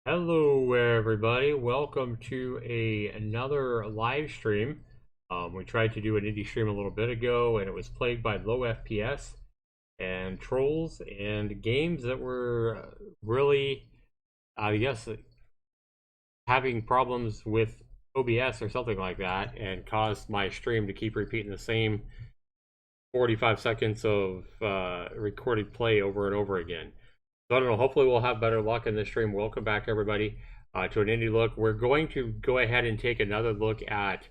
Hello everybody, welcome to another live stream. We tried to do an indie stream a little bit ago and it was plagued by low FPS and trolls and games that were really, I guess, having problems with OBS or something like that, and caused my stream to keep repeating the same 45 seconds of recorded play over and over again. So I don't know, hopefully we'll have better luck in this stream. Welcome back everybody to an indie look. We're going to go ahead and take another look at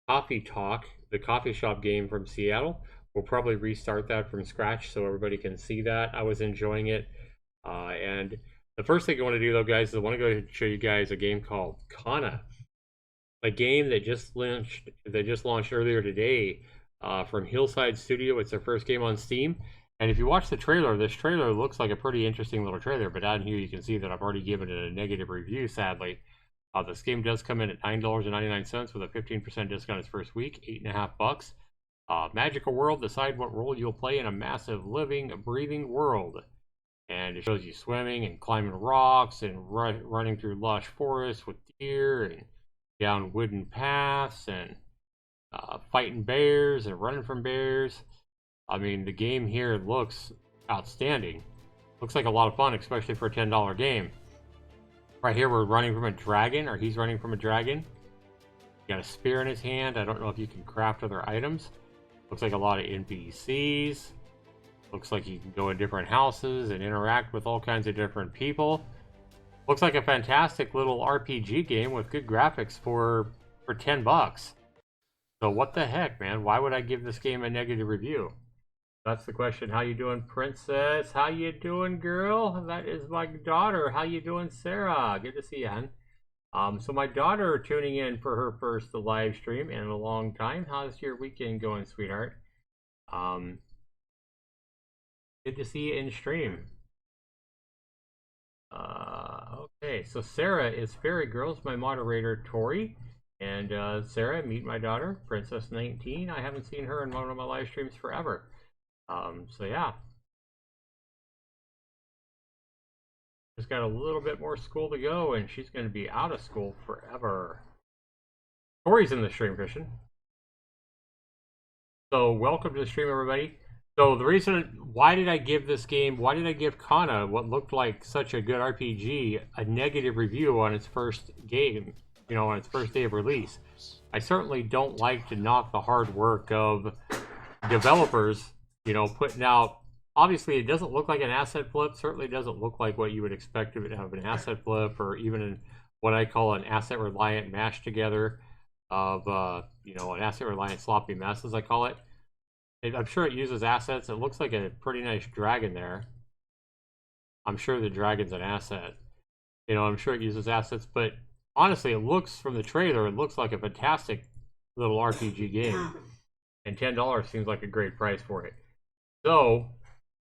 Coffee Talk, the coffee shop game from Seattle. We'll probably restart that from scratch so everybody can see that. I was enjoying it. And the first thing I want to do though, guys, is I want to go ahead and show you guys a game called KANNA. A game that just launched earlier today from Hillside Studio. It's their first game on Steam. And if you watch the trailer, this trailer looks like a pretty interesting little trailer, but down here you can see that I've already given it a negative review, sadly. This game does come in at $9.99 with a 15% discount its first week, $8.50. Magical world, decide what role you'll play in a massive, living, breathing world. And it shows you swimming and climbing rocks and running through lush forests with deer and down wooden paths and fighting bears and running from bears. I mean, the game here looks outstanding. Looks like a lot of fun, especially for a $10 game. Right here, we're running from a dragon, or he's running from a dragon. Got a spear in his hand. I don't know if you can craft other items. Looks like a lot of NPCs. Looks like you can go in different houses and interact with all kinds of different people. Looks like a fantastic little RPG game with good graphics for 10 bucks. So what the heck, man? Why would I give this game a negative review? That's the question. How you doing, Princess? How you doing, girl? That is my daughter. How you doing, Sarah? Good to see you, hon. So my daughter tuning in for her first live stream in a long time. How's your weekend going, sweetheart? Good to see you in stream. Okay, so Sarah is Fairy Girls, my moderator, Tori. And Sarah, meet my daughter, Princess19. I haven't seen her in one of my live streams forever. So yeah. Just got a little bit more school to go, and she's going to be out of school forever. Tori's in the stream, Christian. So welcome to the stream, everybody. So the reason, why did I give KANNA, what looked like such a good RPG, a negative review on its first game, on its first day of release? I certainly don't like to knock the hard work of developers, putting out. Obviously, it doesn't look like an asset flip. Certainly doesn't look like what you would expect of it to have an asset flip, or even what I call an asset reliant mash together of, an asset reliant sloppy mess, as I call it. I'm sure it uses assets. It looks like a pretty nice dragon there. I'm sure the dragon's an asset. I'm sure it uses assets, but honestly, it looks, from the trailer, it looks like a fantastic little RPG game. And $10 seems like a great price for it. So,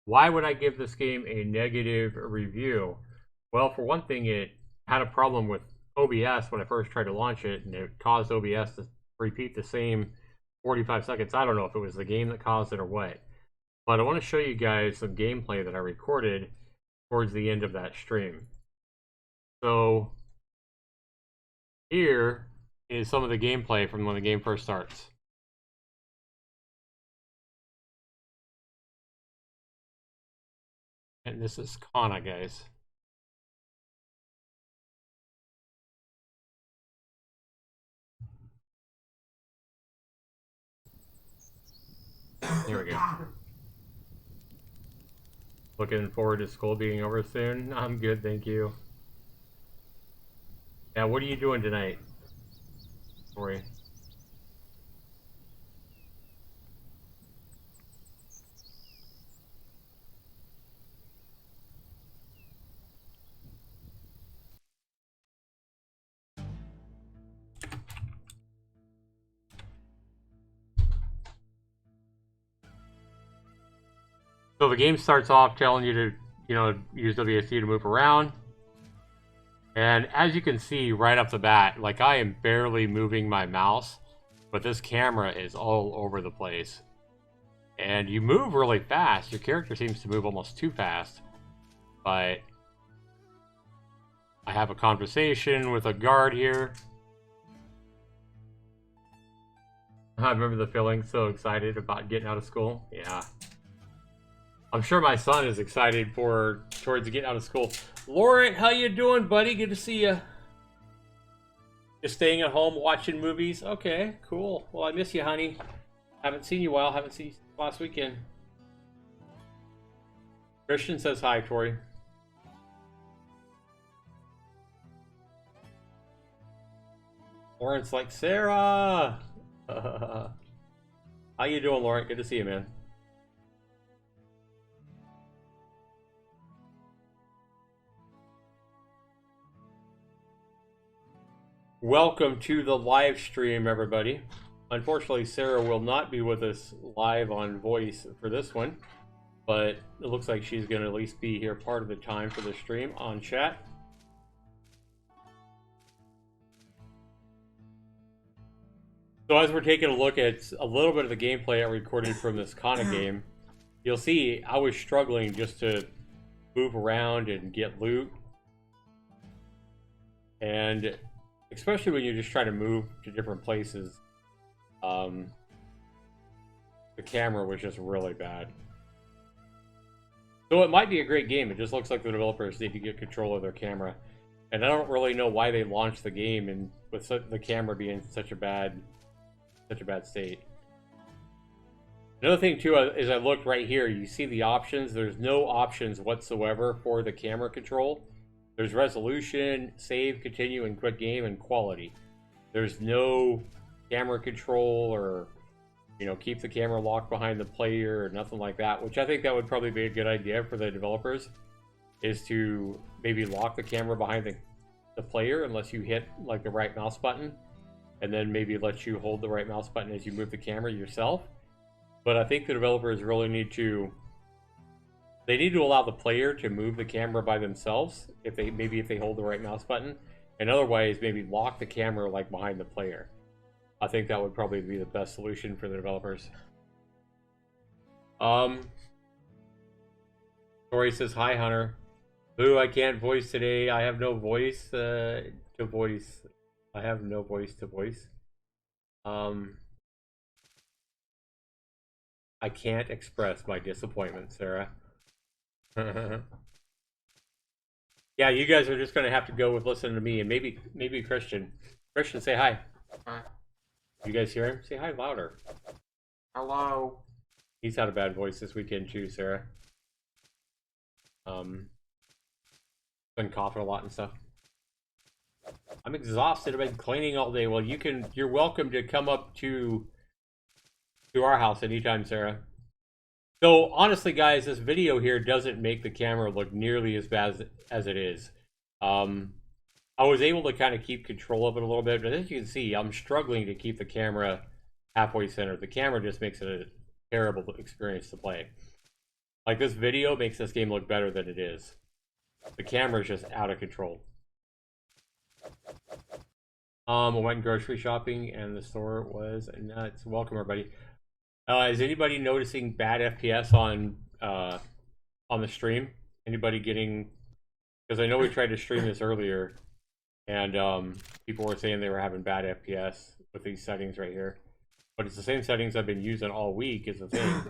why would I give this game a negative review? Well, for one thing, it had a problem with OBS when I first tried to launch it, and it caused OBS to repeat the same 45 seconds. I don't know if it was the game that caused it or what. But I want to show you guys some gameplay that I recorded towards the end of that stream. So, here is some of the gameplay from when the game first starts. And this is KANNA, guys. Here we go. Looking forward to school being over soon. I'm good, thank you. Now, what are you doing tonight, Tori? So the game starts off telling you to, use WSD to move around. And as you can see right off the bat, like, I am barely moving my mouse, but this camera is all over the place. And you move really fast. Your character seems to move almost too fast. But I have a conversation with a guard here. I remember the feeling, so excited about getting out of school. Yeah. I'm sure my son is excited towards getting out of school. Laurent, how you doing, buddy? Good to see you. Just staying at home watching movies? Okay, cool. Well, I miss you, honey. Haven't seen you a while. Haven't seen you last weekend. Christian says hi, Tori. Laurent's like, Sarah! How you doing, Laurent? Good to see you, man. Welcome to the live stream, everybody. Unfortunately, Sarah will not be with us live on voice for this one, but it looks like she's going to at least be here part of the time for the stream on chat. So as we're taking a look at a little bit of the gameplay I recorded from this KANNA game, you'll see I was struggling just to move around and get loot. And especially when you're just trying to move to different places, the camera was just really bad. So it might be a great game. It just looks like the developers need to get control of their camera. And I don't really know why they launched the game and with the camera being in such a bad state. Another thing too is I looked right here, you see the options. There's no options whatsoever for the camera control. There's resolution, save, continue, and quit game, and quality. There's no camera control or, you know, keep the camera locked behind the player or nothing like that, which I think that would probably be a good idea for the developers, is to maybe lock the camera behind the player unless you hit like the right mouse button, and then maybe let you hold the right mouse button as you move the camera yourself. But I think the developers really need to allow the player to move the camera by themselves if they hold the right mouse button, and otherwise maybe lock the camera like behind the player. I think that would probably be the best solution for the developers. Tori says, hi, Hunter. Boo, I can't voice today. I have no voice to voice. I have no voice to voice. I can't express my disappointment, Sarah. Yeah, you guys are just gonna have to go with listening to me and maybe Christian. Christian, say hi. Hi. You guys hear him? Say hi louder. Hello. He's had a bad voice this weekend too, Sarah. Been coughing a lot and stuff. I'm exhausted. I've been cleaning all day. Well, you're welcome to come up to our house anytime, Sarah. So honestly, guys, this video here doesn't make the camera look nearly as bad as it is. I was able to kind of keep control of it a little bit, but as you can see, I'm struggling to keep the camera halfway centered. The camera just makes it a terrible experience to play. Like, this video makes this game look better than it is. The camera is just out of control. I went grocery shopping and the store was nuts. Welcome, everybody. Is anybody noticing bad FPS on the stream? Anybody getting? Because I know we tried to stream this earlier, and people were saying they were having bad FPS with these settings right here. But it's the same settings I've been using all week is the thing.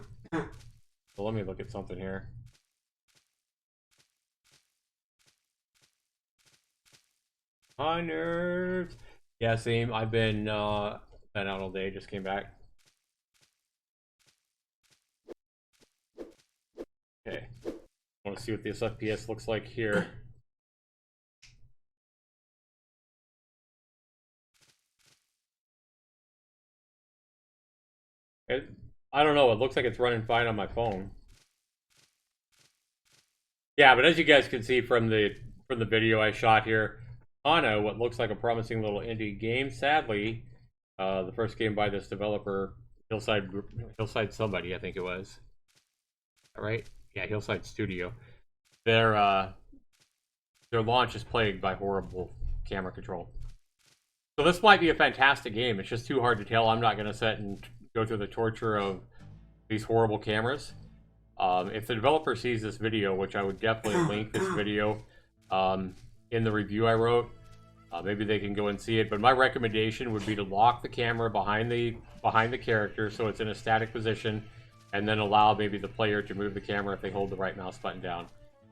So let me look at something here. Hi, nerds. Yeah, same. I've been out all day. Just came back. Okay, I want to see what this FPS looks like here. I don't know, it looks like it's running fine on my phone. Yeah, but as you guys can see from the video I shot here, KANNA, what looks like a promising little indie game, sadly, the first game by this developer, Hillside somebody, I think it was. All right? Yeah, Hillside Studio. Their launch is plagued by horrible camera control. So this might be a fantastic game. It's just too hard to tell. I'm not going to sit and go through the torture of these horrible cameras. If the developer sees this video, which I would definitely link this video, in the review I wrote. Maybe they can go and see it. But my recommendation would be to lock the camera behind the character so it's in a static position, and then allow maybe the player to move the camera if they hold the right mouse button down,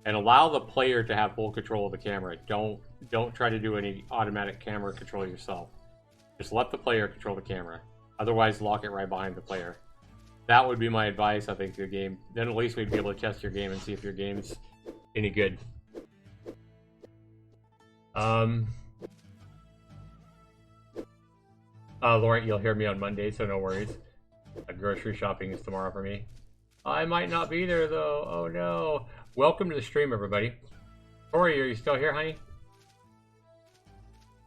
and allow the player to have full control of the camera. Don't try to do any automatic camera control yourself. Just let the player control the camera. Otherwise, lock it right behind the player. That would be my advice. I think the game. Then at least we'd be able to test your game and see if your game's any good. Laurent, you'll hear me on Monday, so no worries. Grocery shopping is tomorrow for me. I might not be there though. Oh no. Welcome to the stream, everybody. Tori, are you still here, honey?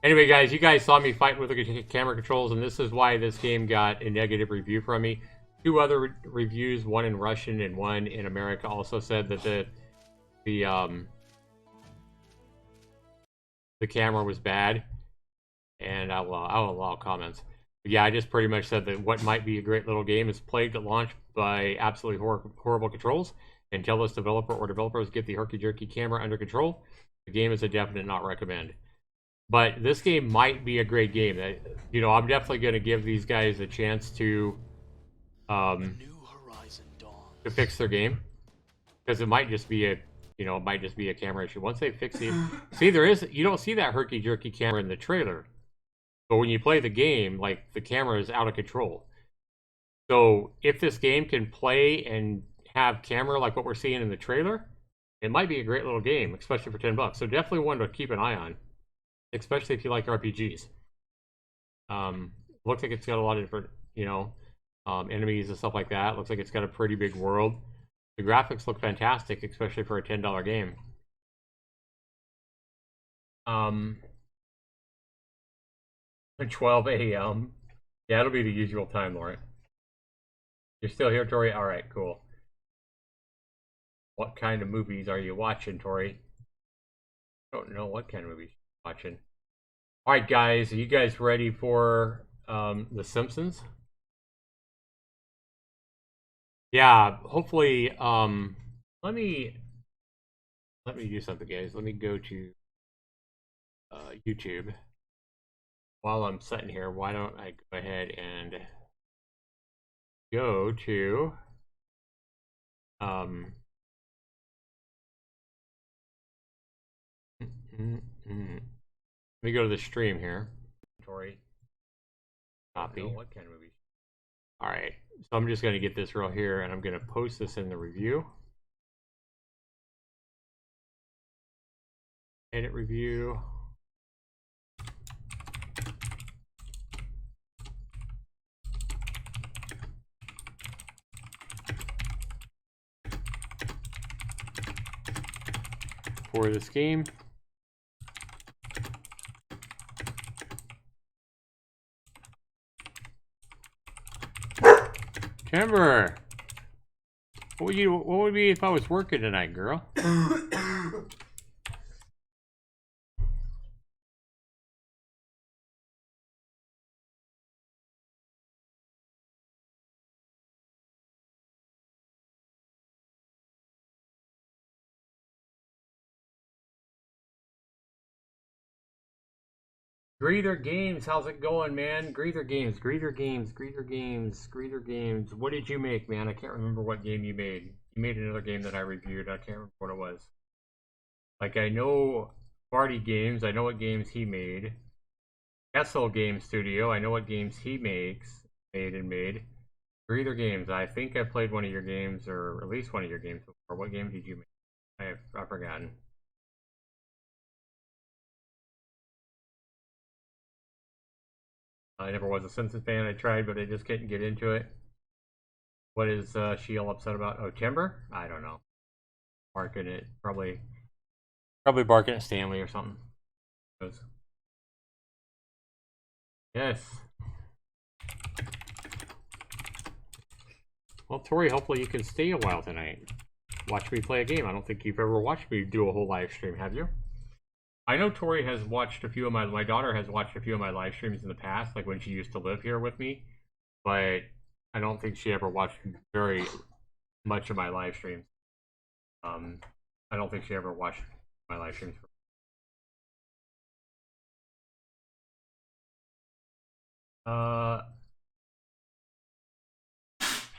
Anyway, guys, you guys saw me fight with the camera controls, and this is why this game got a negative review from me. Two other reviews, one in Russian and one in America, also said that the camera was bad, and I'll allow comments. But yeah, I just pretty much said that what might be a great little game is plagued at launch by absolutely horrible controls. Until this developer or developers get the herky-jerky camera under control, the game is a definite not recommend. But this game might be a great game. You know, I'm definitely going to give these guys a chance to fix their game, because it might just be a camera issue. Once they fix it, see, you don't see that herky-jerky camera in the trailer, but when you play the game, like, the camera is out of control. So if this game can play and have camera like what we're seeing in the trailer, it might be a great little game, especially for $10. So definitely one to keep an eye on, especially if you like RPGs. Looks like it's got a lot of different, enemies and stuff like that. Looks like it's got a pretty big world. The graphics look fantastic, especially for a $10 game. At 12 a.m. Yeah, it'll be the usual time, Lauren. You're still here, Tori? Alright, cool. What kind of movies are you watching, Tori? I don't know what kind of movies you're watching. Alright, guys, are you guys ready for The Simpsons? Yeah, hopefully, let me do something, guys. Let me go to YouTube. While I'm sitting here, why don't I go ahead and go to let me go to the stream here. Tori. Copy. What kind of movie? Alright, so I'm just going to get this real here, and I'm going to post this in the review. Edit review. For this game. Timber, what would be if I was working tonight, girl? Greether Games, how's it going, man? Greether Games. What did you make, man? I can't remember what game you made. You made another game that I reviewed. I can't remember what it was. Like, I know Party Games. I know what games he made. Kessel Game Studio. I know what games he made. Greether Games. I think I played one of your games, or at least one of your games before. What game did you make? I've forgotten. I never was a Simpsons fan. I tried, but I just couldn't get into it. What is she all upset about? Oh, Timber? I don't know. Barking at probably barking at Stanley or something. Yes. Well, Tori, hopefully you can stay a while tonight. Watch me play a game. I don't think you've ever watched me do a whole live stream, have you? I know Tori has watched a few of my daughter has watched a few of my live streams in the past, like when she used to live here with me, but I don't think she ever watched very much of my live streams. I don't think she ever watched my live streams. Uh,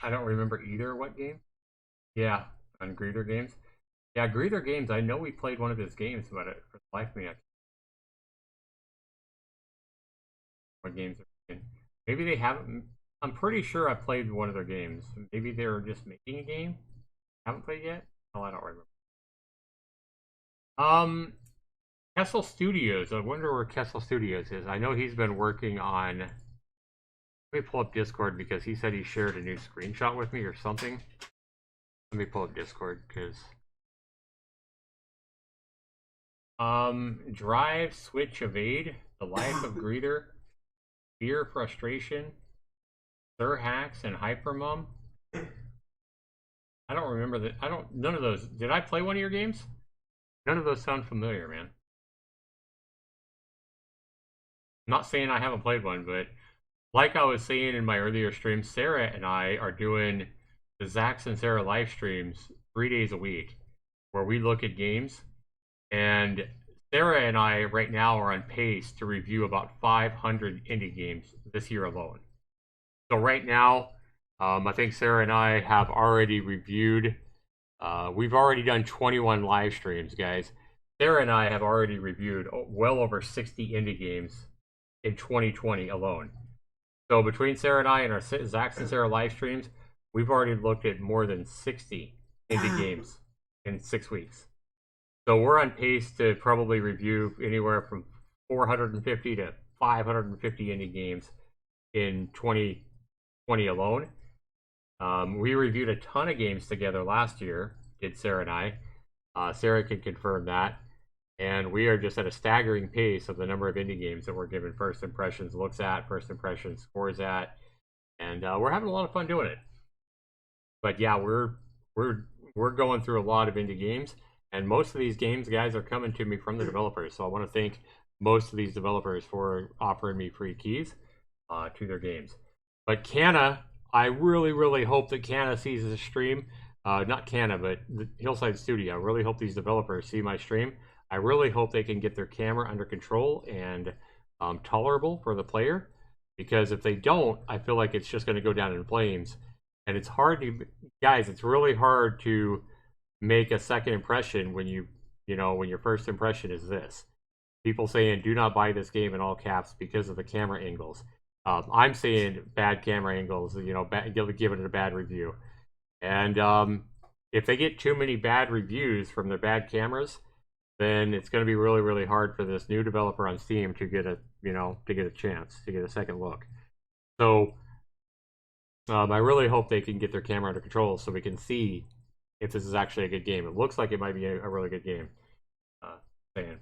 I don't remember either. What game? Yeah, on Greeter Games. Yeah, Greeter Games. I know we played one of his games, but for the life of me, I can't remember what games are in. Maybe they haven't. I'm pretty sure I played one of their games. Maybe they were just making a game. Haven't played yet. Oh, I don't remember. Um, Kessel Studios. I wonder where Kessel Studios is. I know he's been working on. Let me pull up Discord because he said he shared a new screenshot with me or something. Let me pull up Discord because Drive, Switch, Evade, The Life of Greeter, Fear, Frustration, Sir Hacks, and Hypermum. I don't remember that. None of those. Did I play one of your games? None of those sound familiar, man. I'm not saying I haven't played one, but like I was saying in my earlier stream, Sarah and I are doing the Zax and Sarah live streams 3 days a week where we look at games. And Sarah and I right now are on pace to review about 500 indie games this year alone. So right now, I think Sarah and I have already reviewed. We've already done 21 live streams, guys. Sarah and I have already reviewed well over 60 indie games in 2020 alone. So between Sarah and I and our Zax and Sarah live streams, we've already looked at more than 60 indie games in 6 weeks. So we're on pace to probably review anywhere from 450 to 550 indie games in 2020 alone. We reviewed a ton of games together last year, did Sarah and I. Sarah can confirm that. And we are just at a staggering pace of the number of indie games that we're giving first impressions looks at, first impressions scores at. And we're having a lot of fun doing it. But yeah, we're going through a lot of indie games. And most of these games, guys, are coming to me from the developers. So I want to thank most of these developers for offering me free keys to their games. But KANNA, I really, really hope that KANNA sees the stream. Not KANNA, but the Hillside Studio. I really hope these developers see my stream. I really hope they can get their camera under control and tolerable for the player. Because if they don't, I feel like it's just going to go down in flames. And it's hard to, guys, it's really hard to make a second impression when when your first impression is this. People saying do not buy this game in all caps because of the camera angles. I'm saying bad camera angles, give it a bad review. And if they get too many bad reviews from their bad cameras, then it's going to be really, really hard for this new developer on Steam to get a chance to get a second look. So I really hope they can get their camera under control so we can see if this is actually a good game. It looks like it might be a really good game. Saying.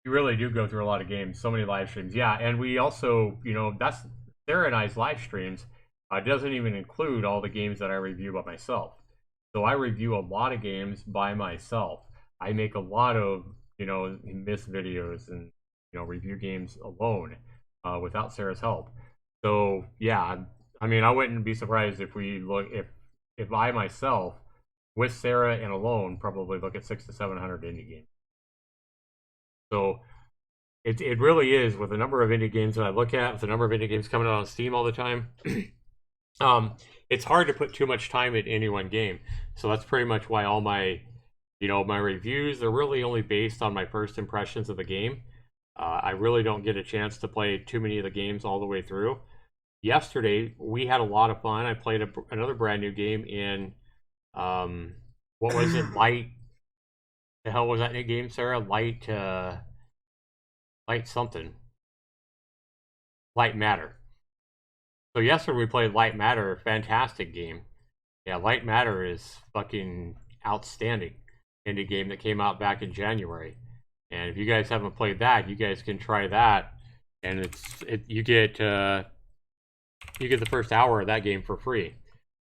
You really do go through a lot of games, so many live streams. Yeah, and we also, that's Sarah and I's live streams. Doesn't even include all the games that I review by myself. So I review a lot of games by myself. I make a lot of, M.I.S.S videos and, review games alone without Sarah's help. So yeah, I mean, I wouldn't be surprised if if I myself, with Sarah and alone, probably look at 600 to 700 indie games. So it really is, with the number of indie games that I look at, with the number of indie games coming out on Steam all the time. It's hard to put too much time in any one game. So that's pretty much why all my my reviews are really only based on my first impressions of the game. I really don't get a chance to play too many of the games all the way through. Yesterday we had a lot of fun. I played another brand new game in what was it? Light. The hell was that new game, Sarah? Light something. Light Matter. So yesterday we played Light Matter, fantastic game. Yeah, Light Matter is fucking outstanding indie game that came out back in January. And if you guys haven't played that, you guys can try that. And you get the first hour of that game for free.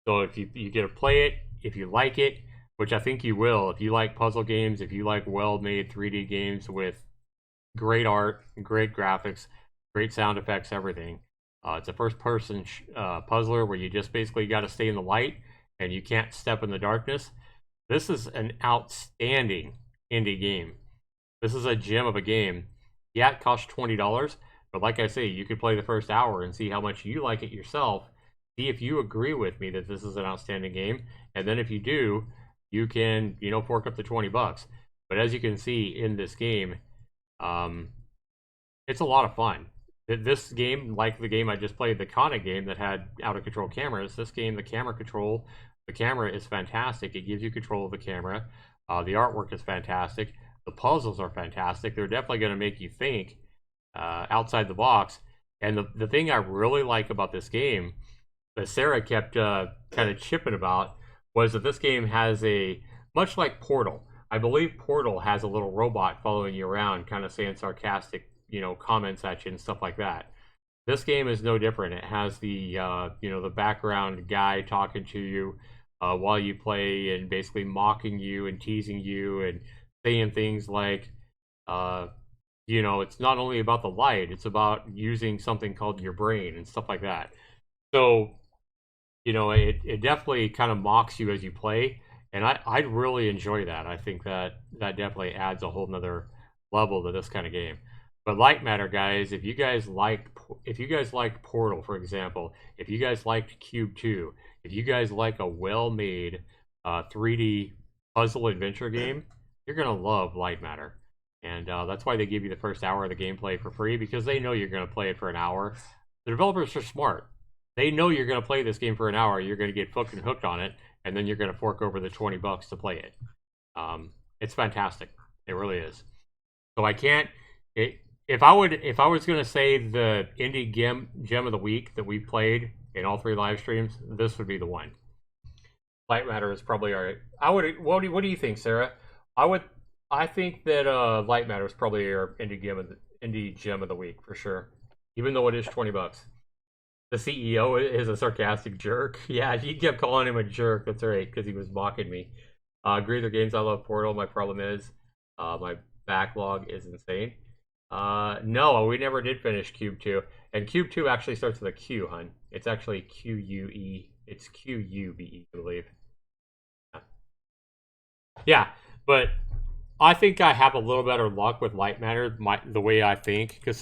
So if you get to play it, if you like it, which I think you will, if you like puzzle games, if you like well-made 3D games with great art, great graphics, great sound effects, everything. It's a first-person puzzler where you just basically got to stay in the light and you can't step in the darkness. This is an outstanding indie game. This is a gem of a game. Yeah, it costs $20, but like I say, you could play the first hour and see how much you like it yourself. See if you agree with me that this is an outstanding game, and then if you do, you can, fork up the $20. But as you can see in this game, um, it's a lot of fun. This game, like the game I just played, the KANNA game that had out of control cameras, this game, the camera is fantastic. It gives you control of the camera. The artwork is fantastic. The puzzles are fantastic. They're definitely going to make you think outside the box. And the thing I really like about this game that Sarah kept kind of chipping about was that this game has much like Portal. I believe Portal has a little robot following you around, kind of saying sarcastic, comments at you and stuff like that. This game is no different. It has the background guy talking to you while you play and basically mocking you and teasing you and saying things like, it's not only about the light, it's about using something called your brain and stuff like that. So, it definitely kind of mocks you as you play. And I really enjoy that. I think that definitely adds a whole nother level to this kind of game. But Light Matter, guys, if you guys liked Portal, for example, if you guys liked Cube 2, if you guys like a well-made 3D puzzle adventure game, you're gonna love Light Matter. And that's why they give you the first hour of the gameplay for free, because they know you're gonna play it for an hour. The developers are smart. They know you're gonna play this game for an hour. You're gonna get fucking hooked on it, and then you're gonna fork over the $20 to play it. It's fantastic. It really is. So I can't. If I was gonna say the indie gem of the week that we played in all 3 live streams, this would be the one. Light Matter is probably our. I would. What do you think, Sarah? I think that Light Matter is probably our indie gem of the week for sure. Even though it is $20. The CEO is a sarcastic jerk. Yeah, he kept calling him a jerk. That's right, because he was mocking me. Agree, the games I love Portal. My problem is my backlog is insane. No, we never did finish Cube 2. And Cube 2 actually starts with a Q, hun. It's actually Q-U-E. It's Q-U-B-E, I believe. Yeah, but I think I have a little better luck with Light Matter, the way I think. Because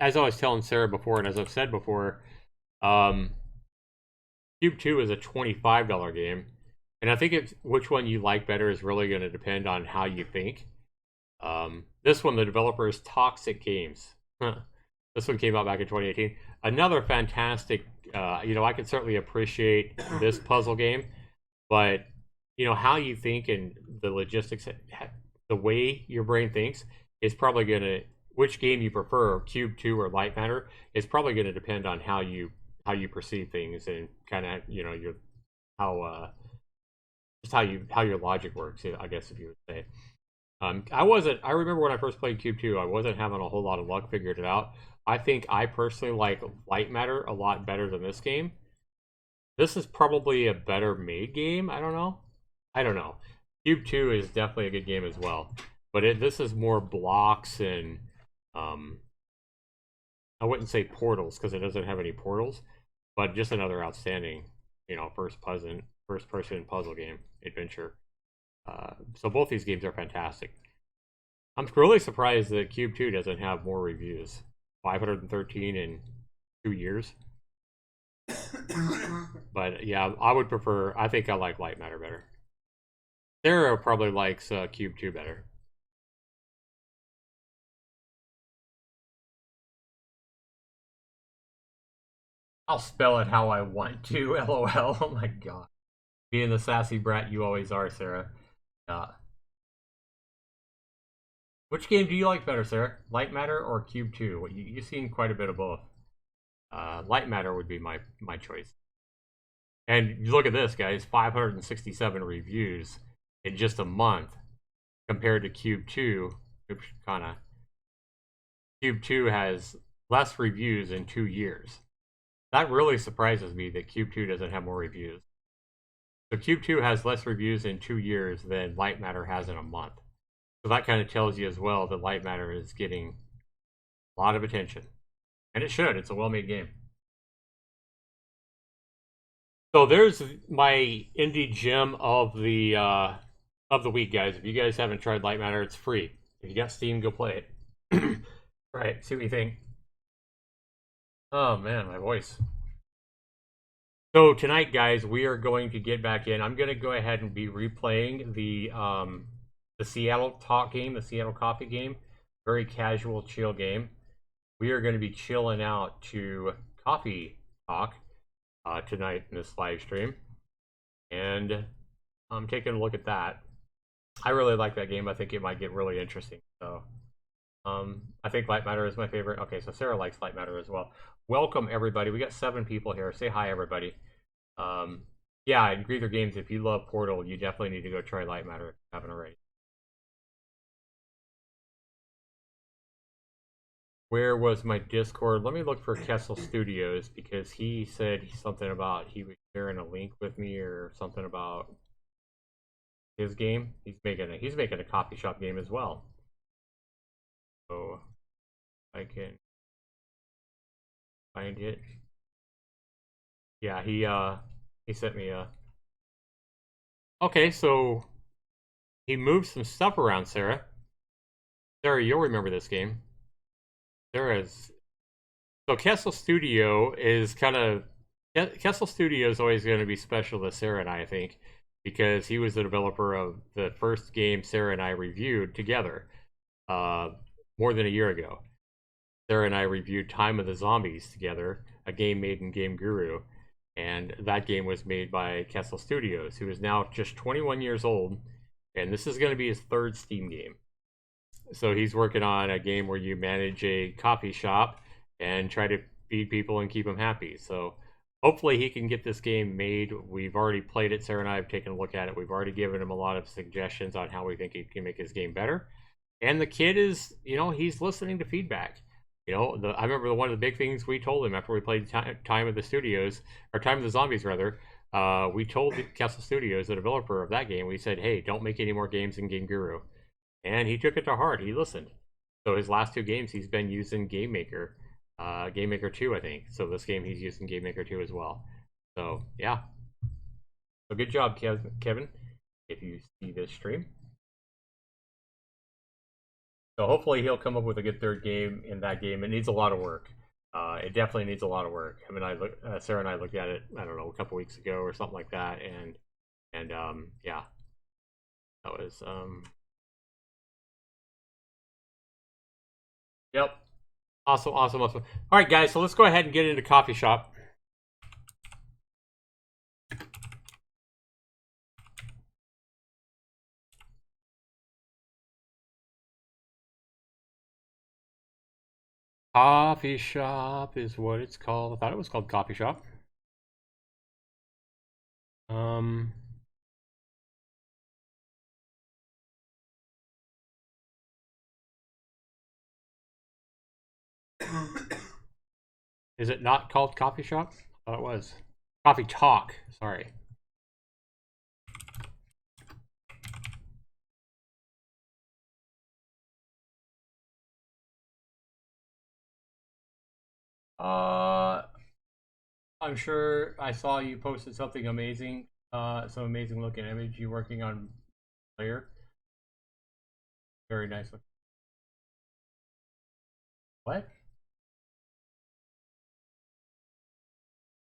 as I was telling Sarah before, and as I've said before, Cube 2 is a $25 game. And I think which one you like better is really going to depend on how you think. This one, the developer is Toxic Games. This one came out back in 2018. Another fantastic, I can certainly appreciate this puzzle game, but, how you think and the logistics, the way your brain thinks is probably going to, which game you prefer, Cube 2 or Light Matter, is probably going to depend on how you perceive things and kind of, your, just how your logic works, I guess, if you would say. I remember when I first played Cube 2, I wasn't having a whole lot of luck figuring it out. I think I personally like Light Matter a lot better than this game. This is probably a better made game. I don't know. Cube 2 is definitely a good game as well. But this is more blocks and, I wouldn't say portals because it doesn't have any portals, but just another outstanding, first person puzzle game, adventure. So both these games are fantastic. I'm really surprised that Cube 2 doesn't have more reviews. 513 in 2 years. But yeah, I think I like Light Matter better. Sarah probably likes Cube 2 better. I'll spell it how I want to, lol. Oh my god. Being the sassy brat you always are, Sarah. Which game do you like better, Sarah? Light Matter or Cube 2? You've seen quite a bit of both. Light Matter would be my choice. And look at this, guys. 567 reviews in just a month compared to Cube 2. Oops, KANNA. Cube 2 has less reviews in 2 years. That really surprises me that Cube 2 doesn't have more reviews. So Cube 2 has less reviews in 2 years than Light Matter has in a month. So that kind of tells you as well that Light Matter is getting a lot of attention. And it should. It's a well-made game. So there's my indie gem of the week, guys. If you guys haven't tried Light Matter, it's free. If you got Steam, go play it. Right, see what you think. Oh man, my voice. So tonight, guys, we are going to get back in. I'm going to go ahead and be replaying the Seattle Talk game, the Seattle Coffee game. Very casual, chill game. We are going to be chilling out to Coffee Talk tonight in this live stream, and I'm taking a look at that. I really like that game. I think it might get really interesting. So I think Light Matter is my favorite. Okay, so Sarah likes Light Matter as well. Welcome everybody. We got 7 people here. Say hi, everybody. Um, yeah, in Greether Games, if you love Portal, you definitely need to go try Light Matter if you haven't already. Where was my Discord? Let me look for Kessel Studios because he said something about he was sharing a link with me or something about his game. He's making a coffee shop game as well. So I can find it. Yeah, he sent me a. Okay, so he moved some stuff around, Sarah. Sarah, you'll remember this game. Sarah's So Kessel Studio is kind of Kessel Studio is always going to be special to Sarah and I think, because he was the developer of the first game Sarah and I reviewed together uh, more than a year ago. Sarah and I reviewed Time of the Zombies together, a game made in Game Guru, and that game was made by Kessel Studios, who is now just 21 years old, and this is going to be his third Steam game. So he's working on a game where you manage a coffee shop and try to feed people and keep them happy. So hopefully he can get this game made. We've already played it. Sarah and I have taken a look at it. We've already given him a lot of suggestions on how we think he can make his game better. And the kid is, he's listening to feedback. I remember one of the big things we told him after we played Time of the Studios, or Time of the Zombies rather. We told Kessel Studios, the developer of that game, we said, hey, don't make any more games in Game Guru, and he took it to heart. He listened. So his last 2 games, he's been using Game Maker, Game Maker 2, I think. So this game, he's using Game Maker 2 as well. So yeah, so good job, Kevin. If you see this stream, so hopefully he'll come up with a good third game in that game. It needs a lot of work. It definitely needs a lot of work. I mean, Sarah and I looked at it. I don't know, a couple weeks ago or something like that, and yeah, that was yep. Awesome, awesome, awesome. All right, guys, so let's go ahead and get into coffee shop. Coffee shop is what it's called. I thought it was called coffee shop. Um, is it not called coffee shop? I thought it was. Coffee talk. Sorry. Uh, I'm sure I saw you posted something amazing. Some amazing looking image. You working on player? Very nice looking. What?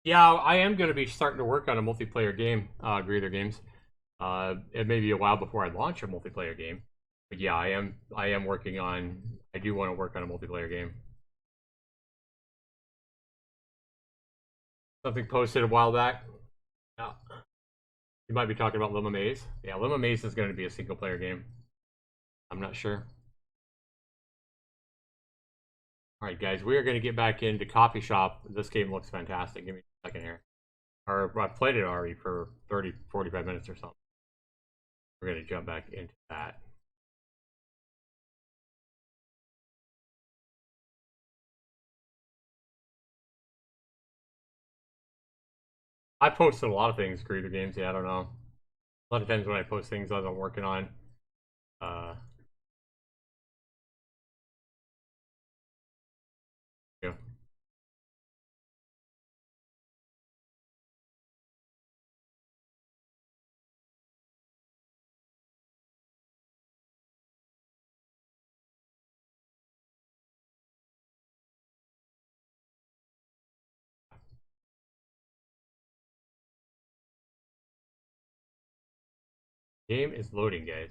Yeah, I am going to be starting to work on a multiplayer game, Greether Games. It may be a while before I launch a multiplayer game, but yeah, I am working on. I do want to work on a multiplayer game. Something posted a while back. Yeah, you might be talking about M.I.S.S. Yeah, M.I.S.S is going to be a single player game. I'm not sure. All right, guys, we are going to get back into Coffee Shop. This game looks fantastic. Give me a second here. Or I've played it already for 30, 45 minutes or something. We're going to jump back into that. I posted a lot of things, Creator Games. Yeah, I don't know. A lot of times when I post things that I'm working on, uh, you know, Game is loading, guys.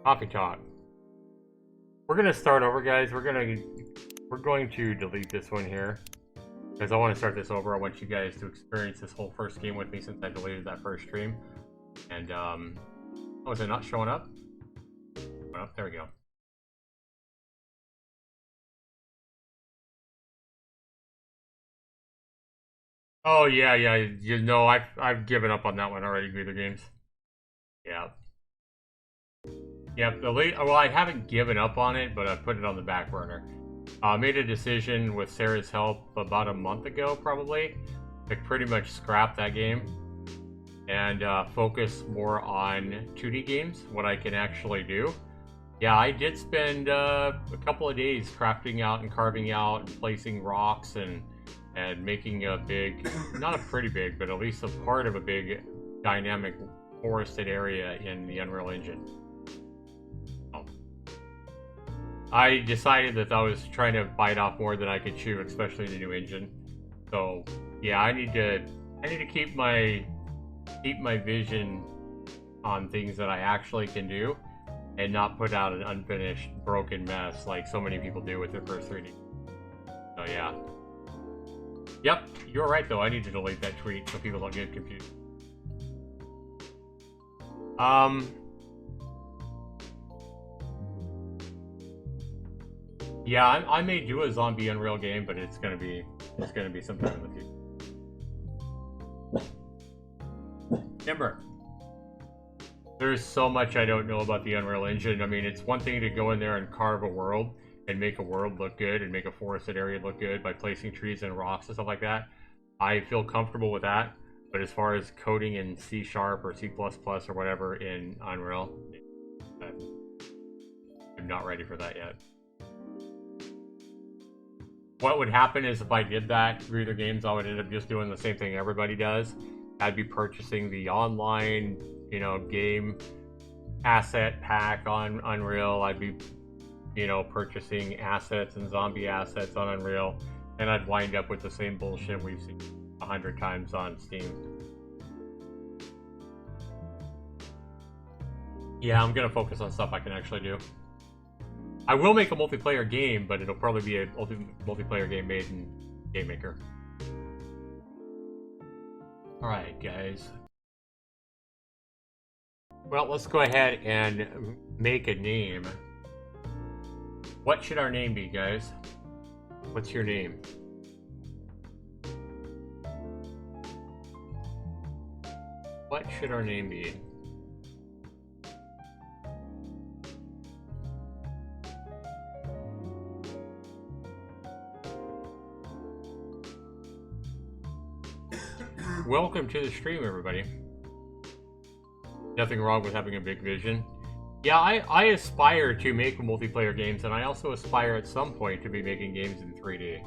Coffee talk. We're gonna start over, guys. We're going to delete this one here because I want to start this over. I want you guys to experience this whole first game with me since I deleted that first stream. And oh, is it not showing up? Oh, there we go. Oh yeah, yeah. You know, I've given up on that one already. VEER games. Yeah. Yep. Well, I haven't given up on it, but I put it on the back burner. Made a decision with Sarah's help about a month ago, probably, to pretty much scrap that game and focus more on 2D games, what I can actually do. Yeah, I did spend a couple of days crafting out and carving out and placing rocks and making a big, not a pretty big, but at least a part of a big dynamic forested area in the Unreal Engine. I decided that I was trying to bite off more than I could chew, especially the new engine. So yeah, I need to keep my vision on things that I actually can do, and not put out an unfinished, broken mess like so many people do with their first 3D. So yeah. Yep, you're right though. I need to delete that tweet so people don't get confused. Yeah, I may do a zombie Unreal game, but it's gonna be sometime in the future. Remember, there's so much I don't know about the Unreal Engine. I mean, it's one thing to go in there and carve a world and make a world look good and make a forested area look good by placing trees and rocks and stuff like that. I feel comfortable with that, but as far as coding in C# or C++ or whatever in Unreal, I'm not ready for that yet. What would happen is if I did that for either games, I would end up just doing the same thing everybody does. I'd be purchasing the online, game asset pack on Unreal. I'd be, purchasing assets and zombie assets on Unreal, and I'd wind up with the same bullshit we've seen 100 times on Steam. Yeah, I'm gonna focus on stuff I can actually do. I will make a multiplayer game, but it'll probably be a multiplayer game made in Game Maker. Alright, guys. Well, let's go ahead and make a name. What should our name be, guys? What's your name? What should our name be? Welcome to the stream, everybody. Nothing wrong with having a big vision. Yeah, I aspire to make multiplayer games, and I also aspire at some point to be making games in 3D.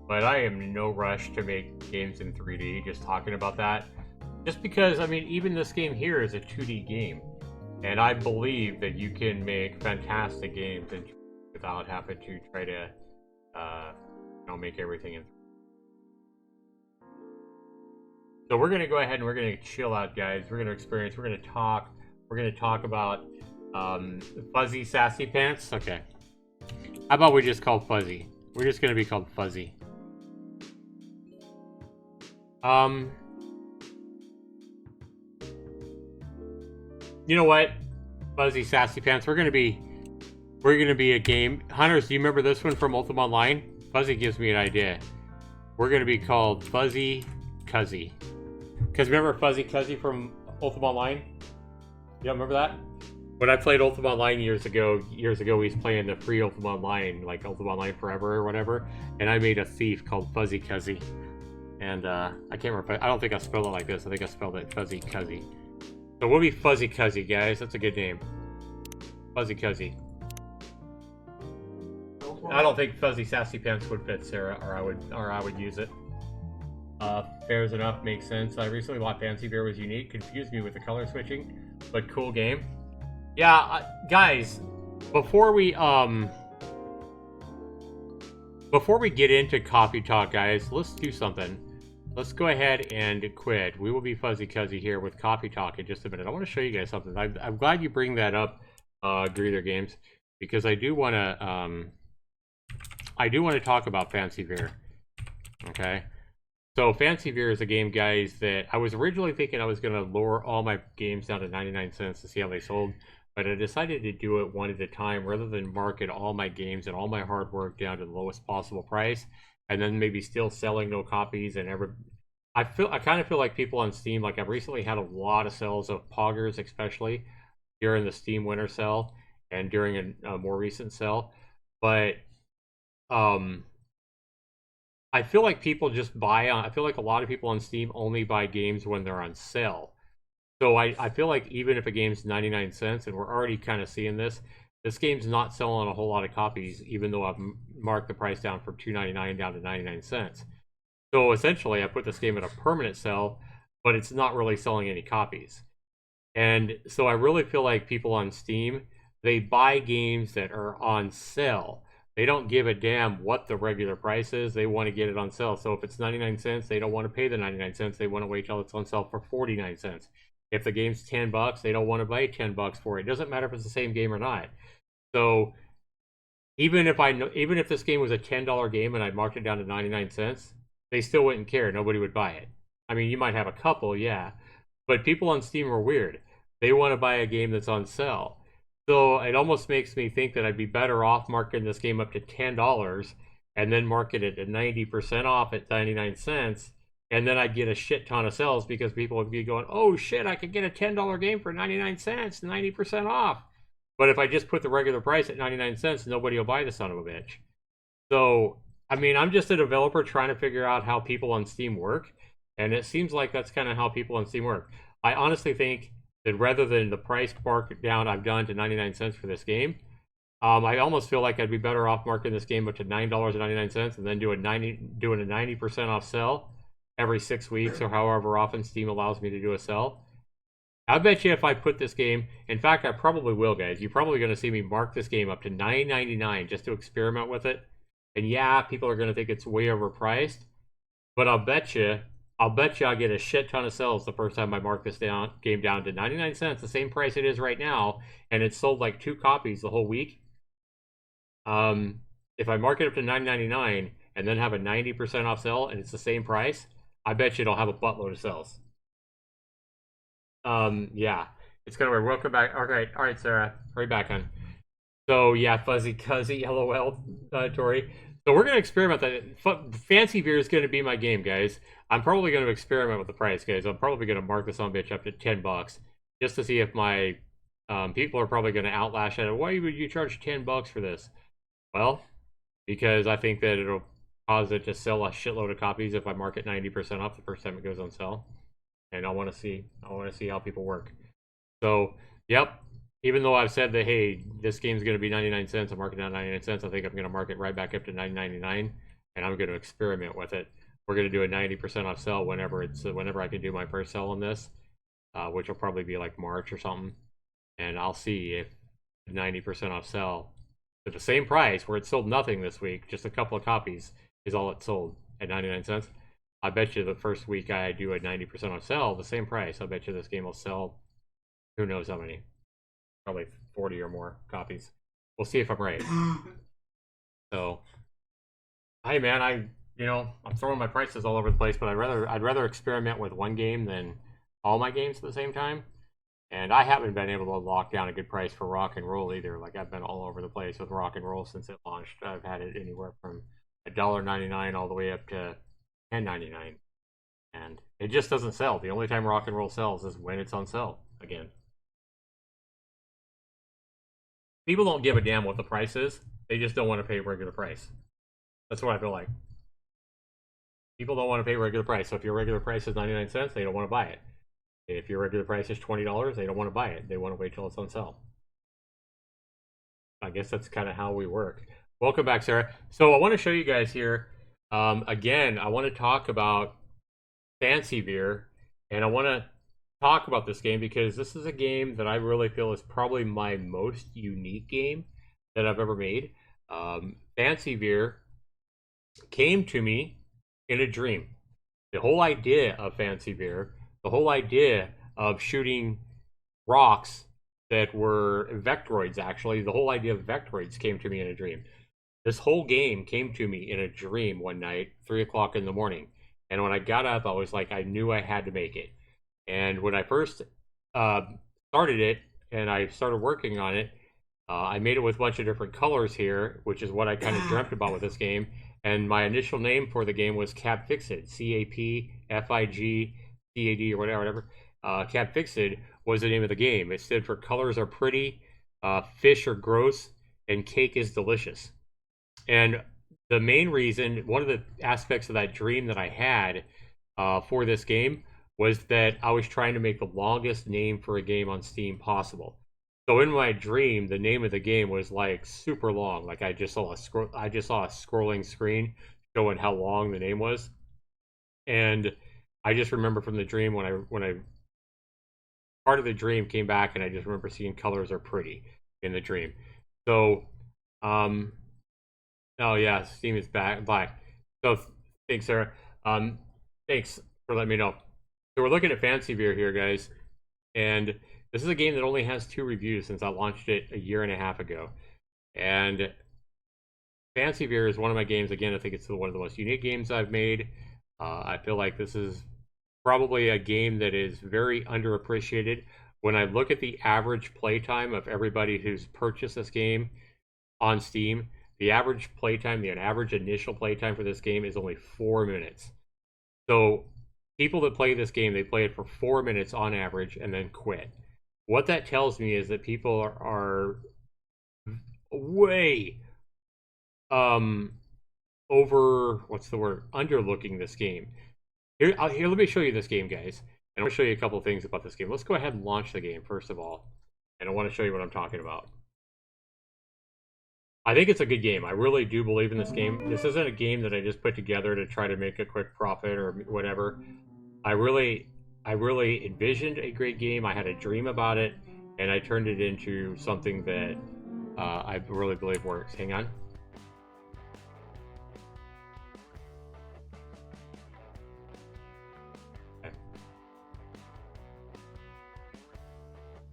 But I am in no rush to make games in 3D, just talking about that. Just because, I mean, even this game here is a 2D game. And I believe that you can make fantastic games without having to try to, make everything in 3D. So we're going to go ahead and we're going to chill out, guys. We're going to experience, we're going to talk. We're going to talk about Fuzzy Sassy Pants. Okay. How about we just call Fuzzy? We're just going to be called Fuzzy. You know what? Fuzzy Sassy Pants. We're going to be a game. Hunters, do you remember this one from Ultima Online? Fuzzy gives me an idea. We're going to be called Fuzzy Cuzzy. Because remember Fuzzy Cuzzy from Ultima Online? You remember that? When I played Ultima Online years ago, we was playing the free Ultima Online, like Ultima Online Forever or whatever, and I made a thief called Fuzzy Cuzzy. And I can't remember, I don't think I spelled it like this. I think I spelled it Fuzzy Cuzzy. So we'll be Fuzzy Cuzzy, guys. That's a good name. Fuzzy Cuzzy. I don't think Fuzzy Sassy Pants would fit, Sarah, or I would use it. Fair's enough, makes sense. I recently bought Fancy VEER, was unique, confused me with the color switching, but cool game. Yeah, guys, before we get into coffee talk, guys, let's do something. Let's go ahead and quit. We will be Fuzzy Cuzzy here with coffee talk in just a minute. I want to show you guys something. I'm glad you bring that up, Greether Games, because I do want to talk about Fancy VEER. Okay. So Fancy VEER is a game, guys, that I was originally thinking I was going to lower all my games down to 99 cents to see how they sold, but I decided to do it one at a time rather than market all my games and all my hard work down to the lowest possible price, and then maybe still selling no copies and ever. I kind of feel like people on Steam, like I've recently had a lot of sales of Poggers, especially during the Steam Winter Sale and during a more recent sale, but um I feel like people just buy on. I feel like a lot of people on Steam only buy games when they're on sale. So I feel like even if a game's 99 cents, and we're already kind of seeing this game's not selling a whole lot of copies, even though I've marked the price down from $2.99 down to 99 cents. So essentially, I put this game at a permanent sell, but it's not really selling any copies. And so I really feel like people on Steam, they buy games that are on sale. They don't give a damn what the regular price is. They want to get it on sale. So if it's 99 cents, they don't want to pay the 99 cents. They want to wait till it's on sale for 49 cents. If the game's 10 bucks, they don't want to pay 10 bucks for it. It doesn't matter if it's the same game or not. So even if this game was a $10 game and I marked it down to 99 cents, they still wouldn't care. Nobody would buy it. I mean, you might have a couple, yeah, but people on Steam are weird. They want to buy a game that's on sale. So it almost makes me think that I'd be better off marking this game up to $10 and then market it at 90% off at 99 cents. And then I'd get a shit ton of sales because people would be going, oh shit, I could get a $10 game for 99 cents, 90% off. But if I just put the regular price at 99 cents, nobody will buy the son of a bitch. So, I mean, I'm just a developer trying to figure out how people on Steam work. And it seems like that's kind of how people on Steam work. I honestly think that rather than the price mark down I've done to 99 cents for this game, I almost feel like I'd be better off marking this game up to $9.99 and then doing a 90% off sale every 6 weeks or however often Steam allows me to do a sale. I bet you if I put this game, in fact, I probably will, guys. You're probably going to see me mark this game up to $9.99 just to experiment with it. And yeah, people are going to think it's way overpriced, but I'll get a shit ton of sales the first time I mark this game down to 99 cents, the same price it is right now, and it's sold like 2 copies the whole week. If I mark it up to $9.99 and then have a 90% off sale and it's the same price, I bet you it'll have a buttload of sales. Yeah, it's kind of weird. Welcome back. All right, Sarah, right back on. So yeah, Fuzzy Cuzzy, LOL, Tori. So we're gonna experiment that. Fancy VEER is gonna be my game, guys. I'm probably gonna experiment with the price, guys. I'm probably gonna mark this on bitch up to 10 bucks just to see if my people are probably gonna outlash at it. Why would you charge 10 bucks for this? Well, because I think that it'll cause it to sell a shitload of copies if I mark it 90% off the first time it goes on sale. And I want to see how people work. So, yep. Even though I've said that, hey, this game's going to be 99 cents, I'm marking down 99 cents. I think I'm going to mark it right back up to 9.99, and I'm going to experiment with it. We're going to do a 90% off sale whenever I can do my first sell on this, which will probably be like March or something. And I'll see if 90% off sale at the same price where it sold nothing this week, just a couple of copies is all it sold at 99 cents. I bet you the first week I do a 90% off sale, the same price. I bet you this game will sell who knows how many. Probably 40 or more copies. We'll see if I'm right. So, hey man, I'm throwing my prices all over the place, but I'd rather experiment with one game than all my games at the same time. And I haven't been able to lock down a good price for rock and roll either. Like I've been all over the place with rock and roll since it launched. I've had it anywhere from $1.99 all the way up to $10.99, and it just doesn't sell. The only time rock and roll sells is when it's on sale again. People don't give a damn what the price is. They just don't want to pay regular price. That's what I feel like. People don't want to pay regular price. So if your regular price is 99 cents, they don't want to buy it. If your regular price is $20, they don't want to buy it. They want to wait till it's on sale. I guess that's kind of how we work. Welcome back, Sarah. So I want to show you guys here. Again, I want to talk about Fancy VEER, and I want to talk about this game because this is a game that I really feel is probably my most unique game that I've ever made. Fancy VEER came to me in a dream. The whole idea of Fancy VEER, the whole idea of shooting rocks that were Vectoroids, actually, the whole idea of Vectoroids came to me in a dream. This whole game came to me in a dream one night, 3 o'clock in the morning. And when I got up, I was like, I knew I had to make it. And when I first uh, started it and I started working on it, I made it with a bunch of different colors here, which is what I kind of dreamt about with this game. And my initial name for the game was Capfixed, CAPFIGCAD or whatever. Capfixed was the name of the game. It stood for colors are pretty, fish are gross, and cake is delicious. And the main reason, one of the aspects of that dream that I had for this game was that I was trying to make the longest name for a game on Steam possible. So in my dream, the name of the game was like super long. Like I just saw a scrolling screen showing how long the name was. And I just remember from the dream when I part of the dream came back, and I just remember seeing colors are pretty in the dream. So um oh yeah, Steam is black. So thanks, Sarah. Thanks for letting me know. So we're looking at Fancy VEER here, guys, and this is a game that only has 2 reviews since I launched it a year and a half ago. And Fancy VEER is one of my games. Again, I think it's one of the most unique games I've made. I feel like this is probably a game that is very underappreciated. When I look at the average playtime of everybody who's purchased this game on Steam, the average playtime, the average initial playtime for this game is only 4 minutes. So people that play this game, they play it for 4 minutes on average and then quit. What that tells me is that people are way over, what's the word, underlooking this game. Here, let me show you this game, guys. And I'll show you a couple things about this game. Let's go ahead and launch the game, first of all. And I want to show you what I'm talking about. I think it's a good game. I really do believe in this game. This isn't a game that I just put together to try to make a quick profit or whatever. I really envisioned a great game. I had a dream about it, and I turned it into something that I really believe works. Hang on.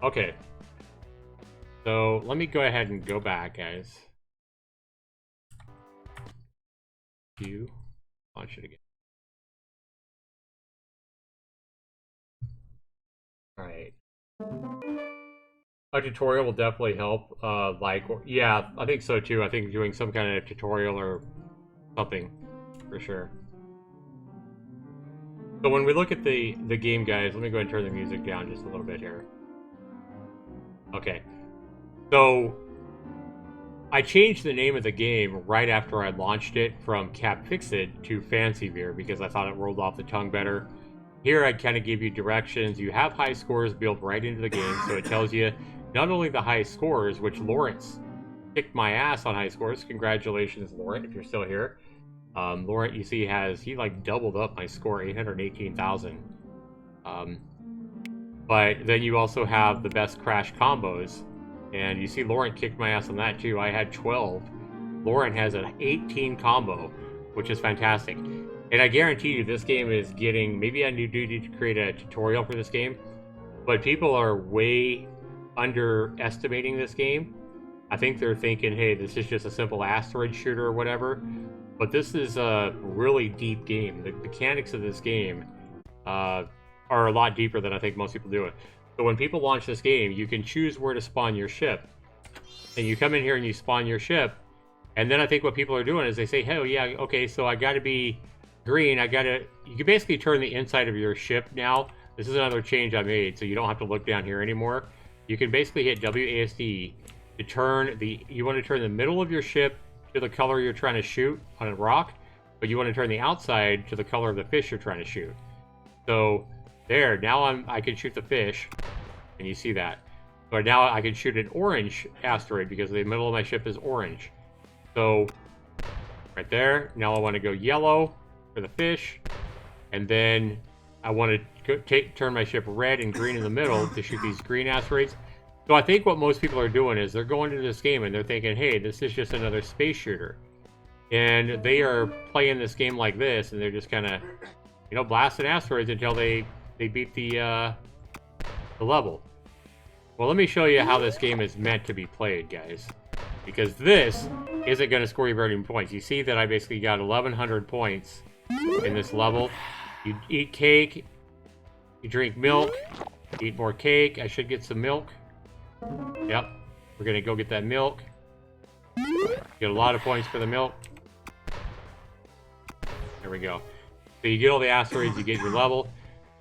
Okay. So let me go ahead and go back, guys. You launch it again. All right. A tutorial will definitely help. Yeah, I think so too. I think doing some kind of tutorial or something for sure. So when we look at the game, guys, let me go ahead and turn the music down just a little bit here. Okay. So I changed the name of the game right after I launched it from Capfixed to Fancy VEER because I thought it rolled off the tongue better. Here I kind of give you directions. You have high scores built right into the game, so it tells you not only the high scores, which Lawrence kicked my ass on high scores. Congratulations, Laurent, if you're still here. Laurent, you see, he like doubled up my score, 818,000. But then you also have the best crash combos, and you see Laurent kicked my ass on that too. I had 12. Laurent has an 18 combo, which is fantastic. And I guarantee you this game is getting, maybe I do need to create a tutorial for this game, but people are way underestimating this game. I think they're thinking, hey, this is just a simple asteroid shooter or whatever, but this is a really deep game. The mechanics of this game are a lot deeper than I think most people do it. So when people launch this game, you can choose where to spawn your ship. And you come in here and you spawn your ship, and then I think what people are doing is they say, hey, yeah, okay, so I gotta be green, you can basically turn the inside of your ship now. This is another change I made, so you don't have to look down here anymore. You can basically hit WASD to turn you want to turn the middle of your ship to the color you're trying to shoot on a rock, but you want to turn the outside to the color of the fish you're trying to shoot. So there, now I can shoot the fish, and you see that. But now I can shoot an orange asteroid because the middle of my ship is orange. So right there, now I want to go yellow for the fish, and then I want to turn my ship red and green in the middle to shoot these green asteroids. So I think what most people are doing is they're going into this game and they're thinking, hey, this is just another space shooter. And they are playing this game like this, and they're just kind of, you know, blasting asteroids until they beat the level. Well, let me show you how this game is meant to be played, guys. Because this isn't going to score you very many points. You see that I basically got 1,100 points in this level. You eat cake, you drink milk, eat more cake. I should get some milk. Yep, we're going to go get that milk. Get a lot of points for the milk. There we go. So you get all the asteroids, you get your level.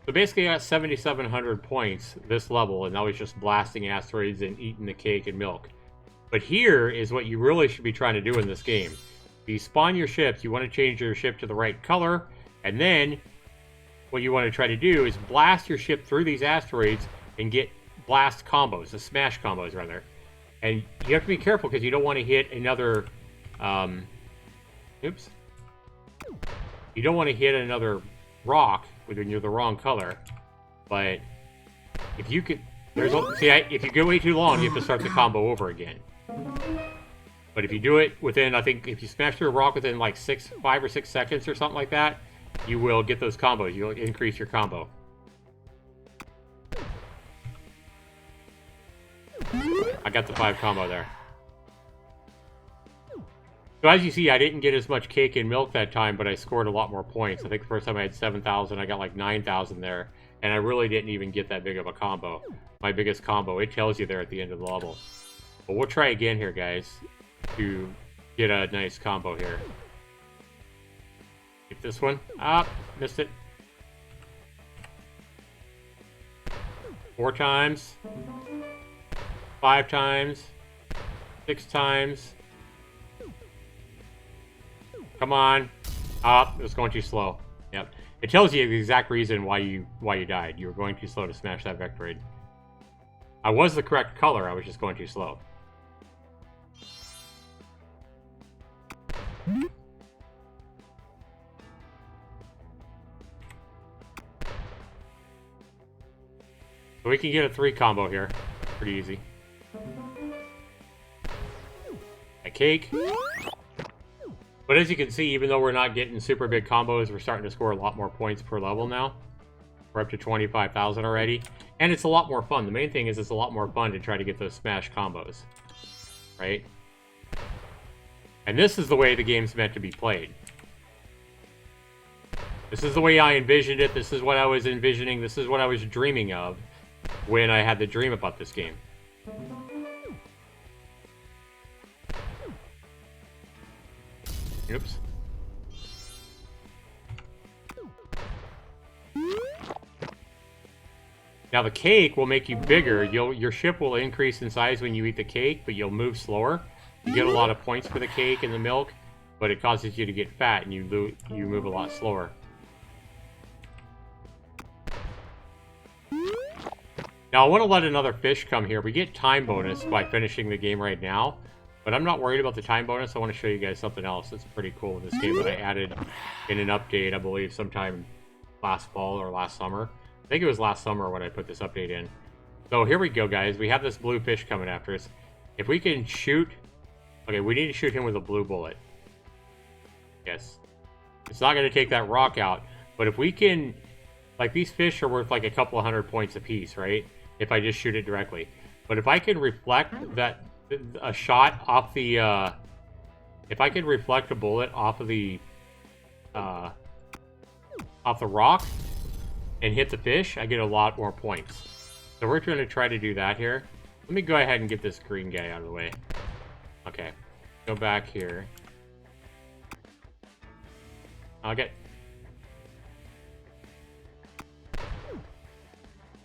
So basically I got 7,700 points this level, and I was just blasting asteroids and eating the cake and milk. But here is what you really should be trying to do in this game. You spawn your ships, you want to change your ship to the right color, and then what you want to try to do is blast your ship through these asteroids and get blast combos, the smash combos rather. And you have to be careful because you don't want to hit another, oops. You don't want to hit another rock when you're the wrong color. But if you could, if you go way too long, you have to start the combo over again. But if you do it within, I think if you smash through a rock within like 5 or 6 seconds or something like that, you will get those combos. You'll increase your combo. I got the 5 combo there. So as you see, I didn't get as much cake and milk that time, but I scored a lot more points. I think the first time I had 7,000, I got like 9,000 there. And I really didn't even get that big of a combo. My biggest combo, it tells you there at the end of the level. But we'll try again here, guys, to get a nice combo here. Get this one. Ah, missed it. 4 times. 5 times. 6 times. Come on. Ah, it was going too slow. Yep. It tells you the exact reason why you died. You were going too slow to smash that Vectroid. I was the correct color, I was just going too slow. So we can get a 3 combo here. Pretty easy. A cake. But as you can see, even though we're not getting super big combos, we're starting to score a lot more points per level now. We're up to 25,000 already. And it's a lot more fun. The main thing is it's a lot more fun to try to get those smash combos. Right? And this is the way the game's meant to be played. This is the way I envisioned it. This is what I was envisioning. This is what I was dreaming of when I had the dream about this game. Oops. Now the cake will make you bigger. Your ship will increase in size when you eat the cake, but you'll move slower. You get a lot of points for the cake and the milk, but it causes you to get fat and you move a lot slower. Now I want to let another fish come here. We get time bonus by finishing the game right now, but I'm not worried about the time bonus. I want to show you guys something else that's pretty cool in this game that I added in an update, I believe, sometime last fall or last summer. I think it was last summer when I put this update in. So here we go, guys. We have this blue fish coming after us. If we can shoot... Okay, we need to shoot him with a blue bullet. Yes. It's not going to take that rock out. But if we can... Like, these fish are worth like a couple of 100 points apiece, right? If I just shoot it directly. But if I can reflect a shot off the... if I can reflect a bullet off of the... off the rock... and hit the fish, I get a lot more points. So we're going to try to do that here. Let me go ahead and get this green guy out of the way. Okay. Go back here. Okay.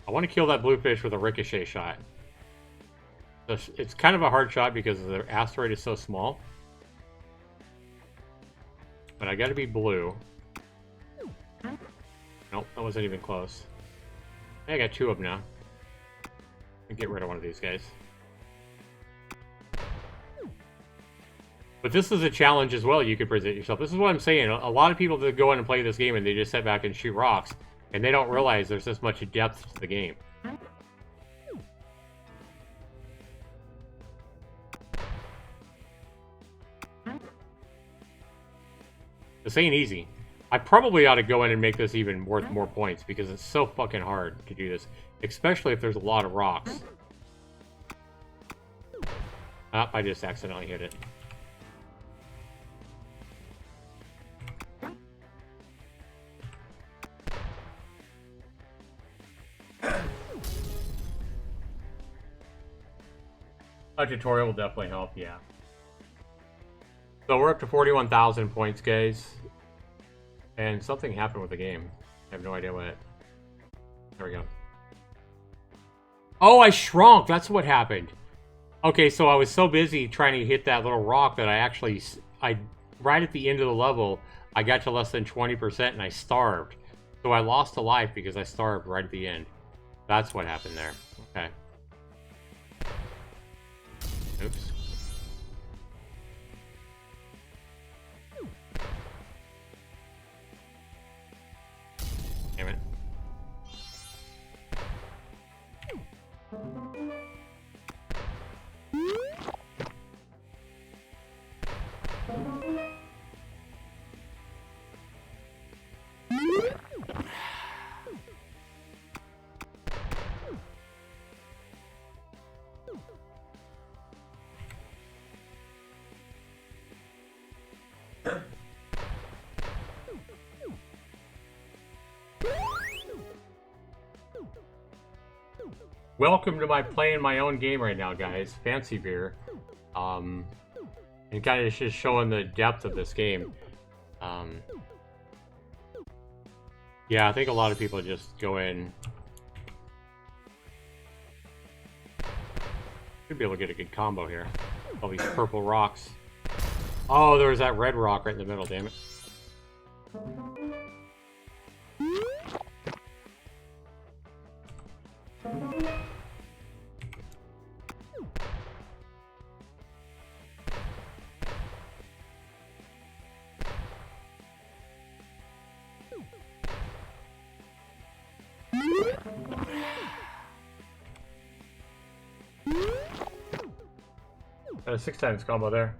I want to kill that blue fish with a ricochet shot. So it's kind of a hard shot because the asteroid is so small. But I got to be blue. Nope, that wasn't even close. I got 2 of them now. I'll get rid of one of these guys. But this is a challenge as well you could present yourself. This is what I'm saying. A lot of people that go in and play this game and they just sit back and shoot rocks. And they don't realize there's this much depth to the game. This ain't easy. I probably ought to go in and make this even worth more points because it's so fucking hard to do this. Especially if there's a lot of rocks. Oh, I just accidentally hit it. A tutorial will definitely help, yeah. So we're up to 41,000 points, guys. And something happened with the game. I have no idea what. There we go. Oh, I shrunk! That's what happened. Okay, so I was so busy trying to hit that little rock that right at the end of the level, I got to less than 20% and I starved. So I lost a life because I starved right at the end. That's what happened there. Okay. Oops. Damn it. Welcome to my playing my own game right now, guys. Fancy VEER. And kind of just showing the depth of this game. Yeah, I think a lot of people just go in. Should be able to get a good combo here. All these purple rocks. Oh, there was that red rock right in the middle, damn it. Got a 6x combo there.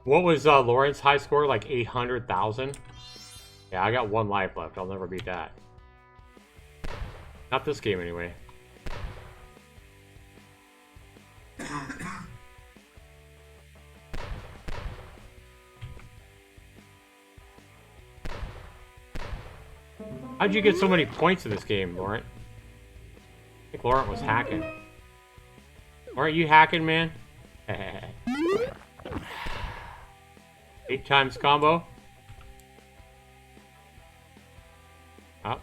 What was Lauren's high score? Like 800,000? Yeah, I got 1 life left. I'll never beat that. Not this game, anyway. How'd you get so many points in this game, Laurent? I think Laurent was hacking. Aren't you hacking, man? 8x combo. Up.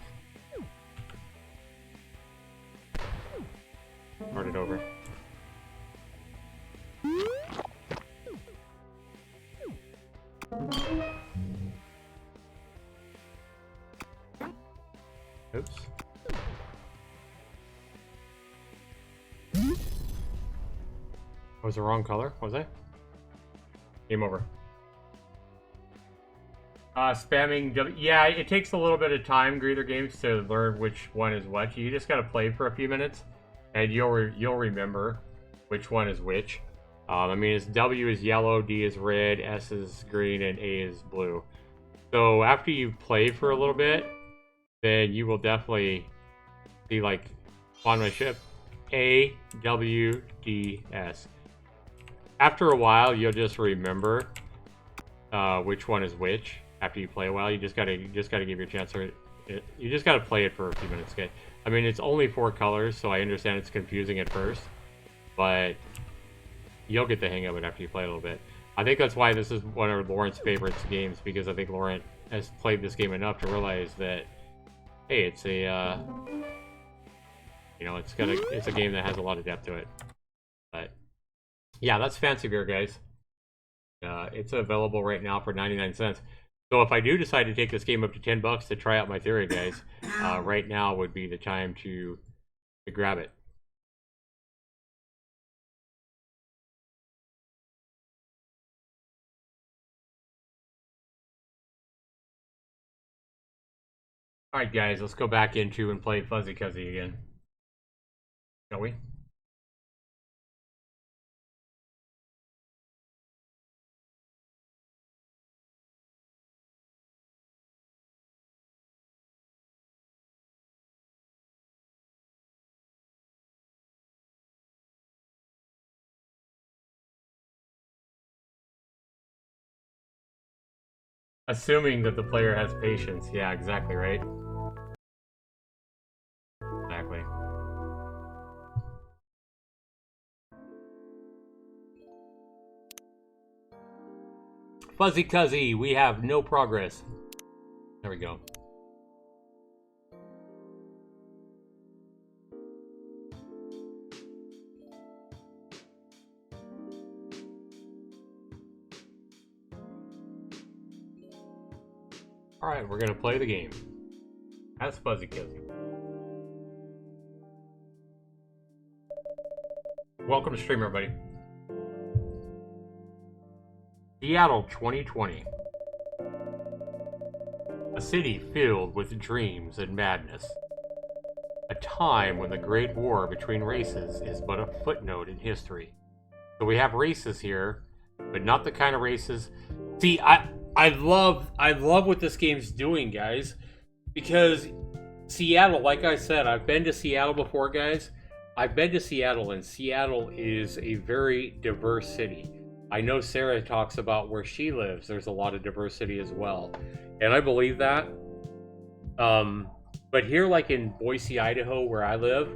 Start it over. Oops. Was the wrong color? Was I? Game over. Spamming W. Yeah, it takes a little bit of time, Greether Games, to learn which one is what. You just gotta play for a few minutes, and you'll remember which one is which. I mean, it's W is yellow, D is red, S is green, and A is blue. So after you play for a little bit, then you will definitely see, like, on my ship, A, W, D, S. After a while, you'll just remember which one is which. After you play a while, you just gotta give your chance. You just gotta play it for a few minutes, okay? I mean, it's only 4 colors, so I understand it's confusing at first, but you'll get the hang of it after you play a little bit. I think that's why this is one of Laurent's favorite games, because I think Laurent has played this game enough to realize that, hey, it's a, you know, it's a game that has a lot of depth to it. But yeah, that's Fancy VEER, guys. It's available right now for 99 cents. So if I do decide to take this game up to 10 bucks to try out my theory, guys, right now would be the time to grab it. Alright guys, let's go back into and play Fuzzy Cuzzy again. Shall we? Assuming that the player has patience. Yeah, exactly, right? Exactly. Fuzzy Cuzzy, we have no progress. There we go. Alright, we're gonna play the game. That's Fuzzy Cuzzy. Welcome to stream, everybody. Seattle 2020. A city filled with dreams and madness. A time when the Great War between races is but a footnote in history. So we have races here, but not the kind of races. See, I love what this game's doing, guys, because Seattle, like I said, I've been to Seattle before, guys. I've been to Seattle, and Seattle is a very diverse city. I know Sarah talks about where she lives. There's a lot of diversity as well, and I believe that. But here, like in Boise, Idaho, where I live,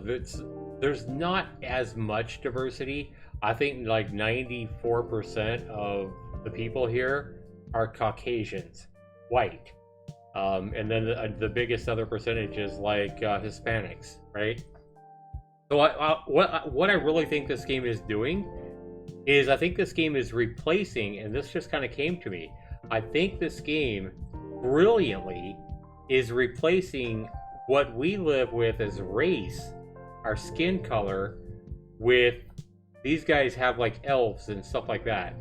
there's not as much diversity. I think like 94% of the people here are Caucasians, white. And then the biggest other percentage is like Hispanics, right? So what I really think this game is doing is I think this game is replacing, and this just kind of came to me. I think this game brilliantly is replacing what we live with as race, our skin color, with these guys have like elves and stuff like that.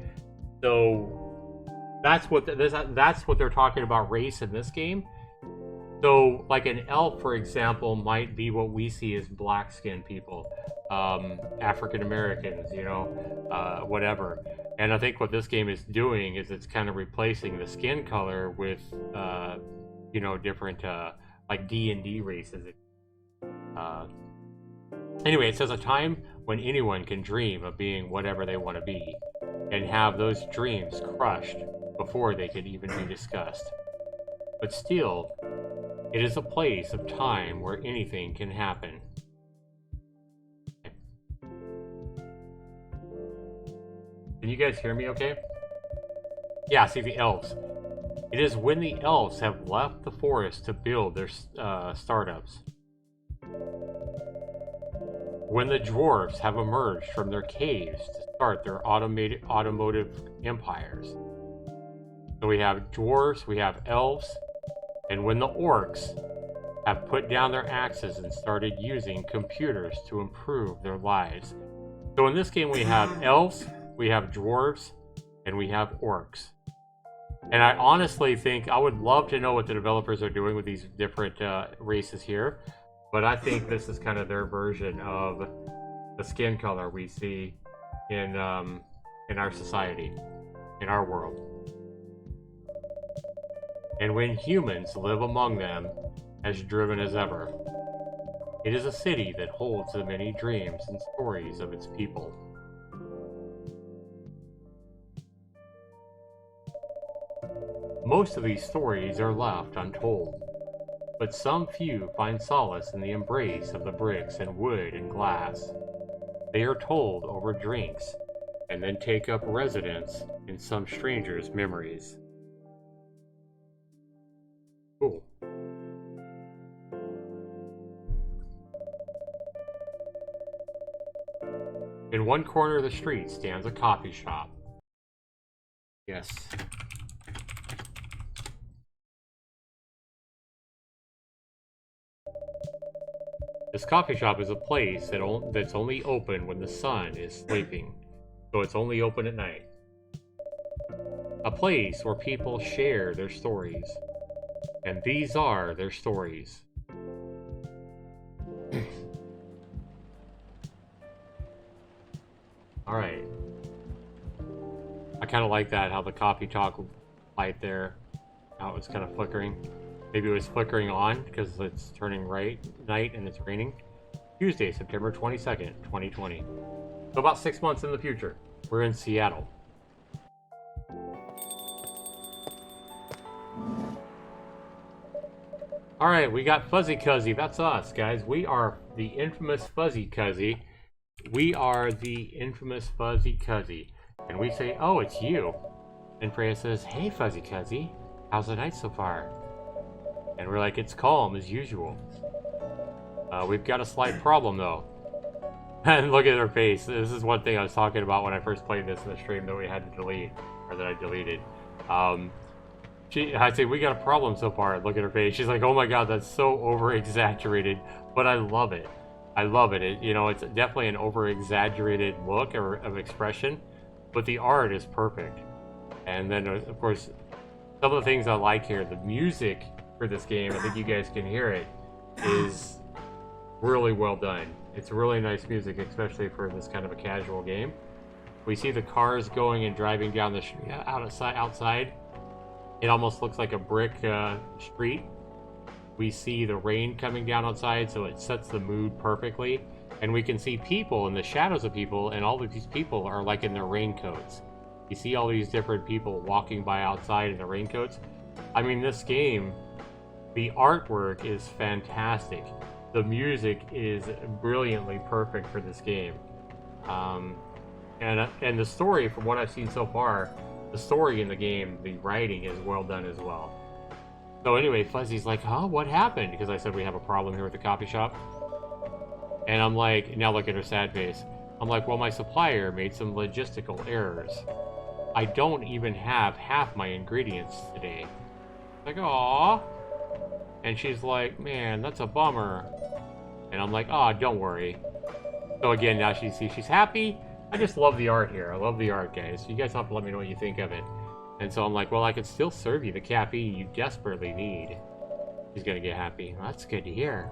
So that's what that's what they're talking about, race in this game. So like an elf, for example, might be what we see as black skinned people, African Americans, you know, whatever. And I think what this game is doing is it's kind of replacing the skin color with you know, different like D&D races. Anyway, it says a time when anyone can dream of being whatever they want to be and have those dreams crushed before they could even be discussed. But still, it is a place of time where anything can happen. Can you guys hear me okay? Yeah, see the elves. It is when the elves have left the forest to build their startups. When the dwarves have emerged from their caves to start their automotive empires. So we have dwarves, we have elves, and when the orcs have put down their axes and started using computers to improve their lives. So in this game we have elves, we have dwarves, and we have orcs. And I honestly think I would love to know what the developers are doing with these different races here, but I think this is kind of their version of the skin color we see in our society, in our world. And when humans live among them, as driven as ever, it is a city that holds the many dreams and stories of its people. Most of these stories are left untold, but some few find solace in the embrace of the bricks and wood and glass. They are told over drinks, and then take up residence in some stranger's memories. Cool. In one corner of the street stands a coffee shop. Yes. This coffee shop is a place that's only open when the sun is sleeping, so it's only open at night. A place where people share their stories. And these are their stories. Alright. I kind of like that, how the coffee talk light there, how it was kind of flickering. Maybe it was flickering on because it's turning night and it's raining. Tuesday, September 22nd, 2020. So about 6 months in the future. We're in Seattle. Alright, we got Fuzzy Cuzzy. That's us, guys. We are the infamous Fuzzy Cuzzy. We are the infamous Fuzzy Cuzzy. And we say, oh, it's you. And Freya says, hey, Fuzzy Cuzzy. How's the night so far? And we're like, it's calm as usual. We've got a slight problem, though. And look at her face. This is one thing I was talking about when I first played this in the stream that we had to delete. Or that I deleted. I'd say, we got a problem so far. Look at her face. She's like, oh my god, that's so over-exaggerated. But I love it. I love it. It's definitely an over-exaggerated look of expression. But the art is perfect. And then, of course, some of the things I like here, the music for this game, I think you guys can hear it, is really well done. It's really nice music, especially for this kind of a casual game. We see the cars going and driving down the street outside. It almost looks like a brick street. We see the rain coming down outside, so it sets the mood perfectly. And we can see people and the shadows of people, and all of these people are like in their raincoats. You see all these different people walking by outside in their raincoats. I mean, this game, the artwork is fantastic. The music is brilliantly perfect for this game. And the story, from what I've seen so far, the story in the game, the writing is well done as well. So anyway, Fuzzy's like, huh, what happened? Because I said we have a problem here with the coffee shop. And I'm like, now look at her sad face. I'm like, well, my supplier made some logistical errors. I don't even have half my ingredients today. Like, aww. And she's like, man, that's a bummer. And I'm like, aw, don't worry. So again, now she's happy. I just love the art here. I love the art, guys. You guys have to let me know what you think of it. And so I'm like, well, I could still serve you the caffeine you desperately need. She's gonna get happy. Well, that's good to hear.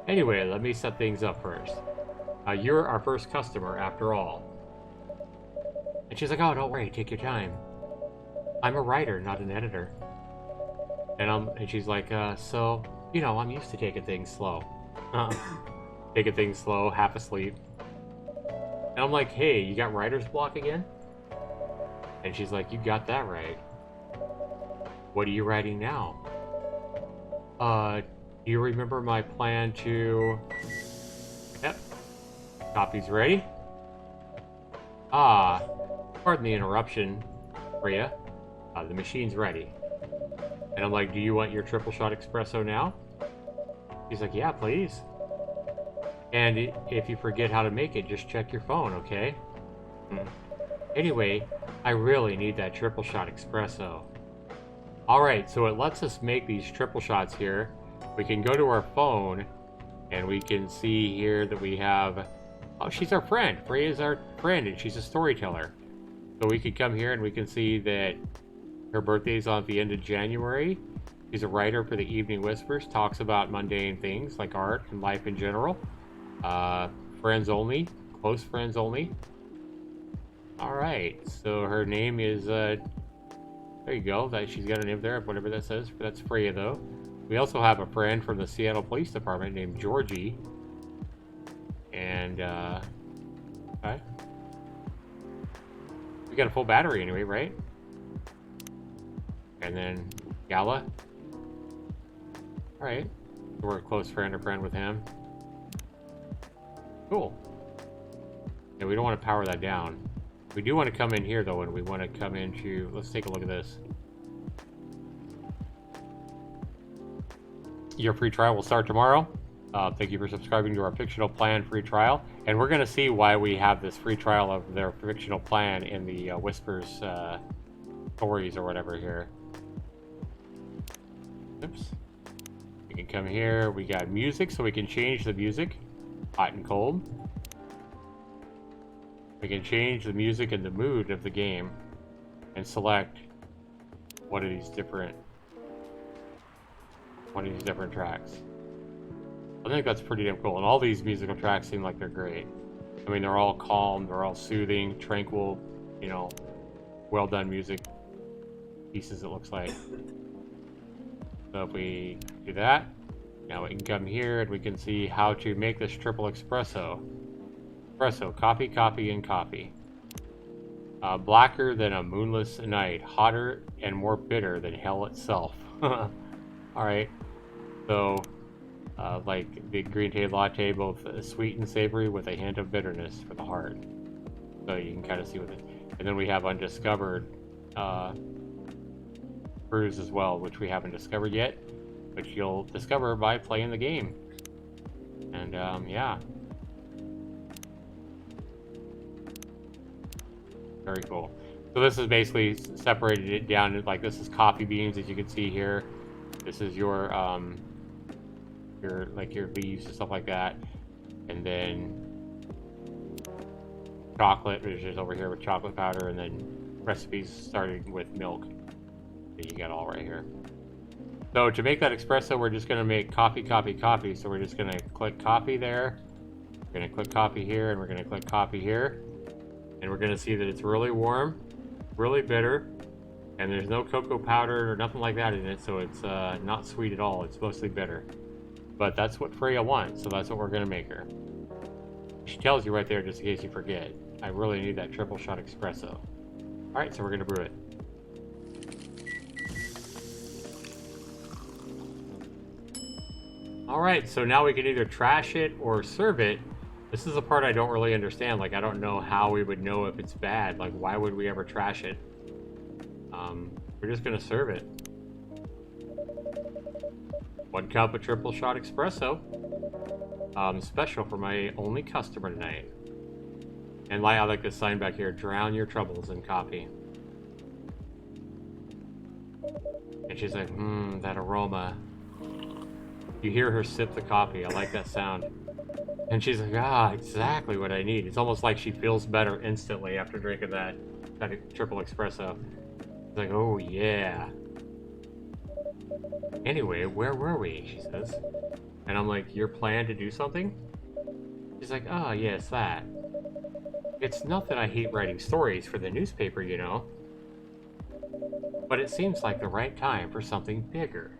Anyway, let me set things up first. You're our first customer, after all. And she's like, oh, don't worry, take your time. I'm a writer, not an editor. And she's like, so, I'm used to taking things slow. Taking things slow, half asleep. And I'm like, hey, you got writer's block again? And she's like, you got that right. What are you writing now? Do you remember my plan to... Yep. Copy's ready. Pardon the interruption, Rhea. The machine's ready. And I'm like, do you want your triple shot espresso now? He's like, yeah, please. And if you forget how to make it, just check your phone, okay? Anyway, I really need that triple shot espresso. Alright, so it lets us make these triple shots here. We can go to our phone, and we can see here that we have... Oh, she's our friend. Freya's our friend, and she's a storyteller. So we can come here, and we can see that her birthday's on the end of January. She's a writer for the Evening Whispers, talks about mundane things like art and life in general. Friends only, close friends only. Alright, so her name is, there you go, she's got a name there, whatever that says. That's Freya, though. We also have a friend from the Seattle Police Department named Georgie. And, okay. We got a full battery anyway, right? And then Gala. Alright. We're a close friend or friend with him. Cool. Yeah, we don't want to power that down. We do want to come in here, though, and we want to come into... Let's take a look at this. Your free trial will start tomorrow. Thank you for subscribing to our fictional plan free trial. And we're going to see why we have this free trial of their fictional plan in the Whispers stories or whatever here. Oops. We can come here. We got music, so we can change the music. Hot and cold. We can change the music and the mood of the game and select one of these different one of these different tracks. I think that's pretty damn cool. And all these musical tracks seem like they're great. I mean, they're all calm, they're all soothing, tranquil, you know, well done music pieces, it looks like. So if we do that, now we can come here and we can see how to make this triple espresso. Espresso, coffee, coffee, and coffee. Blacker than a moonless night, hotter and more bitter than hell itself. Alright, so like the green tea latte, both sweet and savory with a hint of bitterness for the heart. So you can kind of see what it. And then we have undiscovered brews as well, which we haven't discovered yet, which you'll discover by playing the game. And yeah. Very cool. So this is basically separated it down. Like this is coffee beans, as you can see here. This is your leaves and stuff like that, and then chocolate, which is over here with chocolate powder, and then recipes starting with milk that you got all right here. So to make that espresso, we're just going to make coffee, coffee, coffee. So we're just going to click coffee there. We're going to click coffee here, and we're going to click coffee here. And we're going to see that it's really warm, really bitter, and there's no cocoa powder or nothing like that in it, so it's not sweet at all. It's mostly bitter. But that's what Freya wants, so that's what we're going to make her. She tells you right there, just in case you forget, I really need that triple shot espresso. Alright, so we're going to brew it. Alright, so now we can either trash it or serve it. This is the part I don't really understand. Like, I don't know how we would know if it's bad. Like, why would we ever trash it? We're just gonna serve it. 1 cup of triple shot espresso. Special for my only customer tonight. And I like this sign back here, drown your troubles in coffee. And she's like, that aroma. You hear her sip the coffee. I like that sound. And she's like, exactly what I need. It's almost like she feels better instantly after drinking that triple espresso. It's like, oh yeah. Anyway, where were we? She says. And I'm like, your plan to do something? She's like, oh yes, that. It's not that I hate writing stories for the newspaper, you know. But it seems like the right time for something bigger.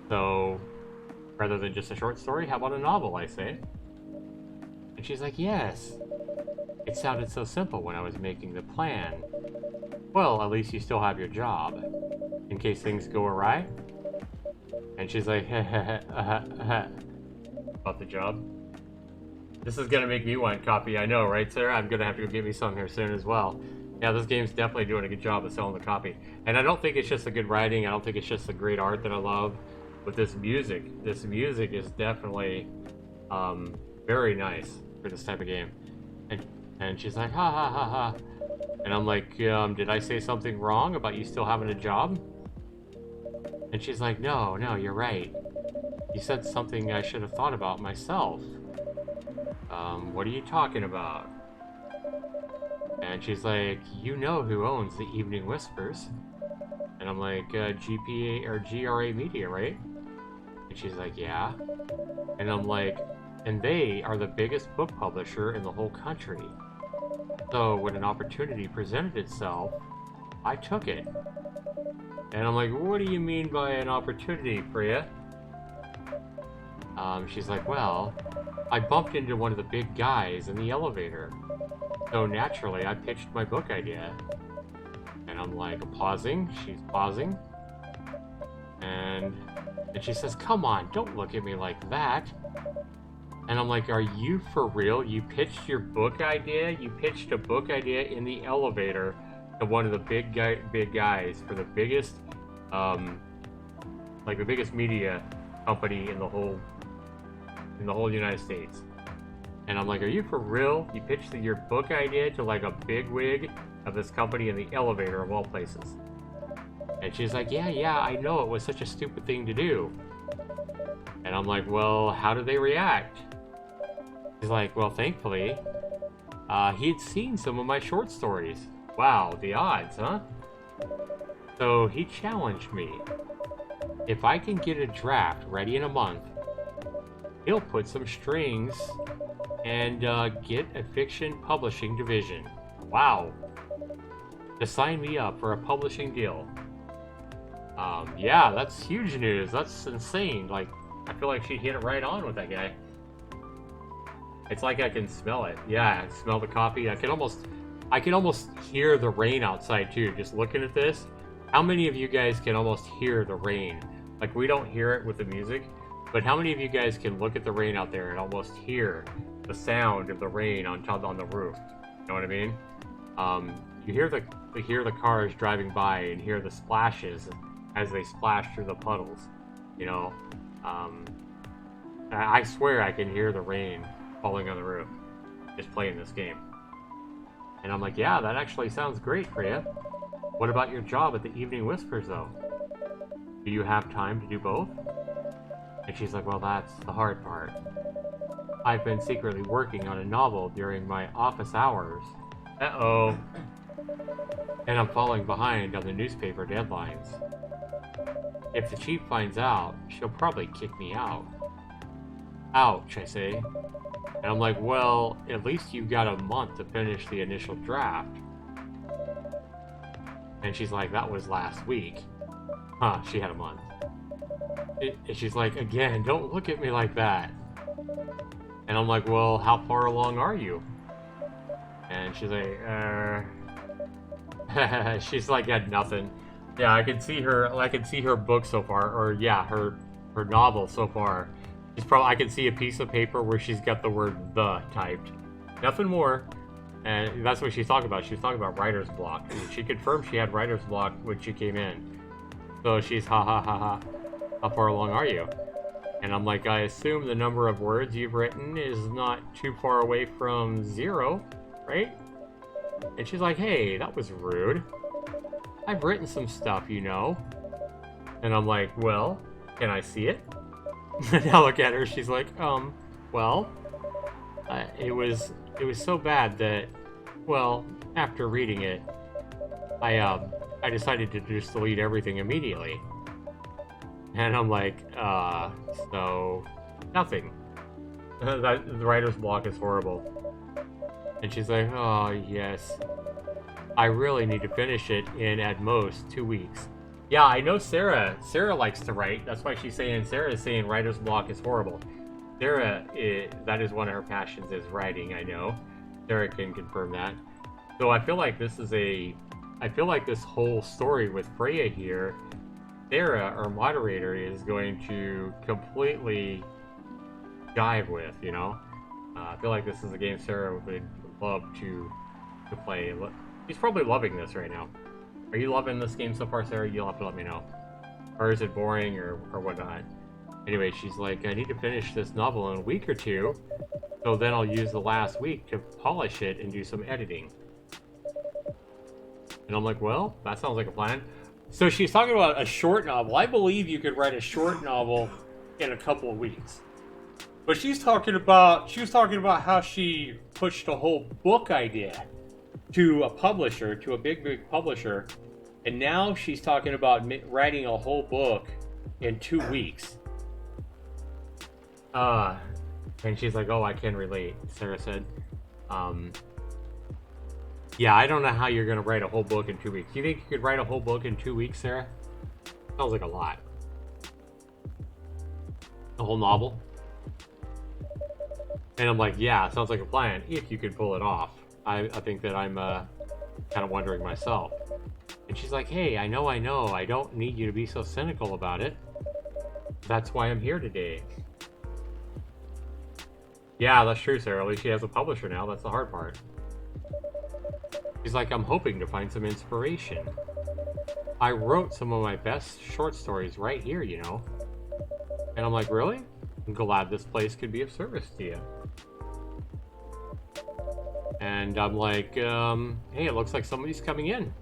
So, rather than just a short story, how about a novel, I say? And she's like, yes. It sounded so simple when I was making the plan. Well, at least you still have your job, in case things go awry. And she's like, about the job. This is gonna make me want coffee, I know, right, Sarah? I'm gonna have to go get me some here soon as well. Yeah, this game's definitely doing a good job of selling the coffee. And I don't think it's just the good writing, I don't think it's just the great art that I love. But this music is definitely very nice for this type of game. And she's like, ha ha ha ha. And I'm like, did I say something wrong about you still having a job? And she's like, no, you're right. You said something I should have thought about myself. What are you talking about? And she's like, you know who owns the Evening Whispers? And I'm like, GPA or GRA Media, right? And she's like, yeah. And I'm like, and they are the biggest book publisher in the whole country. So when an opportunity presented itself, I took it. And I'm like, what do you mean by an opportunity, Freya? She's like, well, I bumped into one of the big guys in the elevator. So naturally, I pitched my book idea. And I'm like, pausing. She's pausing. And she says, come on, don't look at me like that. And I'm like, are you for real? You pitched your book idea? You pitched a book idea in the elevator to one of the big guys for the biggest, like the biggest media company in the whole United States. And I'm like, are you for real? You pitched your book idea to like a bigwig of this company in the elevator of all places. And she's like, yeah, I know, it was such a stupid thing to do. And I'm like, well, how did they react? She's like, well, thankfully, he'd seen some of my short stories. Wow, the odds, huh? So he challenged me. if I can get a draft ready in a month, he'll put some strings and get a fiction publishing division. Wow. To sign me up for a publishing deal. Yeah, that's huge news. That's insane. Like, I feel like she hit it right on with that guy. It's like I can smell it. Yeah, I smell the coffee. I can almost hear the rain outside too. Just looking at this, how many of you guys can almost hear the rain? Like, we don't hear it with the music, but how many of you guys can look at the rain out there and almost hear the sound of the rain on the roof? You know what I mean? You hear the cars driving by and hear the splashes as they splash through the puddles. You know, I swear I can hear the rain falling on the roof just playing this game. And I'm like, yeah, that actually sounds great, Freya. What about your job at the Evening Whispers, though? Do you have time to do both? And she's like, well, that's the hard part. I've been secretly working on a novel during my office hours. Uh-oh. And I'm falling behind on the newspaper deadlines. If the chief finds out, she'll probably kick me out. Ouch, I say. And I'm like, well, at least you've got a month to finish the initial draft. And she's like, that was last week. Huh, she had a month. And she's like, again, don't look at me like that. And I'm like, well, how far along are you? And she's like, she's like, got nothing. Yeah, I can see her book so far, or yeah, her novel so far. I can see a piece of paper where she's got the word "the" typed. Nothing more. And that's what she's talking about. She was talking about writer's block. She confirmed she had writer's block when she came in. So she's ha ha ha ha. How far along are you? And I'm like, I assume the number of words you've written is not too far away from 0, right? And she's like, hey, that was rude. I've written some stuff, you know. And I'm like, well, can I see it? And I look at her, she's like, well, it was so bad that, well, after reading it, I decided to just delete everything immediately. And I'm like, so, nothing. The writer's block is horrible. And she's like, oh, yes. I really need to finish it in, at most, 2 weeks. Yeah, I know Sarah likes to write. That's why Sarah is saying writer's block is horrible. Sarah, that is one of her passions, is writing, I know. Sarah can confirm that. So I feel like this whole story with Freya here, Sarah, our moderator, is going to completely dive with, you know? I feel like this is a game Sarah would love to play. She's probably loving this right now. Are you loving this game so far, Sarah? You'll have to let me know. Or is it boring or whatnot? Anyway, she's like, I need to finish this novel in a week or two, so then I'll use the last week to polish it and do some editing. And I'm like, well, that sounds like a plan. So she's talking about a short novel. I believe you could write a short novel in a couple of weeks. But she was talking about how she pushed a whole book idea to a publisher, to a big publisher, and now she's talking about writing a whole book in 2 weeks. And she's like, oh, I can relate, Sarah said. Yeah, I don't know how you're gonna write a whole book in 2 weeks. Do you think you could write a whole book in 2 weeks, Sarah? Sounds like a lot. A whole novel? And I'm like, yeah, sounds like a plan, if you could pull it off. I think that I'm kind of wondering myself. And she's like, hey, I know, I don't need you to be so cynical about it. That's why I'm here today. Yeah, that's true, Sarah. At least she has a publisher now. That's the hard part. She's like, I'm hoping to find some inspiration. I wrote some of my best short stories right here, you know. And I'm like, really? I'm glad this place could be of service to you. And I'm like, hey, it looks like somebody's coming in.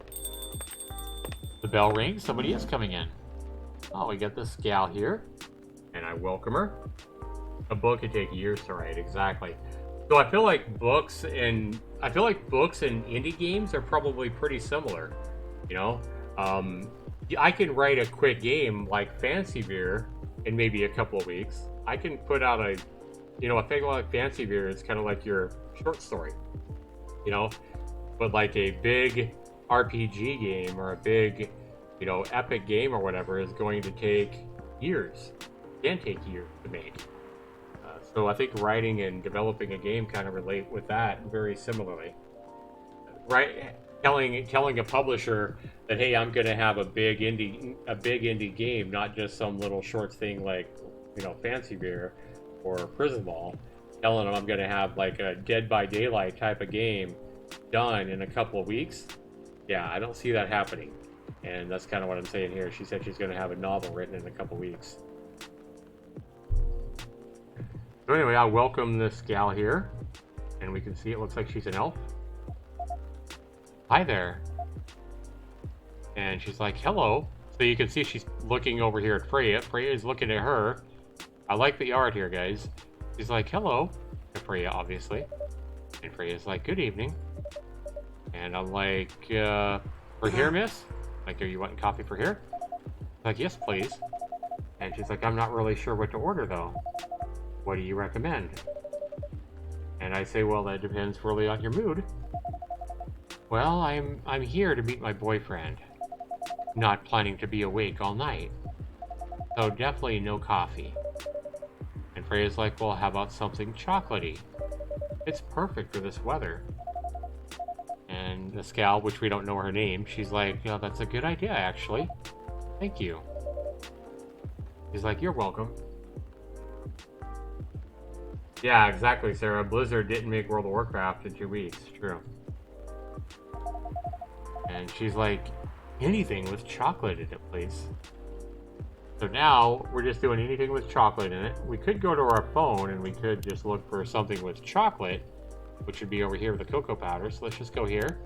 The bell rings, somebody is coming in. Oh, we got this gal here. And I welcome her. A book could take years to write, exactly. So I feel like books and indie games are probably pretty similar. You know? I can write a quick game like Fancy Beer in maybe a couple of weeks. I can put out a thing like Fancy Beer is kind of like your short story, you know, but like a big RPG game or a big, epic game or whatever is going to take years. Can take years to make. So I think writing and developing a game kind of relate with that very similarly. Right, telling a publisher that, hey, I'm going to have a big indie game, not just some little short thing like Fancy Beer or Prison Ball. Telling them I'm going to have like a Dead by Daylight type of game done in a couple of weeks. Yeah, I don't see that happening, and that's kind of what I'm saying here. She said she's going to have a novel written in a couple of weeks. So anyway, I welcome this gal here, and we can see it looks like she's an elf. Hi there. And she's like, hello. So you can see she's looking over here at Freya. Freya is looking at her. I like the art here, guys. She's like, hello to Freya, obviously. And Freya's like, good evening. And I'm like, for here, miss? Like, are you wanting coffee for here? I'm like, yes, please. And she's like, I'm not really sure what to order, though. What do you recommend? And I say, well, that depends really on your mood. Well, I'm here to meet my boyfriend. Not planning to be awake all night. So definitely no coffee. And Freya's like, well, how about something chocolatey? It's perfect for this weather. And the gal, which we don't know her name, she's like, yeah, that's a good idea, actually. Thank you. He's like, you're welcome. Yeah, exactly, Sarah. Blizzard didn't make World of Warcraft in 2 weeks. True. And she's like, anything with chocolate in it, please. So now we're just doing anything with chocolate in it. We could go to our phone and we could just look for something with chocolate, which would be over here with the cocoa powder. So let's just go here.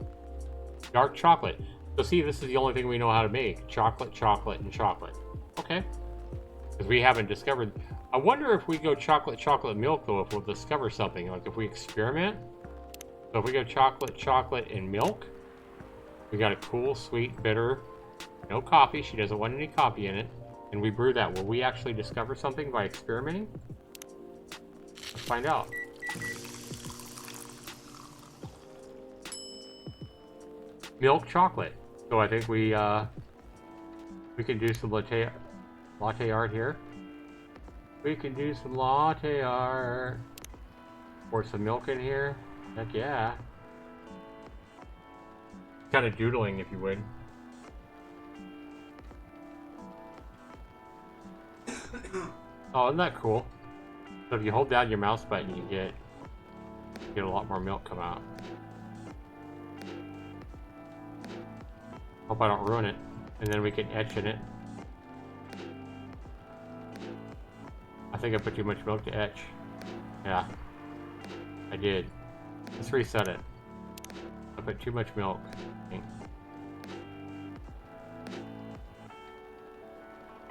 Dark chocolate. So see, this is the only thing we know how to make. Chocolate, chocolate, and chocolate. Okay. Because we haven't discovered... I wonder if we go chocolate, chocolate, milk, though, if we'll discover something. Like if we experiment. So if we go chocolate, chocolate, and milk, we got a cool, sweet, bitter, no coffee. She doesn't want any coffee in it. And we brew that. Will we actually discover something by experimenting? Let's find out. Milk chocolate. So I think we can do some latte art here. We can do some latte art. Pour some milk in here. Heck yeah. Kind of doodling, if you would. Oh, isn't that cool? So if you hold down your mouse button, you get a lot more milk come out. Hope I don't ruin it. And then we can etch in it. I think I put too much milk to etch. Yeah, I did. Let's reset it. I put too much milk.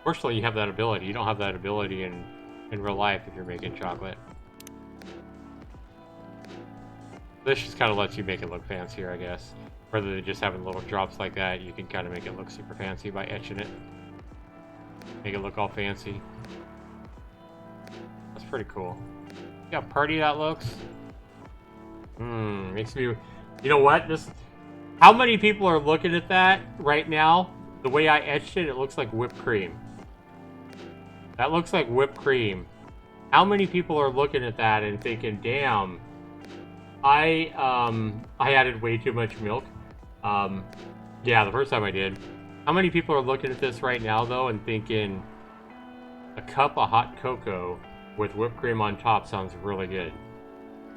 Fortunately, you have that ability. You don't have that ability in real life if you're making chocolate. This just kind of lets you make it look fancier, I guess. Rather than just having little drops like that, you can kind of make it look super fancy by etching it. Make it look all fancy. That's pretty cool. See how pretty that looks? Makes me... You know what? How many people are looking at that right now? The way I etched it, it looks like whipped cream. That looks like whipped cream. How many people are looking at that and thinking, damn, I added way too much milk? Yeah, the first time I did. How many people are looking at this right now, though, and thinking a cup of hot cocoa with whipped cream on top sounds really good?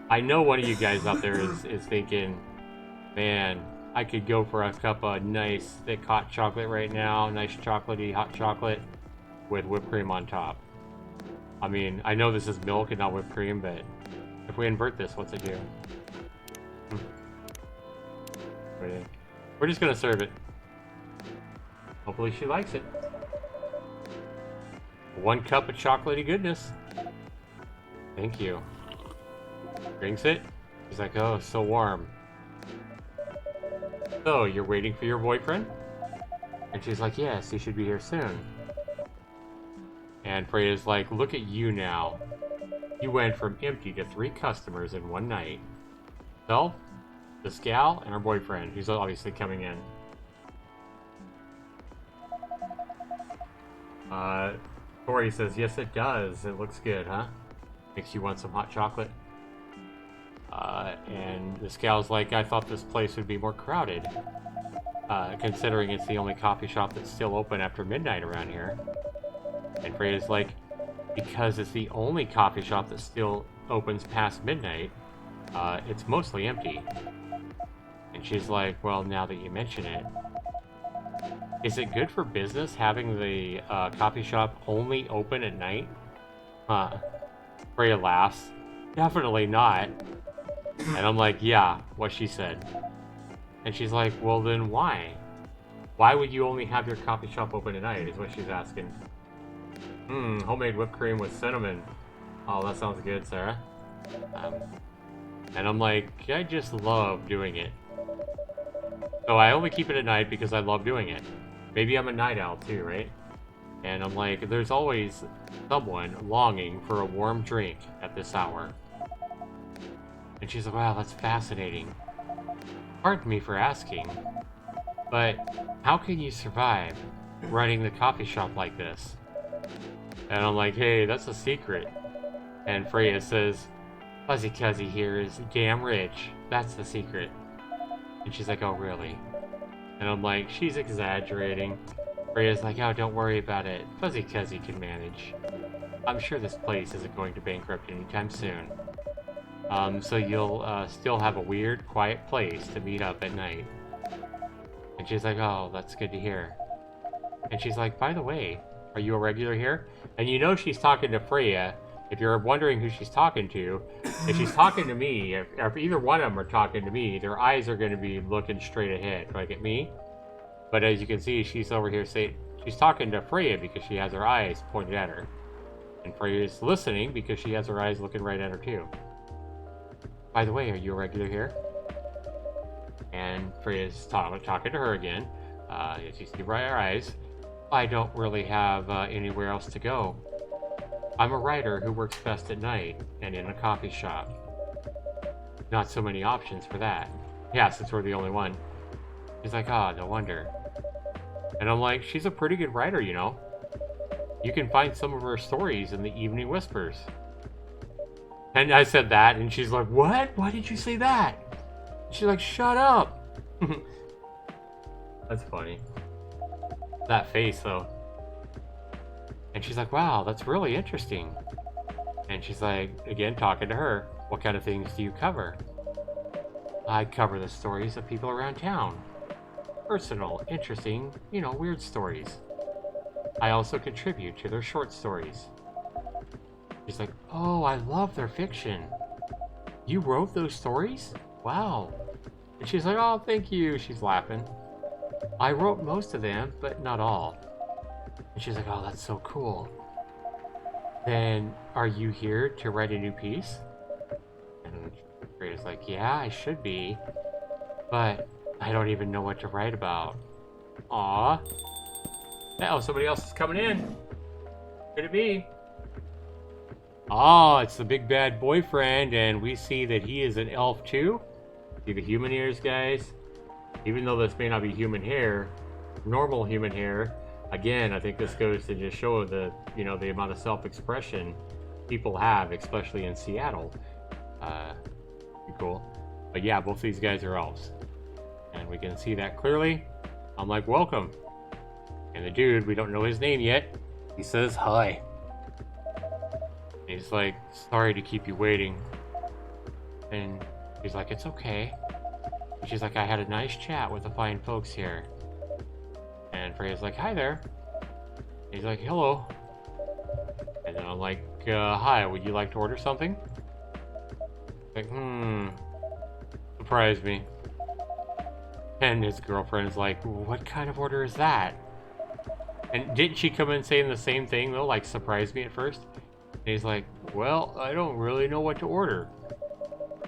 I know one of you guys out there is thinking, man, I could go for a cup of nice thick hot chocolate right now, nice chocolatey hot chocolate with whipped cream on top. I mean, I know this is milk and not whipped cream, but if we invert this, what's it do? We're just gonna serve it. Hopefully she likes it. 1 cup of chocolatey goodness. Thank you. Drinks it. She's like, oh, so warm. So, you're waiting for your boyfriend? And she's like, yes, he should be here soon. And Freya's like, look at you now. You went from empty to 3 customers in one night. Self, this gal, and her boyfriend, who's obviously coming in. Tori says, yes it does. It looks good, huh? Makes you want some hot chocolate? And this gal's like, I thought this place would be more crowded. Considering it's the only coffee shop that's still open after midnight around here. And Freya's like, because it's the only coffee shop that still opens past midnight, it's mostly empty. And she's like, well, now that you mention it, is it good for business having the coffee shop only open at night? Freya laughs. Definitely not. And I'm like, yeah, what she said. And she's like, well then why? Why would you only have your coffee shop open at night, is what she's asking. Homemade whipped cream with cinnamon. Oh, that sounds good, Sarah. And I'm like, I just love doing it. So I only keep it at night because I love doing it. Maybe I'm a night owl too, right? And I'm like, there's always someone longing for a warm drink at this hour. And she's like, wow, that's fascinating. Pardon me for asking, but how can you survive running the coffee shop like this? And I'm like, hey, that's a secret. And Freya says, Fuzzy Cuzzy here is damn rich. That's the secret. And she's like, oh, really? And I'm like, she's exaggerating. Freya's like, oh, don't worry about it. Fuzzy Cuzzy can manage. I'm sure this place isn't going to bankrupt anytime soon. So you'll still have a weird, quiet place to meet up at night. And she's like, oh, that's good to hear. And she's like, by the way, are you a regular here? And you know she's talking to Freya. If you're wondering who she's talking to, if she's talking to me, if either one of them are talking to me, their eyes are going to be looking straight ahead, like at me. But as you can see, she's over here saying, she's talking to Freya because she has her eyes pointed at her. And Freya's listening because she has her eyes looking right at her too. By the way, are you a regular here? And Freya's talking to her again. You see by her eyes. I don't really have anywhere else to go. I'm a writer who works best at night and in a coffee shop. Not so many options for that. Yeah, since we're the only one. She's like, oh, no wonder. And I'm like, she's a pretty good writer, you know. You can find some of her stories in the Evening Whispers. And I said that, and she's like, what? Why did you say that? She's like, shut up. That's funny. That face, though. And she's like, wow, that's really interesting. And she's like, again, talking to her, what kind of things do you cover? I cover the stories of people around town. Personal, interesting, you know, weird stories. I also contribute to their short stories. She's like, oh, I love their fiction. You wrote those stories? Wow. And she's like, oh, thank you. She's laughing. I wrote most of them, but not all. And she's like, oh, that's so cool. Then, are you here to write a new piece? And Freya's like, yeah, I should be. But I don't even know what to write about. Aw. Oh, somebody else is coming in. Could it be? Oh, it's the big bad boyfriend, and we see that he is an elf too. See the human ears, guys? Even though this may not be human hair, normal human hair, again, I think this goes to just show the, you know, the amount of self-expression people have, especially in Seattle. Pretty cool. But yeah, both these guys are elves. And we can see that clearly. I'm like, welcome. And the dude, we don't know his name yet. He says, hi. He's like, sorry to keep you waiting. And he's like, it's okay. And she's like, I had a nice chat with the fine folks here. And Freya's like, hi there. He's like, hello. And then I'm like, hi, would you like to order something? Like, surprise me. And his girlfriend's like, what kind of order is that? And didn't she come in saying the same thing though, like surprise me at first? And he's like, well, I don't really know what to order.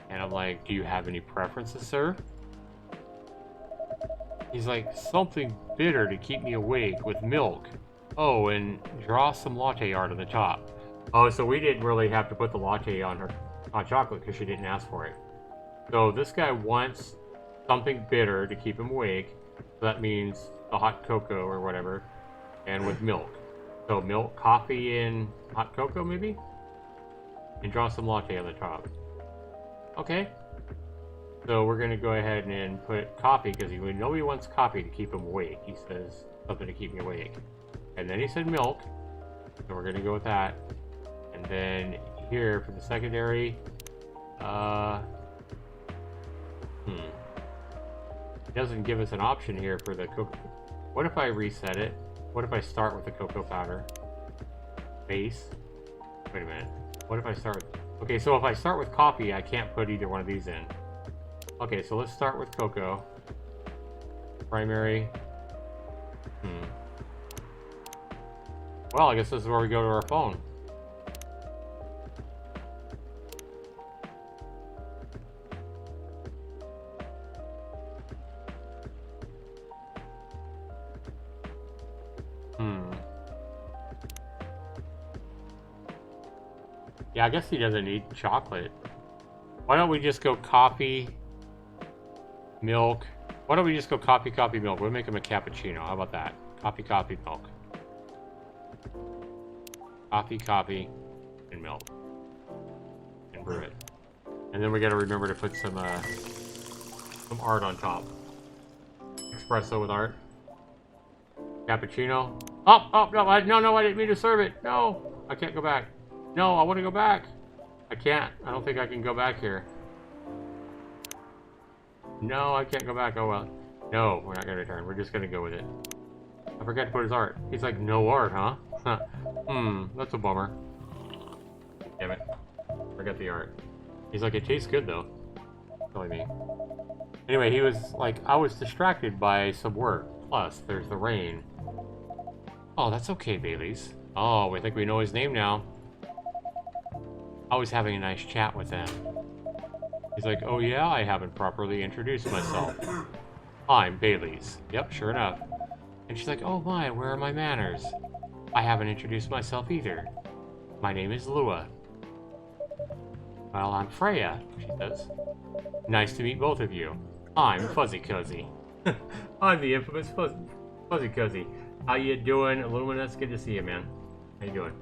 And I'm like, do you have any preferences, sir? He's like, something bitter to keep me awake with milk. Oh, and draw some latte art on the top. Oh, so we didn't really have to put the latte on her hot chocolate because she didn't ask for it. So this guy wants something bitter to keep him awake. So that means the hot cocoa or whatever, and with milk. So milk, coffee, and hot cocoa maybe? And draw some latte on the top. Okay. So we're going to go ahead and put coffee because we know he wants coffee to keep him awake. He says something to keep me awake. And then he said milk. So we're going to go with that. And then here for the secondary, it doesn't give us an option here for the cocoa. What if I reset it? What if I start with the cocoa powder? Base. Wait a minute. What if I start with... Okay, so if I start with coffee, I can't put either one of these in. Okay, so let's start with cocoa. Primary. Well, I guess this is where we go to our phone. Yeah, I guess he doesn't need chocolate. Why don't we just go coffee, milk? Why don't we just go coffee, coffee, milk? We'll make him a cappuccino. How about that? Coffee, coffee, milk. Coffee, coffee, and milk. And brew it. And then we gotta remember to put some art on top. Espresso with art. Cappuccino. Oh, no, I didn't mean to serve it. No, I can't go back. No, I want to go back. I can't. I don't think I can go back here. No, I can't go back. Oh, well. No, we're not going to return. We're just going to go with it. I forgot to put his art. He's like, no art, huh? That's a bummer. Damn it. Forgot the art. He's like, it tastes good, though. Silly me. Anyway, he was like, I was distracted by some work. Plus, there's the rain. Oh, that's okay, Bailey's. Oh, we think we know his name now. I was having a nice chat with him. He's like, oh yeah, I haven't properly introduced myself. I'm Bailey's. Yep, sure enough. And she's like, oh my, where are my manners? I haven't introduced myself either. My name is Lua. Well, I'm Freya, she says. Nice to meet both of you. I'm Fuzzy Cozy. I'm the infamous Fuzzy Cozy. How you doing, Luminous? Good to see you, man. How you doing?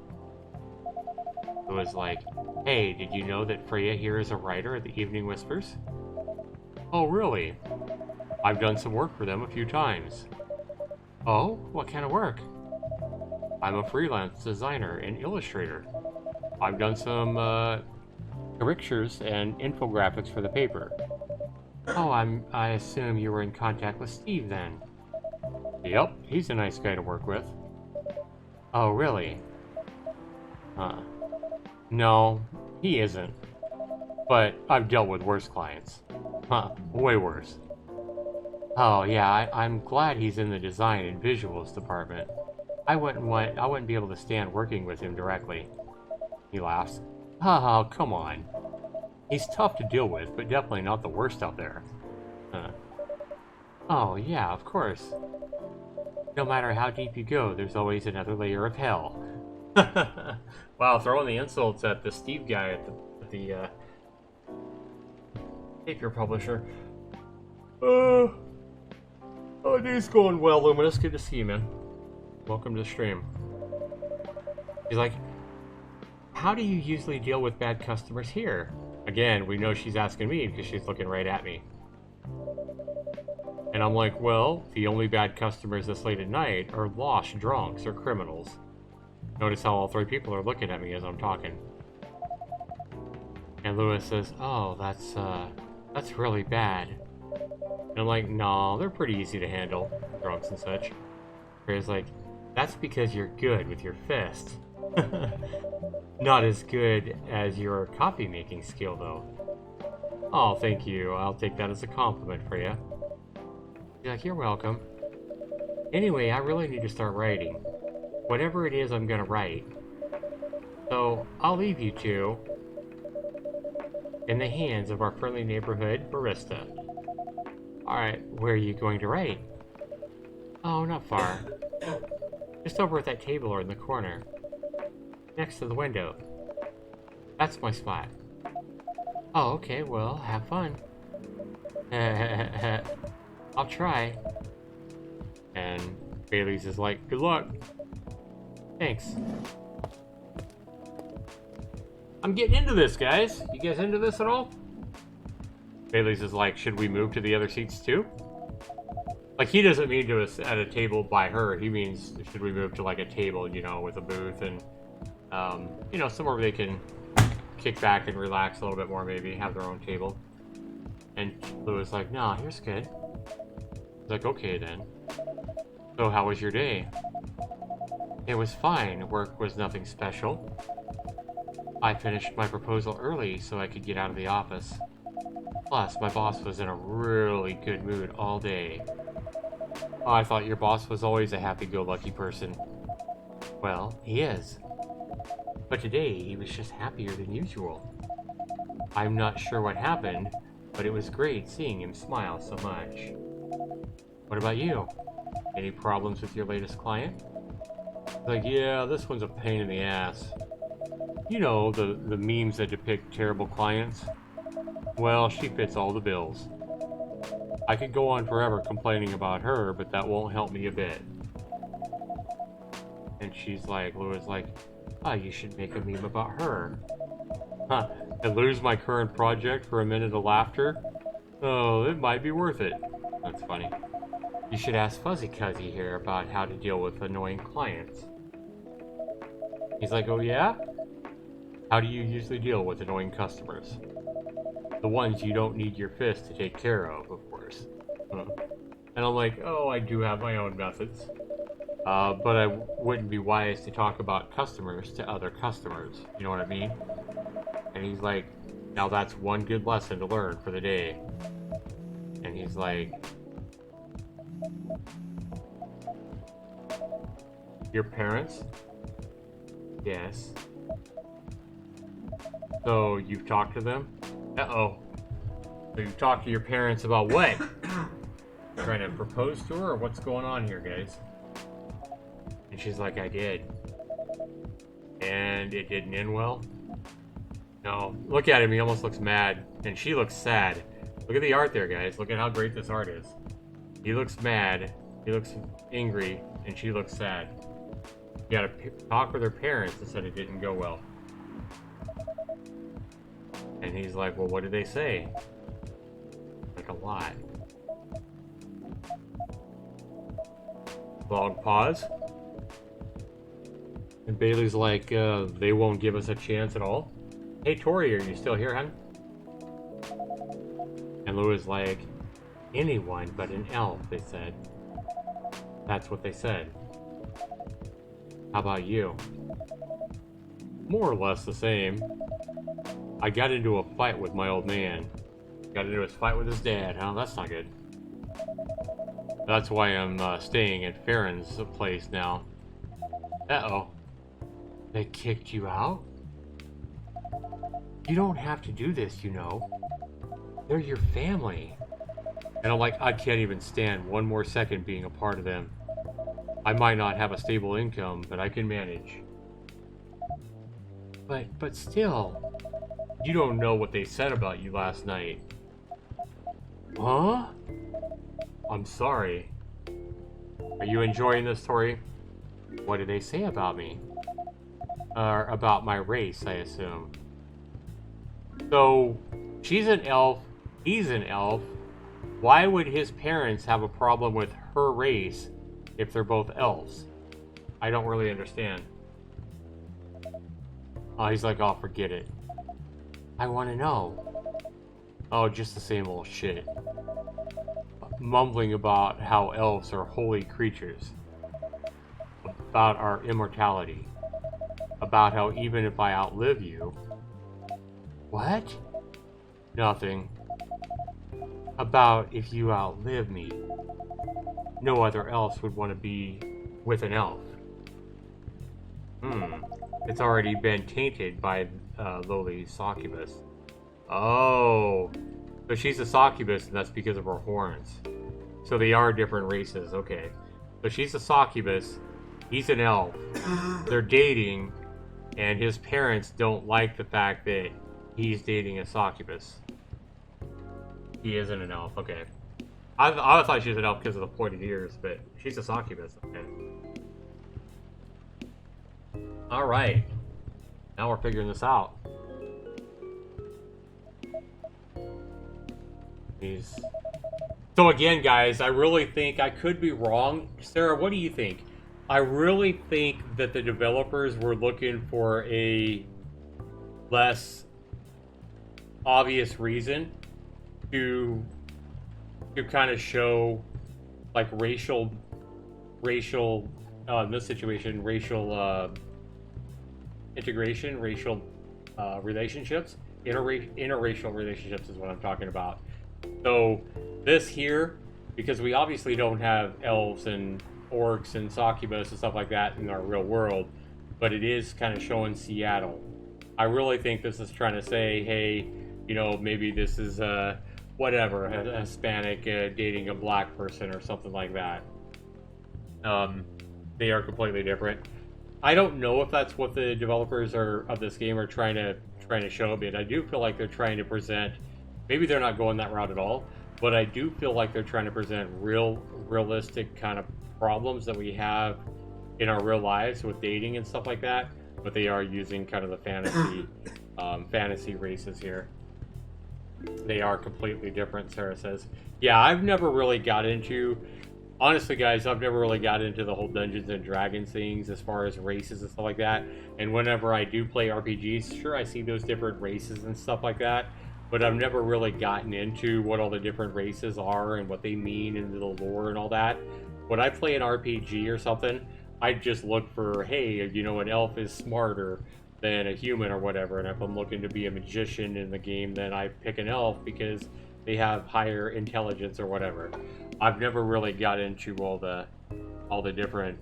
It was like, hey, did you know that Freya here is a writer at the Evening Whispers? Oh, really? I've done some work for them a few times. Oh, what kind of work? I'm a freelance designer and illustrator. I've done some pictures and infographics for the paper. Oh, I assume you were in contact with Steve then. Yep, he's a nice guy to work with. Oh, really? Huh. No, he isn't. But I've dealt with worse clients. Huh, way worse. Oh, yeah, I'm glad he's in the design and visuals department. I wouldn't be able to stand working with him directly. He laughs. Haha, come on. He's tough to deal with, but definitely not the worst out there. Huh. Oh, yeah, of course. No matter how deep you go, there's always another layer of hell. Wow, throwing the insults at the Steve guy at the paper publisher. Oh, day's going well, Luminous. Good to see you, man. Welcome to the stream. He's like, how do you usually deal with bad customers here? Again, we know she's asking me because she's looking right at me. And I'm like, well, the only bad customers this late at night are lost drunks or criminals. Notice how all three people are looking at me as I'm talking. And Lewis says, oh, that's really bad. And I'm like, no, they're pretty easy to handle, drunks and such. Freya's like, that's because you're good with your fists. Not as good as your coffee making skill, though. Oh, thank you. I'll take that as a compliment, Freya. You're like, you're welcome. Anyway, I really need to start writing. Whatever it is I'm gonna write. So, I'll leave you two in the hands of our friendly neighborhood barista. Alright, where are you going to write? Oh, not far. Just over at that table or in the corner. Next to the window. That's my spot. Oh, okay, well, have fun. I'll try. And Bailey's is like, good luck. Thanks. I'm getting into this, guys. You guys into this at all? Bailey's is like, should we move to the other seats too? Like, he doesn't mean to us at a table by her. He means, should we move to like a table, you know, with a booth and, you know, somewhere where they can kick back and relax a little bit more, maybe have their own table. And Lou is like, no, here's good. He's like, okay then. So how was your day? It was fine. Work was nothing special. I finished my proposal early so I could get out of the office. Plus, my boss was in a really good mood all day. Oh, I thought your boss was always a happy-go-lucky person. Well, he is. But today, he was just happier than usual. I'm not sure what happened, but it was great seeing him smile so much. What about you? Any problems with your latest client? Like, yeah, this one's a pain in the ass. You know, the memes that depict terrible clients? Well, she fits all the bills. I could go on forever complaining about her, but that won't help me a bit. And she's like, Lou's like, oh, you should make a meme about her. Huh, and lose my current project for a minute of laughter? Oh, it might be worth it. That's funny. You should ask Fuzzy Cuzzy here about how to deal with annoying clients. He's like, oh yeah? How do you usually deal with annoying customers? The ones you don't need your fist to take care of course. And I'm like, oh, I do have my own methods. But I wouldn't be wise to talk about customers to other customers. You know what I mean? And he's like, now that's one good lesson to learn for the day. And he's like, your parents? Yes. So you've talked to them? Uh-oh. So you've talked to your parents about what? Trying to propose to her, or what's going on here, guys? And she's like, I did. And it didn't end well? No. Look at him, he almost looks mad. And she looks sad. Look at the art there, guys. Look at how great this art is. He looks mad, he looks angry, and she looks sad. You gotta talk with her parents and said it didn't go well. And he's like, well, what did they say? Like a lot. Long pause. And Bailey's like, they won't give us a chance at all? Hey, Tori, are you still here, hon? And Lou is like, anyone but an elf, they said. That's what they said. How about you? More or less the same. I got into a fight with my old man. Got into a fight with his dad, huh? That's not good. That's why I'm staying at Farron's place now. Uh-oh. They kicked you out? You don't have to do this, you know. They're your family. And I'm like, I can't even stand one more second being a part of them. I might not have a stable income, but I can manage. But still, you don't know what they said about you last night. Huh? I'm sorry. Are you enjoying this story? What did they say about me? About my race, I assume. So, she's an elf, he's an elf. Why would his parents have a problem with her race if they're both elves? I don't really understand. Oh, he's like, oh, forget it. I want to know. Oh, just the same old shit. Mumbling about how elves are holy creatures. About our immortality. About how even if I outlive you... What? Nothing. About if you outlive me. No other elves would want to be with an elf. It's already been tainted by lowly succubus. Oh, so she's a succubus, and that's because of her horns. So they are different races. Okay. So she's a succubus. He's an elf. They're dating, and his parents don't like the fact that he's dating a succubus. He isn't an elf. Okay. I thought she was an elf because of the pointed ears, but she's a succubus. Okay. All right. Now we're figuring this out. He's... So again, guys, I really think I could be wrong. Sarah, what do you think? I really think that the developers were looking for a less obvious reason to kind of show like racial in this situation racial integration, racial relationships, interracial relationships is what I'm talking about. So this here, because we obviously don't have elves and orcs and succubus and stuff like that in our real world, but it is kind of showing Seattle. I really think this is trying to say, hey, you know, maybe this is whatever, a Hispanic dating a black person or something like that. They are completely different. I don't know if that's what the developers of this game are trying to show, but I do feel like they're trying to present. Maybe they're not going that route at all, but I do feel like they're trying to present realistic kind of problems that we have in our real lives with dating and stuff like that. But they are using kind of the fantasy races here. They are completely different, Sarah says. Yeah, I've never really got into... Honestly, guys, I've never really got into the whole Dungeons and Dragons things as far as races and stuff like that. And whenever I do play RPGs, sure, I see those different races and stuff like that. But I've never really gotten into what all the different races are and what they mean and the lore and all that. When I play an RPG or something, I just look for, hey, you know, an elf is smarter than a human or whatever. And if I'm looking to be a magician in the game, then I pick an elf because they have higher intelligence or whatever. I've never really got into all the different,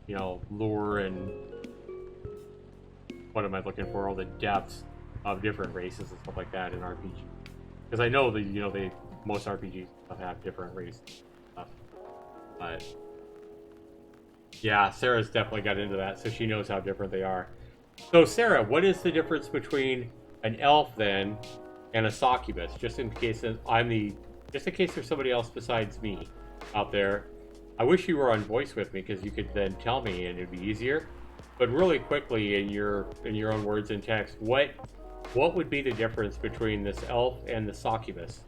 you know, lore and what am I looking for? All the depths of different races and stuff like that in RPG. Because I know that, you know, most RPGs have different races and stuff. But yeah, Sarah's definitely got into that, so she knows how different they are. So Sarah, what is the difference between an elf then and a succubus? Just in case there's somebody else besides me out there. I wish you were on voice with me because you could then tell me and it'd be easier. But really quickly, in your own words and text, what would be the difference between this elf and the succubus?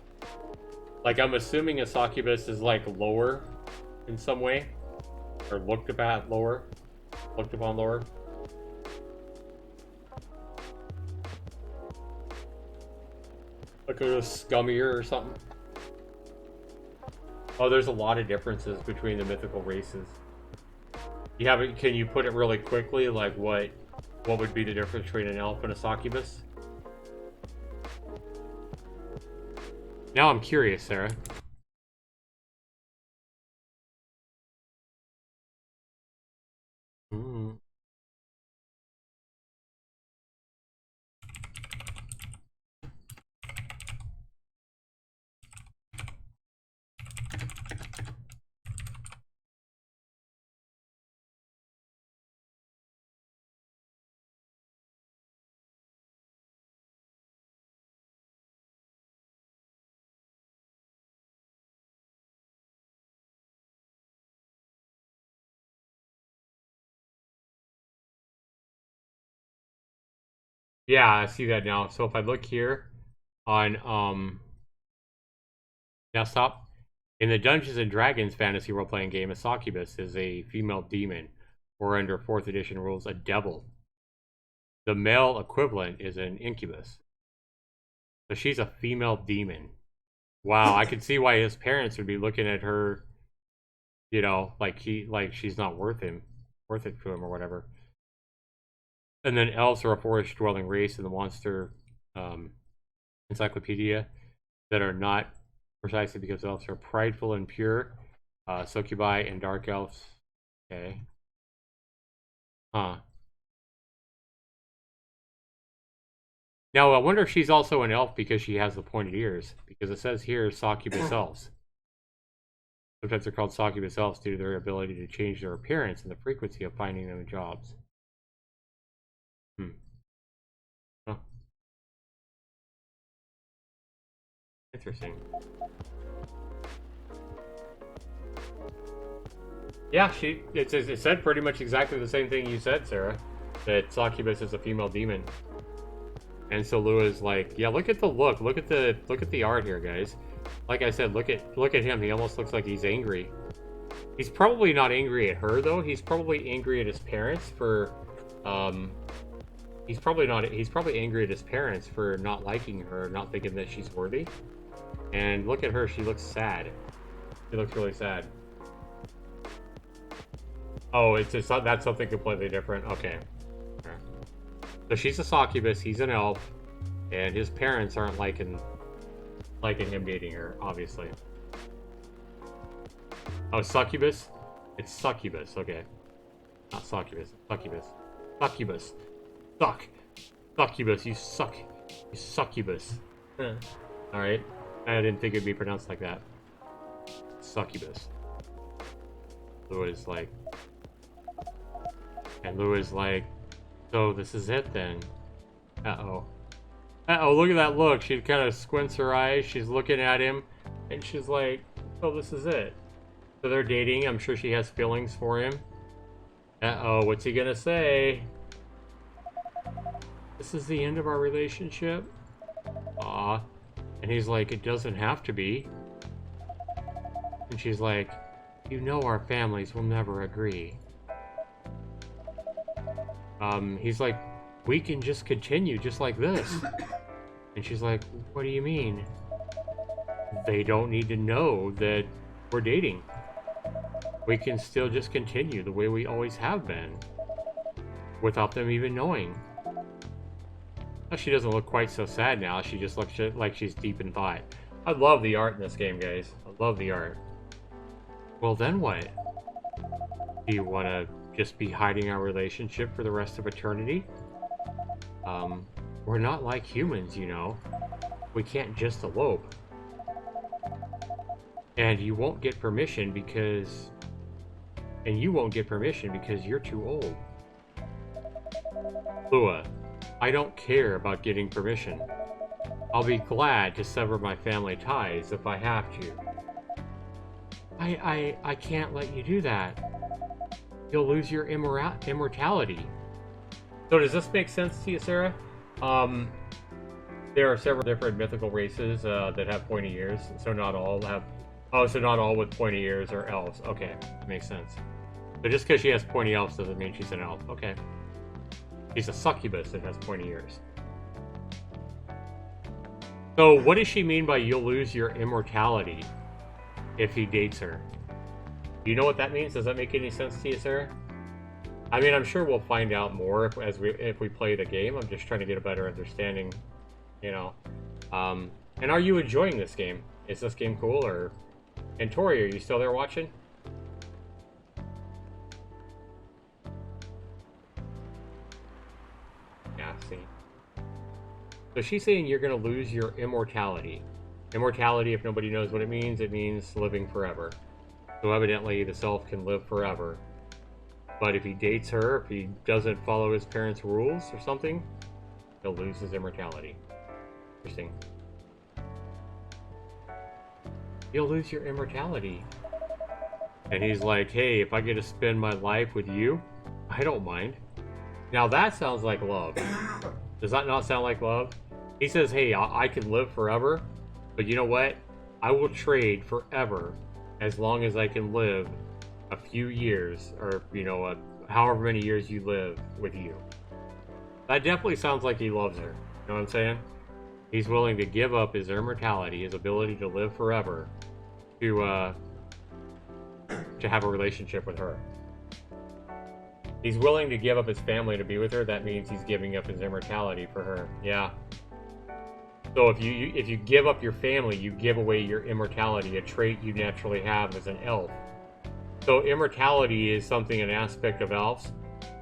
Like, I'm assuming a succubus is like lower in some way, or looked upon lower. Like a scummier or something. Oh, there's a lot of differences between the mythical races. You have it? Can you put it really quickly? Like what would be the difference between an elf and a succubus? Now I'm curious, Sarah. Mm. Yeah, I see that now. So if I look here on desktop, in the Dungeons and Dragons fantasy role-playing game, a succubus is a female demon, or under 4th edition rules, a devil. The male equivalent is an incubus. So she's a female demon. Wow, I can see why his parents would be looking at her, you know, like she's not worth it to him or whatever. And then elves are a forest-dwelling race in the monster encyclopedia that are not precisely because elves are prideful and pure. Succubi and dark elves. Okay. Huh. Now, I wonder if she's also an elf because she has the pointed ears. Because it says here succubus elves. Sometimes they're called succubus elves due to their ability to change their appearance and the frequency of finding them in jobs. Hmm. Oh. Interesting. Yeah, it said pretty much exactly the same thing you said, Sarah. That succubus is a female demon. And so Lua is like, yeah, look at the look. Look at the art here, guys. Like I said, look at him. He almost looks like he's angry. He's probably not angry at her though. He's probably angry at his parents for he's probably angry at his parents for not liking her, not thinking that she's worthy. And look at her, she looks sad. She looks really sad. Oh, that's something completely different. Okay. So she's a succubus, he's an elf, and his parents aren't liking him dating her, obviously. Oh, succubus? It's succubus, okay. Not succubus, succubus. Succubus. Suck. Succubus, you suck. You succubus. Alright. I didn't think it'd be pronounced like that. Succubus. Lua is like... And Lua is like... So this is it then. Uh-oh. Uh-oh, look at that look. She kind of squints her eyes. She's looking at him. And she's like, oh, this is it. So they're dating. I'm sure she has feelings for him. Uh-oh, what's he gonna say? This is the end of our relationship? Aw. And he's like, it doesn't have to be. And she's like, you know our families will never agree. He's like, we can just continue just like this. And she's like, what do you mean? They don't need to know that we're dating. We can still just continue the way we always have been. Without them even knowing. Well, she doesn't look quite so sad now. She just looks like she's deep in thought. I love the art in this game, guys. I love the art. Well, then what? Do you want to just be hiding our relationship for the rest of eternity? We're not like humans, you know. We can't just elope. And you won't get permission because... And you won't get permission because you're too old. Lua, I don't care about getting permission. I'll be glad to sever my family ties if I have to. I can't let you do that. You'll lose your immortality. So does this make sense to you, Sarah? There are several different mythical races that have pointy ears, so not all have... Oh, so not all with pointy ears are elves. Okay, that makes sense. But just because she has pointy elves doesn't mean she's an elf. Okay. She's a succubus that has pointy ears. So what does she mean by you'll lose your immortality if he dates her? Do you know what that means? Does that make any sense to you, Sarah? I mean, I'm sure we'll find out more if we play the game. I'm just trying to get a better understanding, you know. And are you enjoying this game? Is this game cool? Or... And Tori, are you still there watching? Yeah, see. So she's saying you're going to lose your immortality. Immortality, if nobody knows what it means living forever. So evidently the self can live forever. But if he dates her, if he doesn't follow his parents' rules or something, he'll lose his immortality. Interesting. You'll lose your immortality. And he's like, hey, if I get to spend my life with you, I don't mind. Now that sounds like love. Does that not sound like love? He says, hey, I can live forever, but you know what? I will trade forever as long as I can live a few years, or, you know, however many years you live with you. That definitely sounds like he loves her. You know what I'm saying? He's willing to give up his immortality, his ability to live forever, to have a relationship with her. He's willing to give up his family to be with her. That means he's giving up his immortality for her. Yeah. So if you give up your family, you give away your immortality, a trait you naturally have as an elf. So immortality is something, an aspect of elves.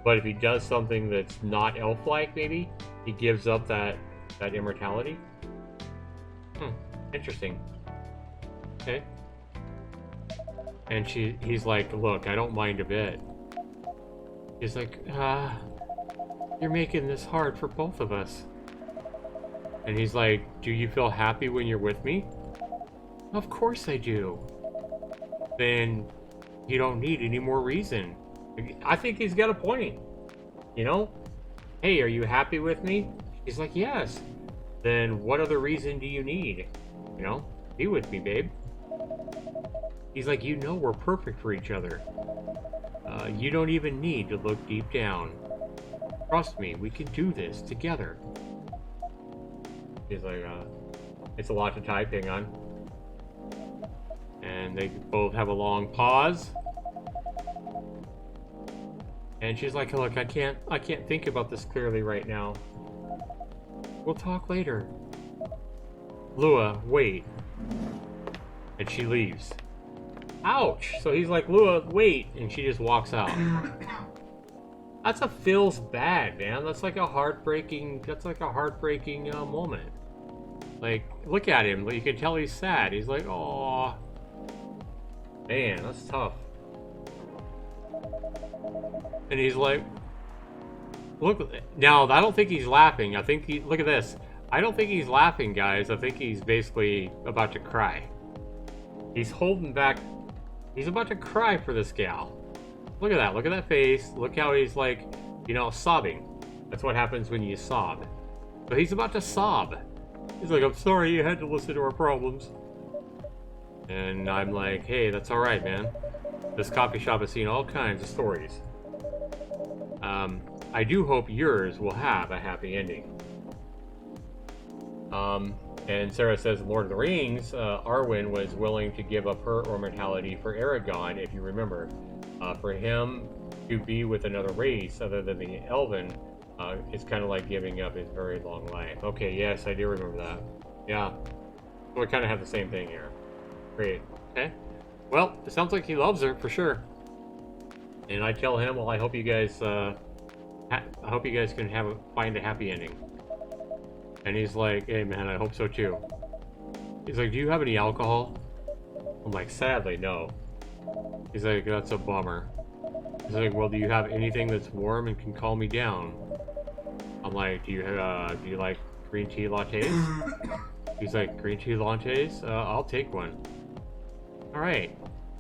But if he does something that's not elf-like, maybe, he gives up that immortality. Interesting. Okay. And he's like, look, I don't mind a bit. He's like, you're making this hard for both of us. And he's like, do you feel happy when you're with me? Of course I do. Then you don't need any more reason. I think he's got a point. You know? Hey, are you happy with me? He's like, yes. Then what other reason do you need? You know? Be with me, babe. He's like, you know we're perfect for each other. You don't even need to look deep down. Trust me, we can do this together. He's like, it's a lot to type, hang on. And they both have a long pause. And she's like, look, I can't think about this clearly right now. We'll talk later. Lua, wait. And she leaves. Ouch! So he's like, Lua, wait, and she just walks out. That's a feels bad, man. That's like a heartbreaking moment. Like, look at him. You can tell he's sad. He's like, oh, man, that's tough. And he's like, look, now I don't think he's laughing. I think look at this. I don't think he's laughing, guys. I think he's basically about to cry. He's holding back. He's about to cry for this gal. Look at that. Look at that face. Look how he's like, you know, sobbing. That's what happens when you sob. So he's about to sob. He's like, I'm sorry you had to listen to our problems. And I'm like, hey, that's all right, man. This coffee shop has seen all kinds of stories. I do hope yours will have a happy ending. And Sarah says, Lord of the Rings, Arwen was willing to give up her immortality for Aragorn, if you remember. For him to be with another race other than the Elven is kind of like giving up his very long life. Okay, yes, I do remember that. Yeah. So we kind of have the same thing here. Great. Okay. Well, it sounds like he loves her, for sure. And I tell him, well, I hope you guys, I hope you guys can find a happy ending. And he's like, hey man, I hope so too. He's like, do you have any alcohol? I'm like, sadly, no. He's like, that's a bummer. He's like, well, do you have anything that's warm and can calm me down? I'm like, do you like green tea lattes? He's like, green tea lattes? I'll take one. Alright.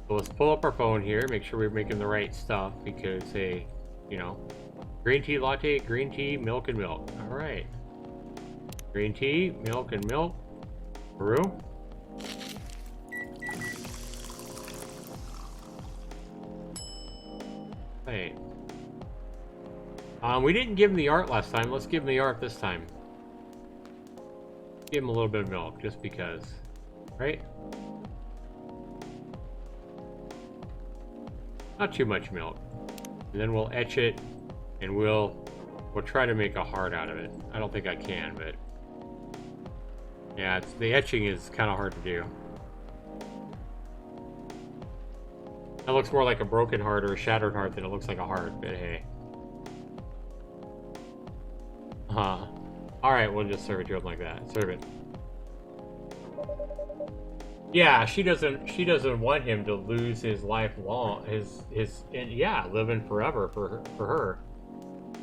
So let's pull up our phone here, make sure we're making the right stuff, because, hey, you know, green tea latte, green tea, milk and milk. Alright. Green tea, milk and milk. Peru. Hey. We didn't give him the art last time. Let's give him the art this time. Give him a little bit of milk, just because. Right? Not too much milk. And then we'll etch it, and we'll try to make a heart out of it. I don't think I can, but yeah, the etching is kind of hard to do. That looks more like a broken heart or a shattered heart than it looks like a heart, but hey. Alright, we'll just serve it to him like that. Serve it. Yeah, she doesn't want him to lose his life long, and yeah, living forever for her.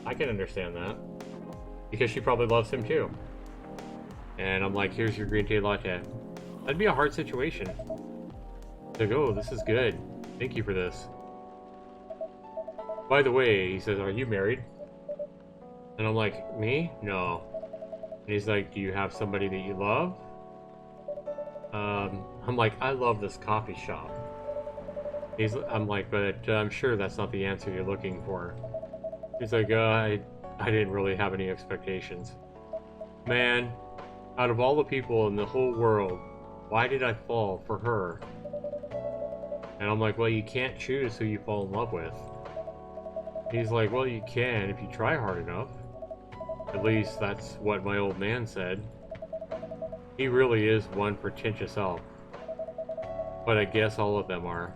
I can understand that. Because she probably loves him too. And I'm like, here's your green tea latte. That'd be a hard situation. Like, oh, this is good. Thank you for this. By the way, he says, are you married? And I'm like, me? No. And he's like, do you have somebody that you love? I'm like, I love this coffee shop. I'm like, but I'm sure that's not the answer you're looking for. He's like, I didn't really have any expectations. Man, out of all the people in the whole world, why did I fall for her? And I'm like, well, you can't choose who you fall in love with. He's like, well, you can if you try hard enough. At least that's what my old man said. He really is one pretentious elf. But I guess all of them are.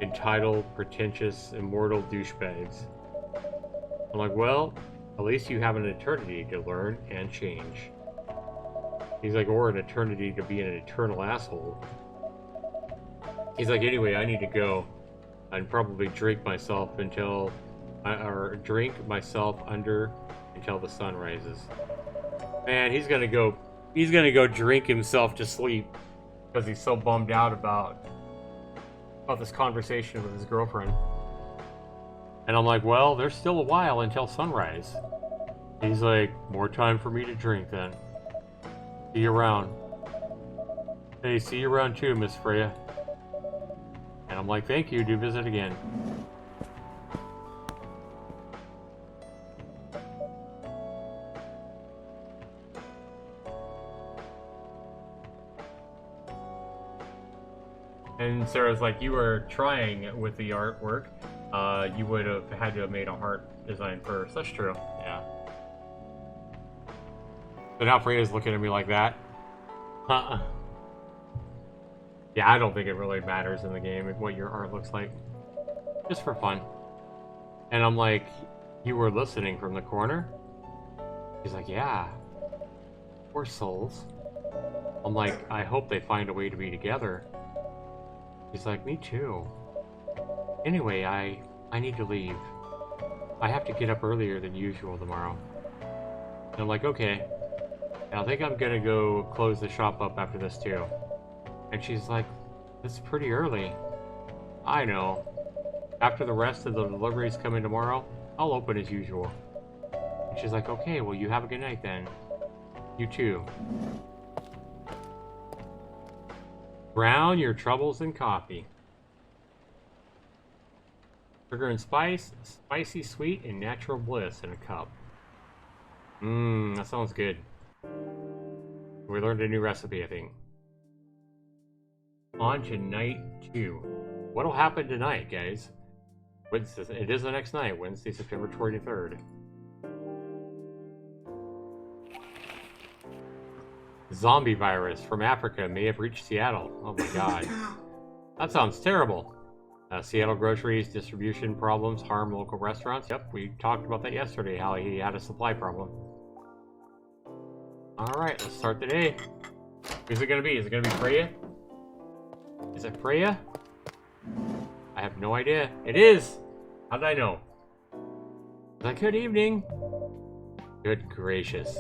Entitled, pretentious, immortal douchebags. I'm like, well, at least you have an eternity to learn and change. He's like, or an eternity to be an eternal asshole. He's like, anyway, I need to go and probably drink myself until, or drink myself under until the sun rises. Man, he's gonna go drink himself to sleep because he's so bummed out about this conversation with his girlfriend. And I'm like, well, there's still a while until sunrise. He's like, more time for me to drink then. See you around. Hey, see you around too, Miss Freya. And I'm like, thank you, do visit again. And Sarah's like, you were trying with the artwork. You would have had to have made a heart design first. That's true, yeah. So now Freya's looking at me like that. Yeah, I don't think it really matters in the game what your art looks like. Just for fun. And I'm like, you were listening from the corner? She's like, yeah. Poor souls. I'm like, I hope they find a way to be together. She's like, me too. Anyway, I need to leave. I have to get up earlier than usual tomorrow. And I'm like, okay. And I think I'm gonna go close the shop up after this too. And she's like, it's pretty early. I know. After the rest of the deliveries come in tomorrow, I'll open as usual. And she's like, okay, well, you have a good night then. You too. Drown your troubles in coffee. Sugar and spice, spicy sweet, and natural bliss in a cup. Mmm, that sounds good. We learned a new recipe, I think. On to night 2. What'll happen tonight, guys? It is the next night, Wednesday, September 23rd. Zombie virus from Africa may have reached Seattle. Oh my god. That sounds terrible. Seattle groceries distribution problems harm local restaurants. Yep, we talked about that yesterday, how he had a supply problem. Alright, let's start the day. Who's it gonna be? Is it gonna be Freya? Is it Freya? I have no idea. It is! How did I know? Like, good evening. Good gracious.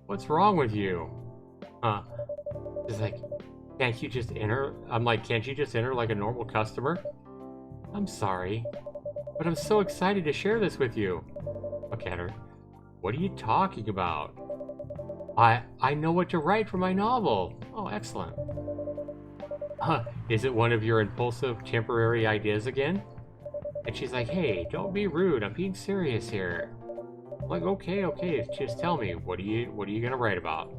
What's wrong with you? Huh. It's like, can't you just enter? I'm like, can't you just enter like a normal customer? I'm sorry, but I'm so excited to share this with you. Look at her. What are you talking about? I know what to write for my novel. Oh, excellent. Is it one of your impulsive temporary ideas again? And she's like, hey, don't be rude. I'm being serious here. I'm like, okay, just tell me, what are you gonna write about?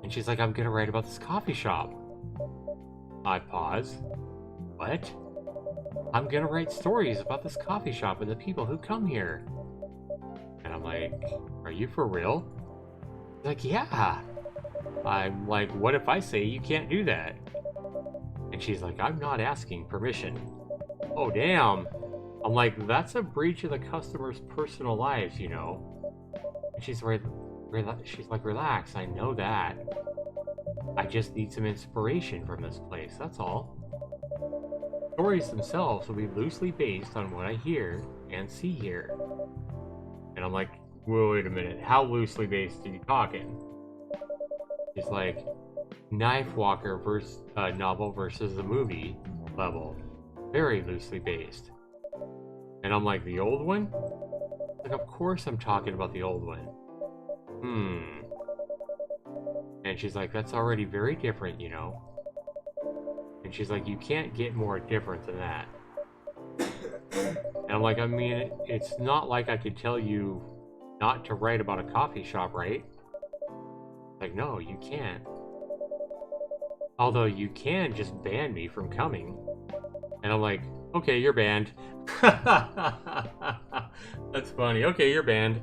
And she's like, I'm gonna write about this coffee shop. I pause. What? I'm gonna write stories about this coffee shop and the people who come here. And I'm like, are you for real? She's like, yeah. I'm like, what if I say you can't do that? And she's like, I'm not asking permission. Oh, damn. I'm like, that's a breach of the customer's personal lives, you know. And she's like, relax, I know that. I just need some inspiration from this place, that's all. Stories themselves will be loosely based on what I hear and see here. And I'm like, wait a minute, how loosely based are you talking? She's like, Knife Walker novel versus the movie level. Very loosely based. And I'm like, the old one? Like, of course I'm talking about the old one. And she's like, that's already very different, you know. And she's like, you can't get more different than that. And I'm like, I mean, it's not like I could tell you not to write about a coffee shop, right? Like, no, you can't. Although you can just ban me from coming. And I'm like, okay, you're banned. That's funny. Okay, you're banned.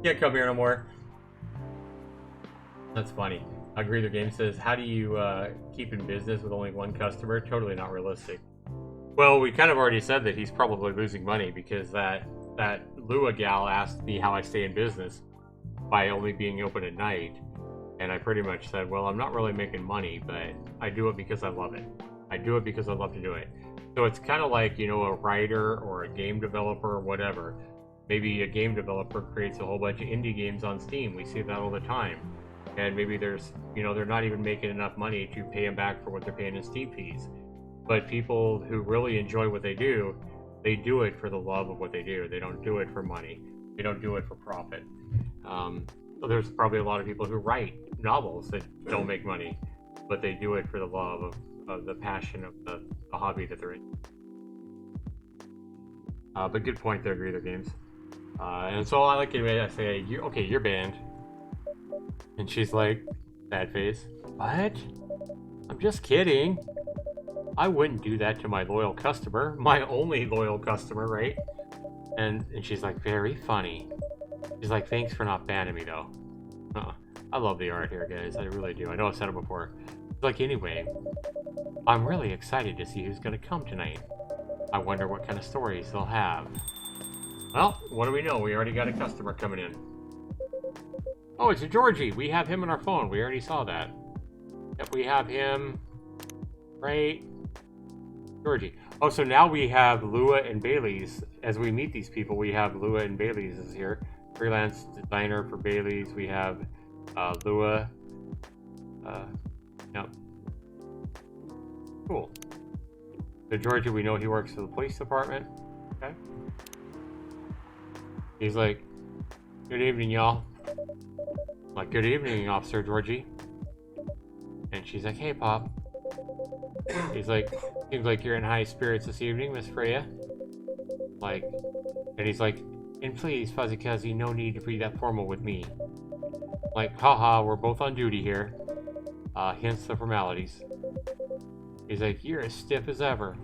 Can't come here no more. That's funny. Agreether Game says, how do you keep in business with only one customer? Totally not realistic. Well, we kind of already said that he's probably losing money because that Lua gal asked me how I stay in business by only being open at night. And I pretty much said, well, I'm not really making money, but I do it because I love it. I do it because I love to do it. So it's kind of like, you know, a writer or a game developer or whatever. Maybe a game developer creates a whole bunch of indie games on Steam. We see that all the time. And maybe there's, you know, they're not even making enough money to pay them back for what they're paying in Steam fees. But people who really enjoy what they do it for the love of what they do. They don't do it for money. They don't do it for profit. So there's probably a lot of people who write novels that don't make money, but they do it for the love of the passion of the hobby that they're in. But good point there, Greether Games. And so I like it. I say, okay, you're banned. And she's like, sad face. What? I'm just kidding. I wouldn't do that to my loyal customer, my only loyal customer, right? And she's like, very funny. She's like, thanks for not banning me, though. I love the art here, guys. I really do. I know I've said it before. It's like, anyway, I'm really excited to see who's going to come tonight. I wonder what kind of stories they'll have. Well, what do we know? We already got a customer coming in. Oh, it's a Georgie. We have him on our phone. We already saw that. If we have him, right? Georgie. Oh, so now we have Lua and Bailey's. As we meet these people, we have Lua and Bailey's is here. Freelance designer for Bailey's. We have Lua. Yep. Cool. So Georgie, we know he works for the police department. Okay. He's like, good evening, y'all. Like, good evening, Officer Georgie. And she's like, hey, Pop. He's like, seems like you're in high spirits this evening, Miss Freya. Like, and he's like, and please, Fuzzy Cuzzy, no need to be that formal with me. Like, haha, we're both on duty here. Hence the formalities. He's like, you're as stiff as ever.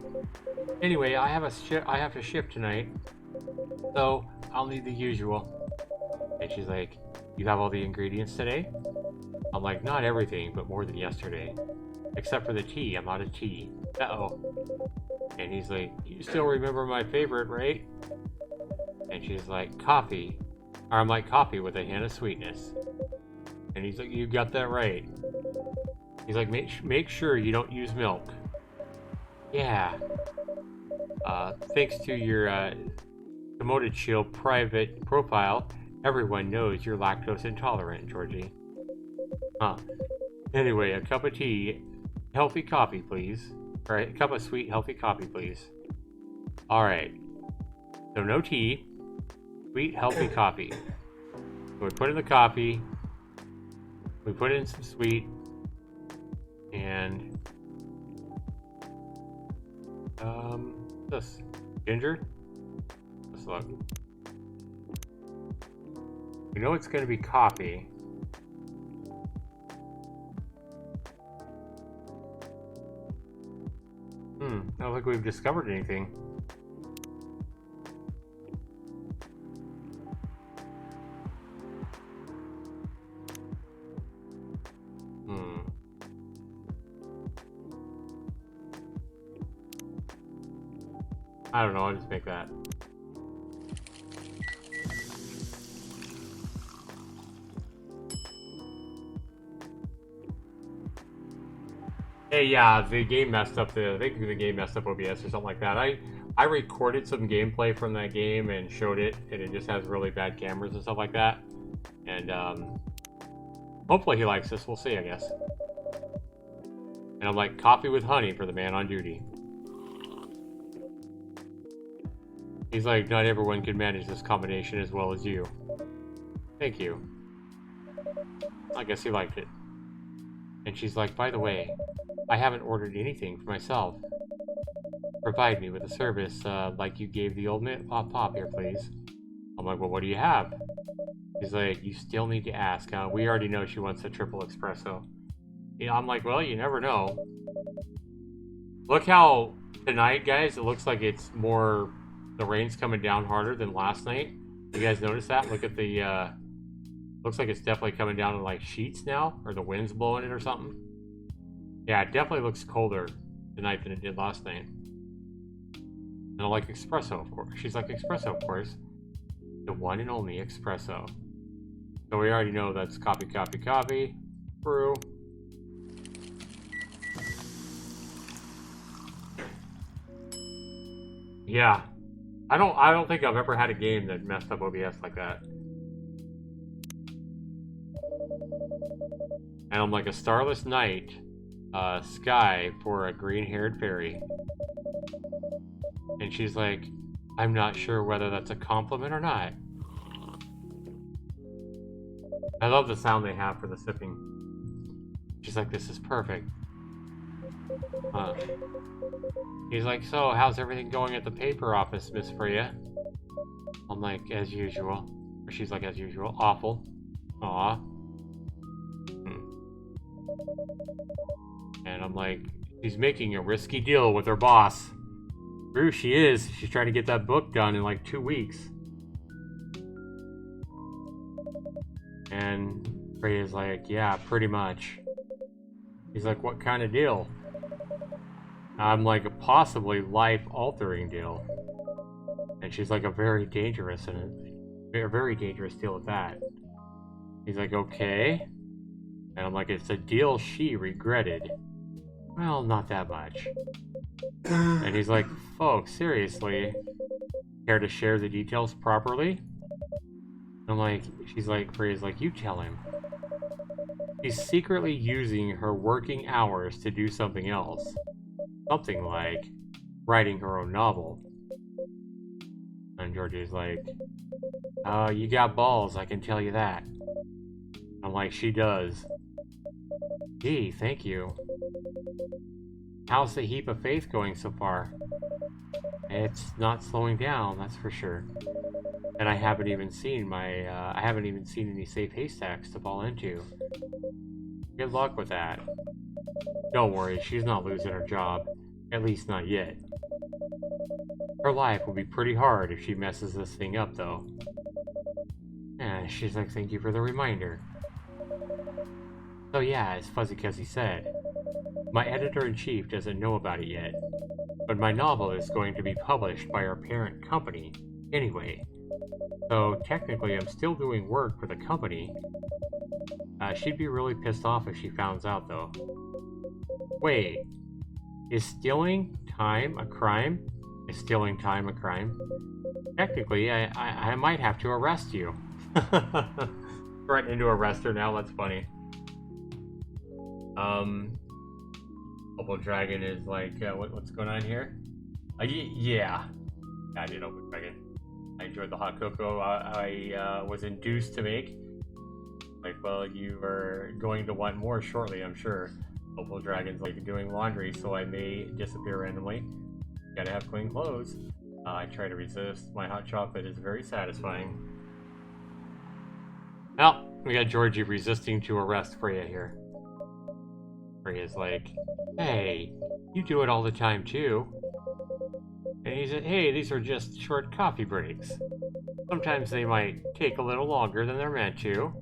Anyway, I have to shift tonight, so I'll need the usual. And she's like, you have all the ingredients today? I'm like, not everything, but more than yesterday. Except for the tea. I'm out of tea. Uh-oh. And he's like, you still remember my favorite, right? And she's like, coffee. Or I'm like, coffee with a hint of sweetness. And he's like, you got that right. He's like, make sure you don't use milk. Yeah. Thanks to your demoted shield private profile, everyone knows you're lactose intolerant, Georgie. Huh. Anyway, a cup of tea, healthy coffee, please. Alright, a cup of sweet, healthy coffee, please. Alright. So no tea, sweet, healthy coffee. So we put in the coffee, we put in some sweet, and this ginger. Let's look. We know it's going to be coffee. I don't think we've discovered anything. I don't know, I'll just make that. Hey, yeah, the game messed up I think the game messed up OBS or something like that. I recorded some gameplay from that game and showed it, and it just has really bad cameras and stuff like that. And hopefully he likes this. We'll see, I guess. And I'm like, coffee with honey for the man on duty. He's like, not everyone can manage this combination as well as you. Thank you. I guess he liked it. And she's like, by the way, I haven't ordered anything for myself. Provide me with a service like you gave the old pop here, please. I'm like, well, what do you have? He's like, you still need to ask. We already know she wants a triple espresso. Yeah, I'm like, well, you never know. Look how tonight, guys, it looks like it's more... The rain's coming down harder than last night. You guys notice that? Look at the... Looks like it's definitely coming down in like sheets now. Or the wind's blowing it or something. Yeah, it definitely looks colder tonight than it did last night. And I like espresso, of course. She's like, espresso, of course. The one and only espresso. So we already know that's copy, copy, copy. Brew. Yeah. I don't think I've ever had a game that messed up OBS like that. And I'm like a starless night, sky for a green-haired fairy. And she's like, I'm not sure whether that's a compliment or not. I love the sound they have for the sipping. She's like, this is perfect. He's like, so how's everything going at the paper office, Miss Freya? I'm like, as usual. Or she's like, as usual, awful. Aw. And I'm like, she's making a risky deal with her boss. True, she is. She's trying to get that book done in like 2 weeks. And Freya's like, yeah, pretty much. He's like, what kind of deal? I'm like, a possibly life-altering deal. And she's like, a very dangerous deal at that. He's like, okay. And I'm like, it's a deal she regretted. Well, not that much. And he's like, folks, seriously, care to share the details properly? I'm like, she's like, Freya's like, you tell him. She's secretly using her working hours to do something else. Something like writing her own novel. And Georgie's like, oh, you got balls, I can tell you that. I'm like, she does. Gee, thank you. How's the heap of faith going so far? It's not slowing down, that's for sure. And I haven't even seen any safe haystacks to fall into. Good luck with that. Don't worry, she's not losing her job. At least not yet. Her life will be pretty hard if she messes this thing up, though. And she's like, thank you for the reminder. So yeah, as Fuzzy Cuzzy said, my editor-in-chief doesn't know about it yet, but my novel is going to be published by our parent company anyway. So technically I'm still doing work for the company. She'd be really pissed off if she found out, though. Wait, is stealing time a crime? Is stealing time a crime? Technically, I might have to arrest you. Threatening to arrest her now, that's funny. Opal Dragon is like, what's going on here? Yeah. I did Opal Dragon. I enjoyed the hot cocoa I was induced to make. Like, well, you are going to want more shortly, I'm sure. Opal Dragon's like doing laundry, so I may disappear randomly. Gotta have clean clothes. I try to resist. My hot chocolate is very satisfying. Well, we got Georgie resisting to arrest Freya here. Freya's like, hey, you do it all the time too. And he said, hey, these are just short coffee breaks. Sometimes they might take a little longer than they're meant to,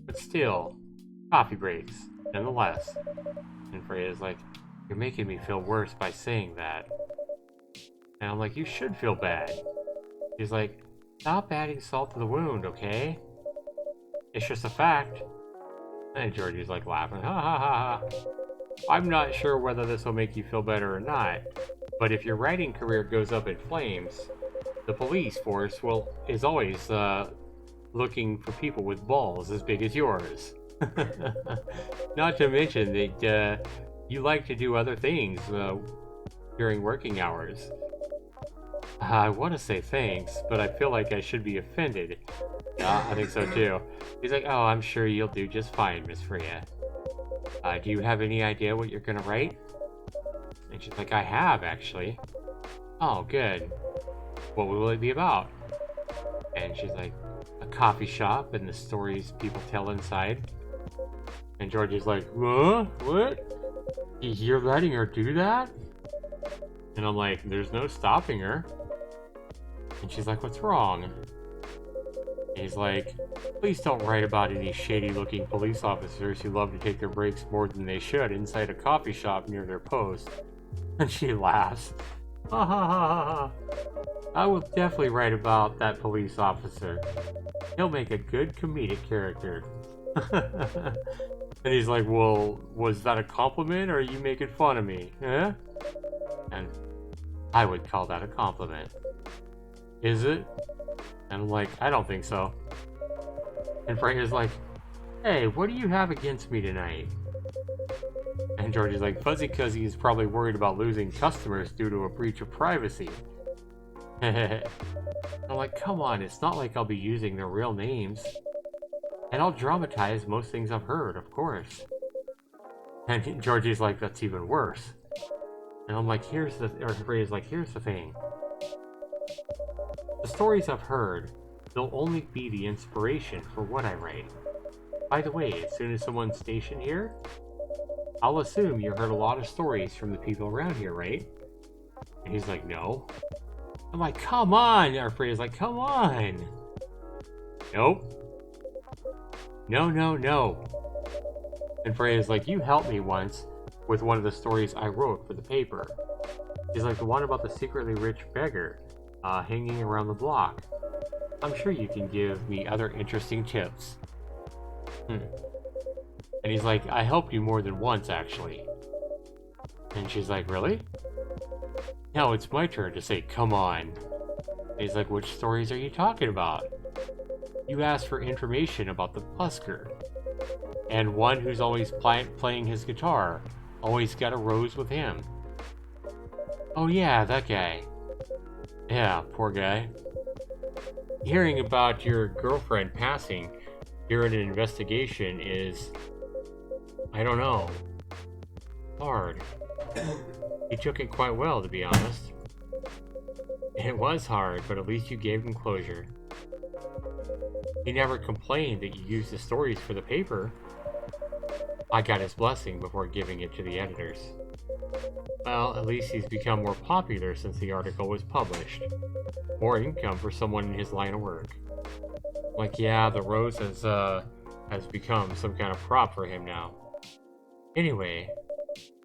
but still, coffee breaks, nonetheless. And Freya's like, you're making me feel worse by saying that. And I'm like, you should feel bad. He's like, stop adding salt to the wound, okay? It's just a fact. And Georgie's like laughing, ha ha ha ha. I'm not sure whether this will make you feel better or not, but if your writing career goes up in flames, the police force is always looking for people with balls as big as yours. Not to mention that you like to do other things during working hours. I want to say thanks, but I feel like I should be offended. Yeah, I think so too. He's like, oh, I'm sure you'll do just fine, Miss Freya. Do you have any idea what you're gonna write? And she's like, I have, actually. Oh, good. What will it be about? And she's like, a coffee shop and the stories people tell inside. And Georgie's like, what? You're letting her do that? And I'm like, there's no stopping her. And she's like, what's wrong? And he's like, please don't write about any shady-looking police officers who love to take their breaks more than they should inside a coffee shop near their post. And she laughs. Ha ha ha ha ha. I will definitely write about that police officer. He'll make a good comedic character. And he's like, well, was that a compliment or are you making fun of me? Huh? And I would call that a compliment. Is it? And I'm like, I don't think so. And Freya's like, hey, what do you have against me tonight? And Georgie's like, Fuzzy Cuzzy is probably worried about losing customers due to a breach of privacy. I'm like, come on, it's not like I'll be using their real names. And I'll dramatize most things I've heard, of course. And Georgie's like, that's even worse. And I'm like, here's the thing. The stories I've heard, they'll only be the inspiration for what I write. By the way, as soon as someone's stationed here, I'll assume you heard a lot of stories from the people around here, right? And he's like, no. I'm like, come on! Our Freya's like, come on! Nope. No. And Freya's like, you helped me once with one of the stories I wrote for the paper. She's like, the one about the secretly rich beggar hanging around the block. I'm sure you can give me other interesting tips. And he's like, I helped you more than once, actually. And she's like, really? Now it's my turn to say, come on. And he's like, which stories are you talking about? You asked for information about the busker. And one who's always playing his guitar. Always got a rose with him. Oh yeah, that guy. Yeah, poor guy. Hearing about your girlfriend passing during an investigation is, I don't know, hard. He took it quite well, to be honest. It was hard, but at least you gave him closure. He never complained that you used the stories for the paper. I got his blessing before giving it to the editors. Well, at least he's become more popular since the article was published. More income for someone in his line of work. Like, yeah, the rose has become some kind of prop for him now. Anyway,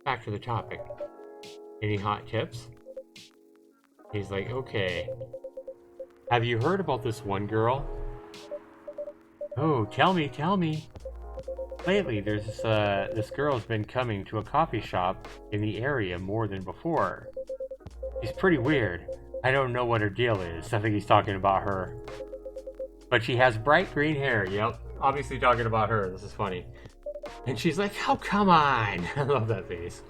back to the topic. Any hot tips? He's like, okay. Have you heard about this one girl? Oh, tell me. Lately, there's this girl's been coming to a coffee shop in the area more than before. She's pretty weird. I don't know what her deal is. I think he's talking about her. But she has bright green hair. Yep, obviously talking about her. This is funny. And she's like, oh, come on. I love that face.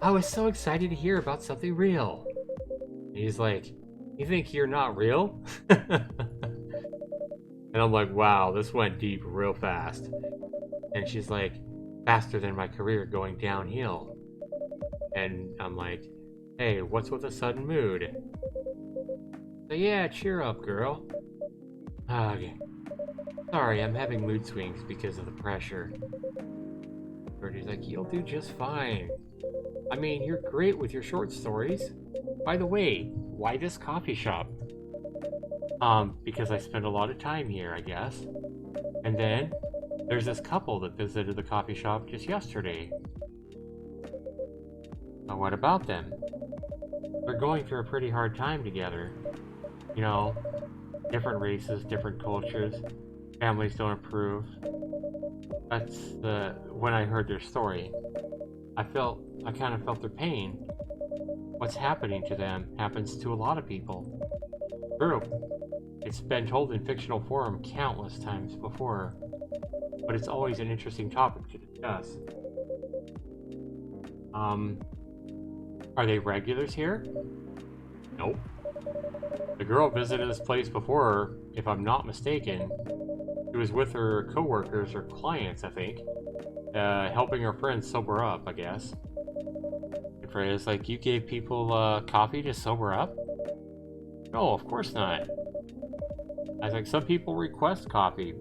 I was so excited to hear about something real. And he's like, you think you're not real? And I'm like, wow, this went deep real fast. And she's like, faster than my career going downhill. And I'm like, hey, what's with the sudden mood? So yeah, cheer up, girl. Okay. Sorry, I'm having mood swings because of the pressure. Birdie's like, you'll do just fine. I mean, you're great with your short stories. By the way, why this coffee shop? Because I spend a lot of time here, I guess. And then, there's this couple that visited the coffee shop just yesterday. But what about them? We're going through a pretty hard time together. You know, different races, different cultures, families don't approve. That's when I heard their story. I kind of felt their pain. What's happening to them happens to a lot of people. True. It's been told in fictional form countless times before, but it's always an interesting topic to discuss. Are they regulars here? Nope. The girl visited this place before, if I'm not mistaken. She was with her coworkers or clients, I think. Helping her friends sober up, I guess. And Freya's like, you gave people coffee to sober up? No, of course not. I was like, some people request coffee,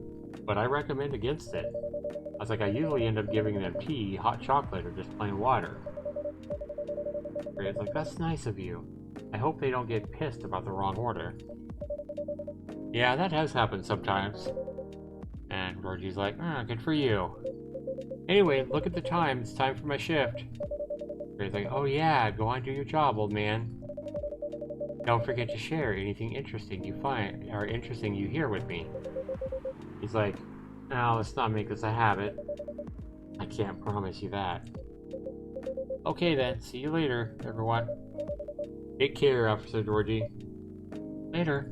but I recommend against it. I was like, I usually end up giving them tea, hot chocolate, or just plain water. Freya's like, that's nice of you. I hope they don't get pissed about the wrong order. Yeah, that has happened sometimes. And Georgie's like, good for you. Anyway, look at the time. It's time for my shift. Freya's like, oh yeah, go on, do your job, old man. Don't forget to share anything interesting you find or interesting you hear with me. He's like, no, let's not make this a habit. I can't promise you that. Okay then, see you later, everyone. Take care, Officer Georgie. Later.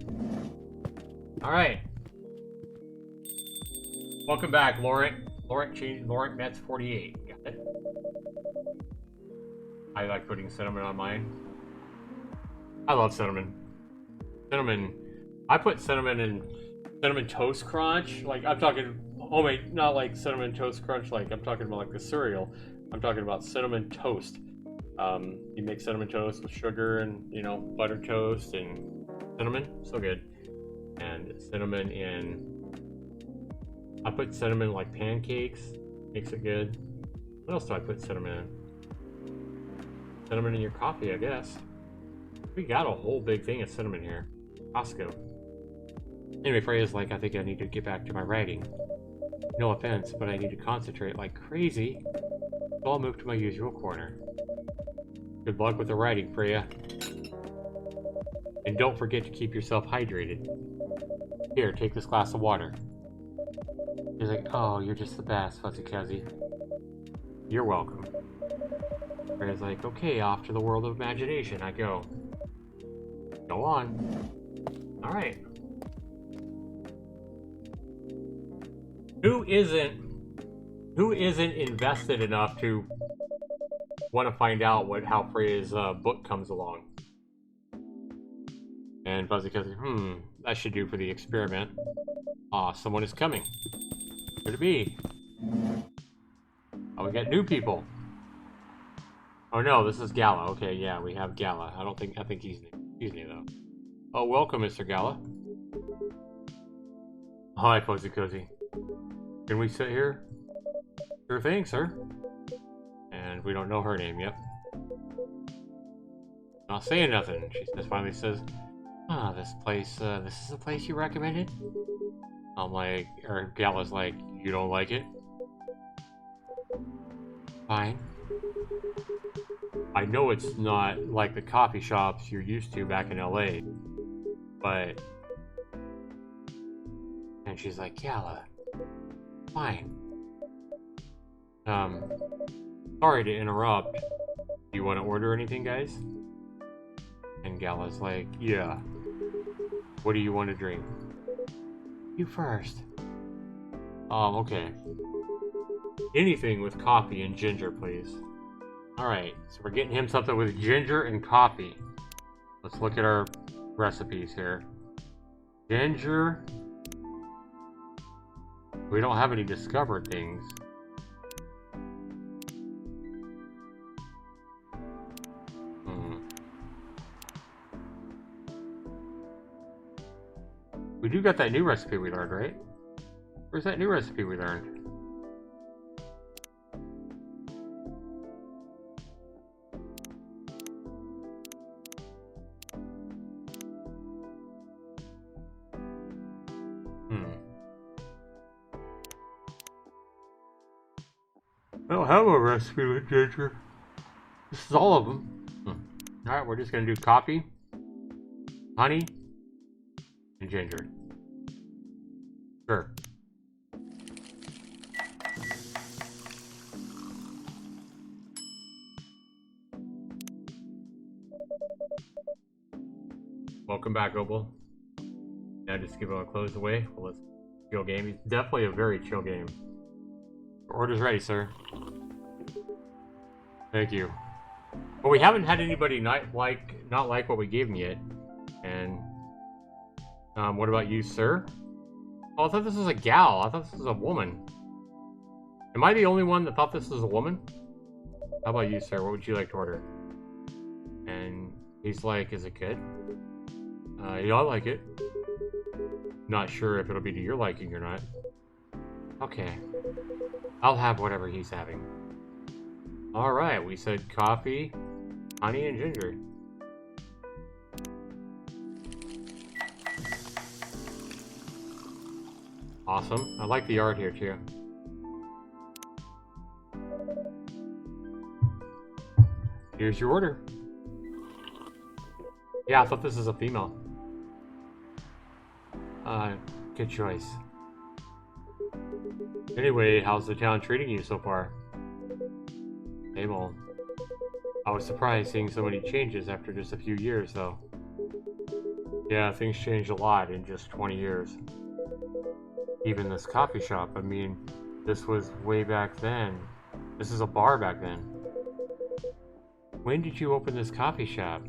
Alright. Welcome back, Laurent. Laurent Metz 48. Got it. I like putting cinnamon on mine. I love cinnamon. Cinnamon. I put cinnamon in Cinnamon Toast Crunch. Like, I'm talking, oh wait, not like Cinnamon Toast Crunch, like, I'm talking about like the cereal. I'm talking about cinnamon toast. You make cinnamon toast with sugar and, you know, buttered toast and cinnamon. So good. And cinnamon in, I put cinnamon like pancakes. Makes it good. What else do I put cinnamon in? Cinnamon in your coffee, I guess. We got a whole big thing of cinnamon here. Costco. Anyway, Freya's like, I think I need to get back to my writing. No offense, but I need to concentrate like crazy. So I'll move to my usual corner. Good luck with the writing, Freya. And don't forget to keep yourself hydrated. Here, take this glass of water. He's like, oh, you're just the best, Fuzzy Cuzzy. You're welcome. Freya's like, okay, off to the world of imagination I go. Go on. Alright. Who isn't invested enough to want to find out how Freya's book comes along? And Fuzzy Cuzzy, that should do for the experiment. Aw, someone is coming. Where to be? Oh, we got new people. Oh no, this is Gala. Okay, yeah, we have Gala. I think he's new though. Oh, welcome, Mr. Gala. Hi, Fuzzy Cuzzy. Can we sit here? Sure thing, sir. And we don't know her name yet. Not saying nothing. She finally says, this place, this is the place you recommended? I'm like, or Gala's like, you don't like it? Fine. I know it's not like the coffee shops you're used to back in LA, but... And she's like, Gala, fine. Sorry to interrupt. Do you want to order anything, guys? And Gala's like, yeah. What do you want to drink? You first. Okay. Anything with coffee and ginger, please. Alright, so we're getting him something with ginger and coffee. Let's look at our recipes here. Ginger. We don't have any discovered things. We do got that new recipe we learned, right? Where's that new recipe we learned? I don't have a recipe with ginger. This is all of them. Alright, we're just gonna do coffee, honey, and ginger. Sure. Welcome back, Opal. Now just give a close away. Well, let's chill game. It's definitely a very chill game. Your order's ready, sir. Thank you. Well, we haven't had anybody not like what we gave him yet. And what about you, sir? Oh, I thought this was a gal. I thought this was a woman. Am I the only one that thought this was a woman? How about you, sir? What would you like to order? And he's like, is it good? Yeah, I like it. Not sure if it'll be to your liking or not. Okay. I'll have whatever he's having. Alright, we said coffee, honey, and ginger. Awesome. I like the art here, too. Here's your order. Yeah, I thought this was a female. Good choice. Anyway, how's the town treating you so far? Same old. I was surprised seeing so many changes after just a few years, though. Yeah, things changed a lot in just 20 years. Even this coffee shop, I mean, this was way back then. This is a bar back then. When did you open this coffee shop?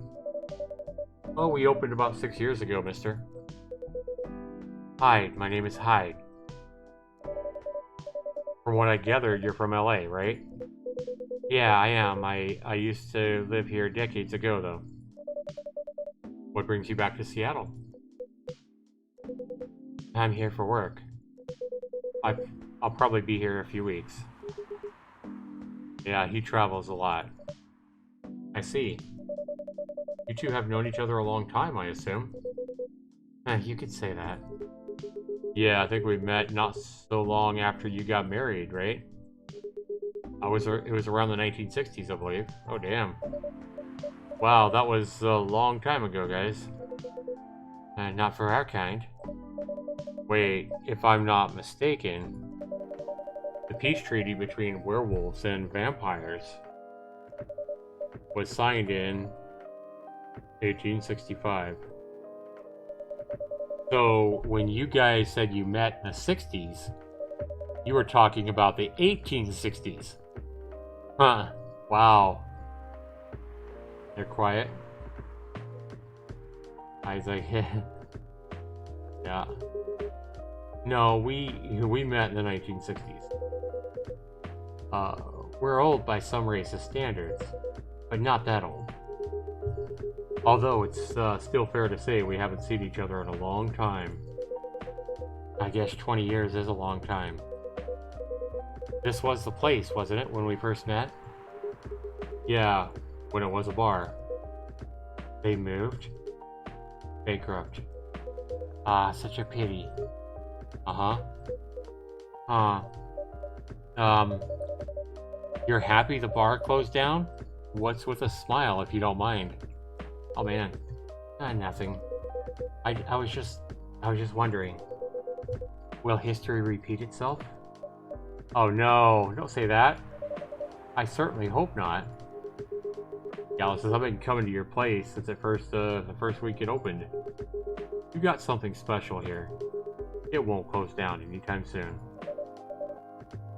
Oh, we opened about 6 years ago, mister. Hyde, my name is Hyde. From what I gathered, you're from LA, right? Yeah, I am. I used to live here decades ago, though. What brings you back to Seattle? I'm here for work. I'll probably be here a few weeks. Yeah, he travels a lot. I see. You two have known each other a long time, I assume. You could say that. Yeah, I think we met not so long after you got married, right? It was around the 1960s, I believe. Oh, damn. Wow, that was a long time ago, guys. Not for our kind. Wait, if I'm not mistaken, the peace treaty between werewolves and vampires was signed in 1865. So, when you guys said you met in the 60s, you were talking about the 1860s. Huh. Wow. They're quiet. Isaac. Yeah. No, we met in the 1960s. We're old by some racist standards, but not that old. Although it's still fair to say we haven't seen each other in a long time. I guess 20 years is a long time. This was the place, wasn't it, when we first met? Yeah, when it was a bar. They moved? Bankrupt. Ah, such a pity. Uh-huh. You're happy the bar closed down? What's with a smile, if you don't mind? Oh man. Nothing. I was just wondering. Will history repeat itself? Oh no, don't say that. I certainly hope not. Gala says, I've been coming to your place since the first week it opened. You got something special here. It won't close down anytime soon.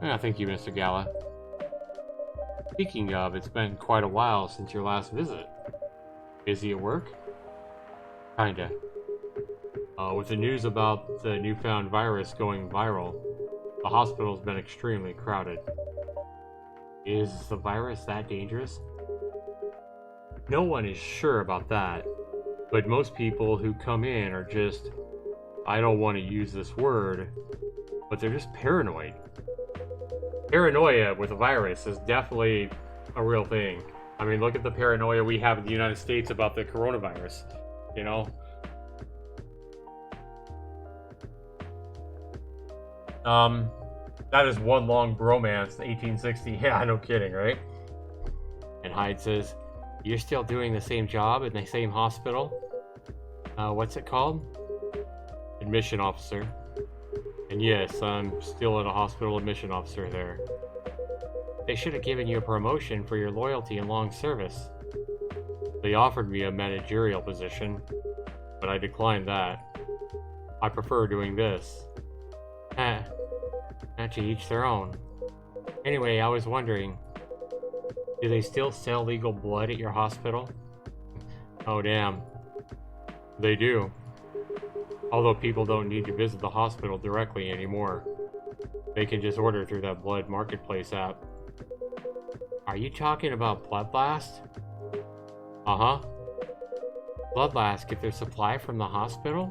Thank you, Mr. Gala. Speaking of, it's been quite a while since your last visit. Busy at work? Kinda. With the news about the newfound virus going viral, the hospital's been extremely crowded. Is the virus that dangerous? No one is sure about that, but most people who come in are just, I don't want to use this word, but they're just paranoid. Paranoia with a virus is definitely a real thing. I mean, look at the paranoia we have in the United States about the coronavirus, you know? That is one long bromance, 1860. Yeah, no kidding, right? And Hyde says, you're still doing the same job in the same hospital? What's it called? Admission officer. And yes, I'm still a hospital admission officer there. They should have given you a promotion for your loyalty and long service. They offered me a managerial position, but I declined that. I prefer doing this. Not to each their own. Anyway, I was wondering, do they still sell legal blood at your hospital? Oh damn. They do. Although people don't need to visit the hospital directly anymore. They can just order through that blood marketplace app. Are you talking about Blood Blast? Uh-huh. Blood Blast get their supply from the hospital?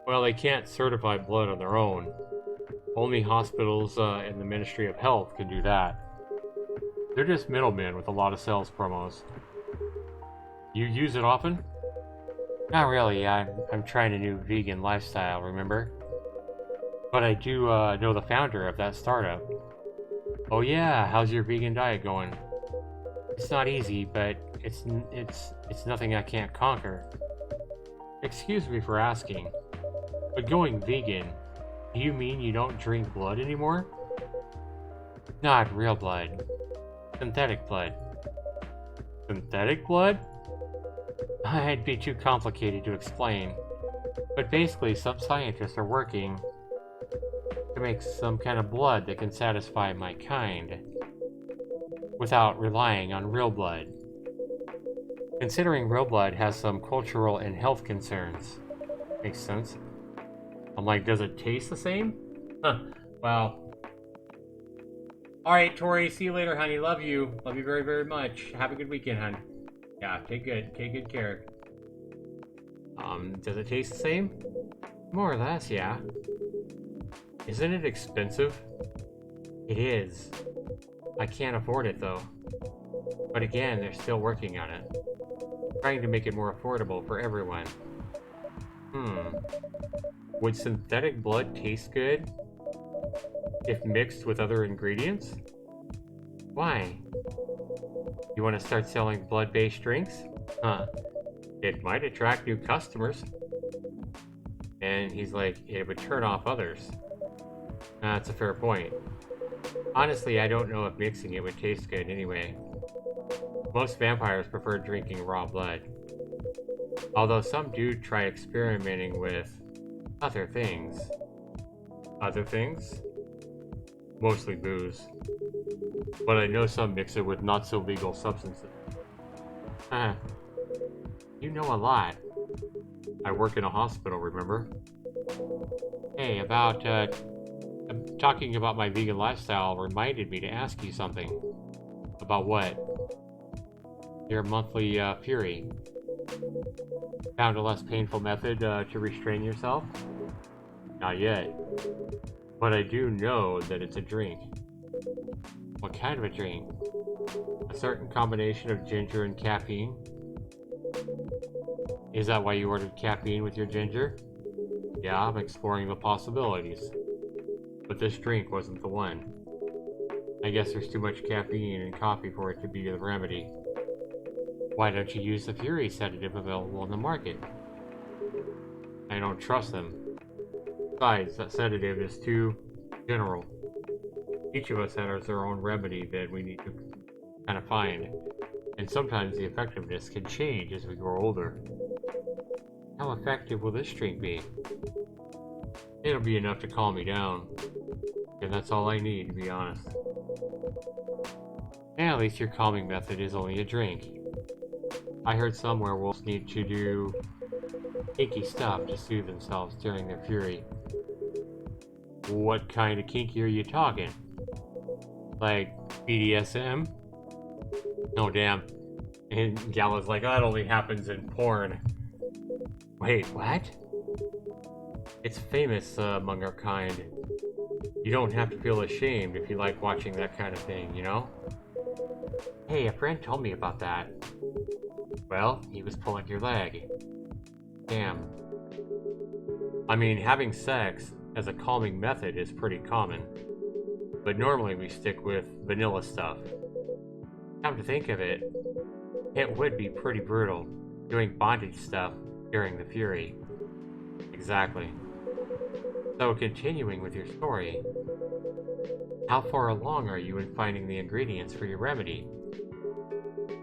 Well, they can't certify blood on their own. Only hospitals and the Ministry of Health can do that. They're just middlemen with a lot of sales promos. You use it often? Not really. I'm trying a new vegan lifestyle, remember? But I do know the founder of that startup. Oh yeah, how's your vegan diet going? It's not easy, but it's nothing I can't conquer. Excuse me for asking, but going vegan, do you mean you don't drink blood anymore? Not real blood. Synthetic blood. Synthetic blood? It'd be too complicated to explain. But basically, some scientists are working to make some kind of blood that can satisfy my kind without relying on real blood. Considering real blood has some cultural and health concerns. Makes sense. I'm like, does it taste the same? Huh. Wow. Alright, Tori, see you later, honey. Love you. Love you very, very much. Have a good weekend, hon. Yeah, take good care. Does it taste the same? More or less, yeah. Isn't it expensive? It is. I can't afford it, though. But again, they're still working on it. Trying to make it more affordable for everyone. Would synthetic blood taste good if mixed with other ingredients? Why? You want to start selling blood-based drinks? Huh. It might attract new customers. And he's like, it would turn off others. That's a fair point. Honestly, I don't know if mixing it would taste good anyway. Most vampires prefer drinking raw blood. Although some do try experimenting with other things. Other things? Mostly booze. But I know some mix it with not so legal substances. You know a lot. I work in a hospital, remember? Hey, talking about my vegan lifestyle reminded me to ask you something. About what? Your monthly fury. Found a less painful method to restrain yourself? Not yet. But I do know that it's a drink. What kind of a drink? A certain combination of ginger and caffeine? Is that why you ordered caffeine with your ginger? Yeah, I'm exploring the possibilities. But this drink wasn't the one. I guess there's too much caffeine in coffee for it to be the remedy. Why don't you use the Fury sedative available on the market? I don't trust them. Besides, that sedative is too general. Each of us has our own remedy that we need to kind of find. And sometimes the effectiveness can change as we grow older. How effective will this drink be? It'll be enough to calm me down. And that's all I need, to be honest. And at least your calming method is only a drink. I heard some werewolves need to do kinky stuff to soothe themselves during their fury. What kind of kinky are you talking? Like BDSM? No, damn. And Gala's like, that only happens in porn. Wait, what? It's famous among our kind. You don't have to feel ashamed if you like watching that kind of thing, you know? Hey, a friend told me about that. Well, he was pulling your leg. Damn. I mean, having sex as a calming method is pretty common. But normally we stick with vanilla stuff. Come to think of it, it would be pretty brutal doing bondage stuff during the fury. Exactly. So continuing with your story, how far along are you in finding the ingredients for your remedy?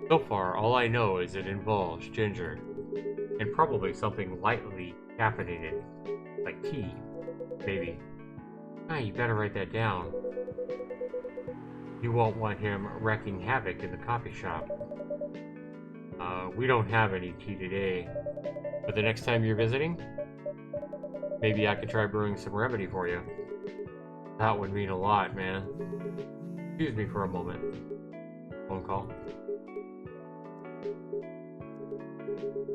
So far, all I know is it involves ginger, and probably something lightly caffeinated, like tea, maybe. You better write that down. You won't want him wreaking havoc in the coffee shop. We don't have any tea today, but the next time you're visiting, maybe I could try brewing some remedy for you. That would mean a lot, man. Excuse me for a moment. Phone call.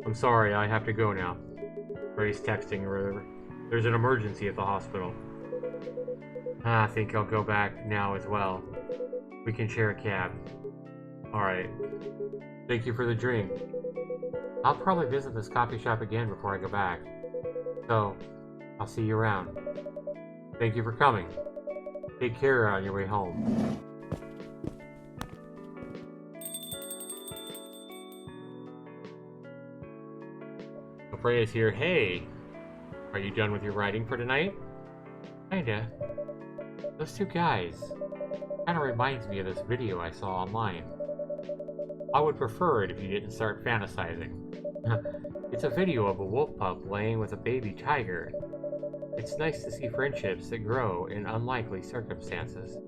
I'm sorry, I have to go now. Ray's texting or whatever. There's an emergency at the hospital. I think I'll go back now as well. We can share a cab. Alright. Thank you for the drink. I'll probably visit this coffee shop again before I go back. So, I'll see you around. Thank you for coming. Take care on your way home. Freya's here. Hey! Are you done with your writing for tonight? Kinda. Those two guys. Kinda reminds me of this video I saw online. I would prefer it if you didn't start fantasizing. It's a video of a wolf pup laying with a baby tiger. It's nice to see friendships that grow in unlikely circumstances.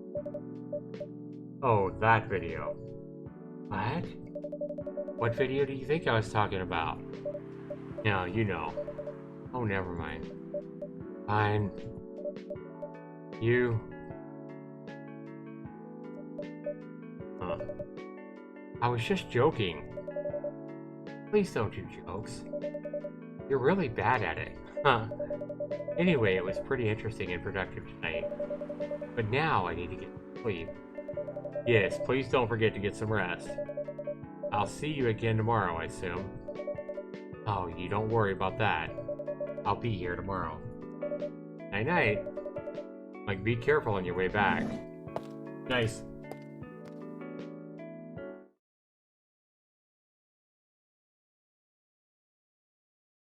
Oh, that video. What? What video do you think I was talking about? No, you know. Oh, never mind. Fine. You... Huh. I was just joking. Please don't do jokes. You're really bad at it. Huh. Anyway, it was pretty interesting and productive tonight. But now I need to get to sleep. Yes, please don't forget to get some rest. I'll see you again tomorrow, I assume. Oh, you don't worry about that. I'll be here tomorrow. Night-night. Like, be careful on your way back. Nice.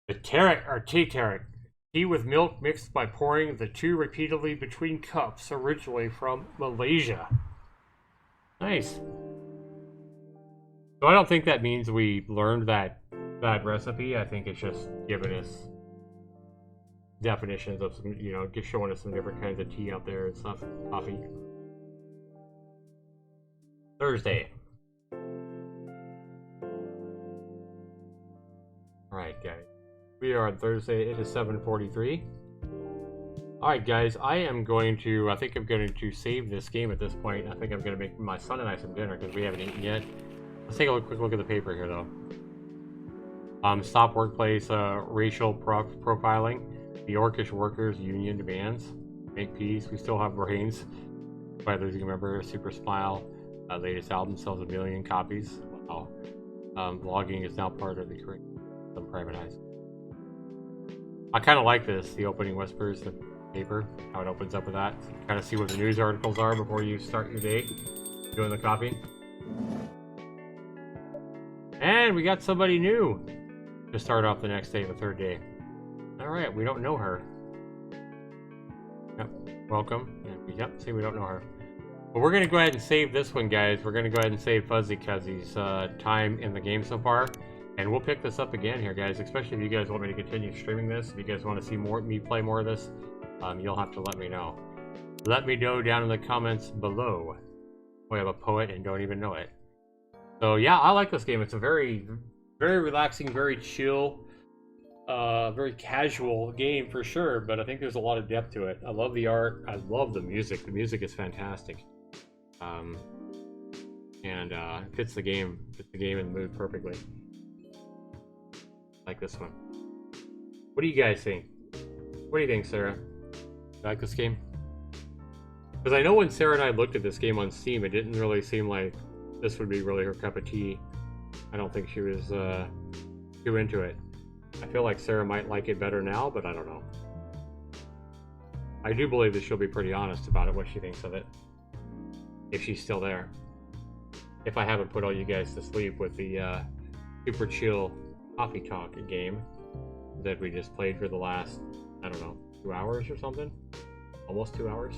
The Tarot, or tea tarot. Tea with milk mixed by pouring the two repeatedly between cups, originally from Malaysia. Nice. So I don't think that means we learned that recipe. I think it's just giving us definitions of some, you know, just showing us some different kinds of tea out there and stuff. Coffee. Thursday. Alright, guys. We are on Thursday. It is 7:43. Alright, guys. I think I'm going to save this game at this point. I think I'm going to make my son and I some dinner because we haven't eaten yet. Let's take a quick look at the paper here, though. Stop workplace racial profiling. The Orcish Workers Union demands. Make peace. We still have brains. By losing a member. Super Smile. Latest album sells 1 million copies. Wow. Vlogging is now part of the curriculum. Privatized. I kind of like this. The opening whispers, the paper, how it opens up with that. Kind of see what the news articles are before you start your day doing the copy. And we got somebody new to start off the next day, the third day. Alright, we don't know her. Yep, welcome. Yep, see, we don't know her. But we're going to go ahead and save this one, guys. We're going to go ahead and save Fuzzy Cuzzy's time in the game so far. And we'll pick this up again here, guys, especially if you guys want me to continue streaming this. If you guys want to see me play more of this, you'll have to let me know. Let me know down in the comments below. We have a poet and don't even know it. So yeah, I like this game. It's a very, very relaxing, very chill, very casual game for sure, but I think there's a lot of depth to it. I love the art. I love the music. The music is fantastic. And fits the game in the mood perfectly. Like this one. What do you guys think? What do you think, Sarah? You like this game? Because I know when Sarah and I looked at this game on Steam, it didn't really seem like this would be really her cup of tea. I don't think she was too into it. I feel like Sarah might like it better now, but I don't know. I do believe that she'll be pretty honest about it, what she thinks of it. If she's still there. If I haven't put all you guys to sleep with the super chill coffee talk game that we just played for the last, I don't know, 2 hours or something? Almost 2 hours?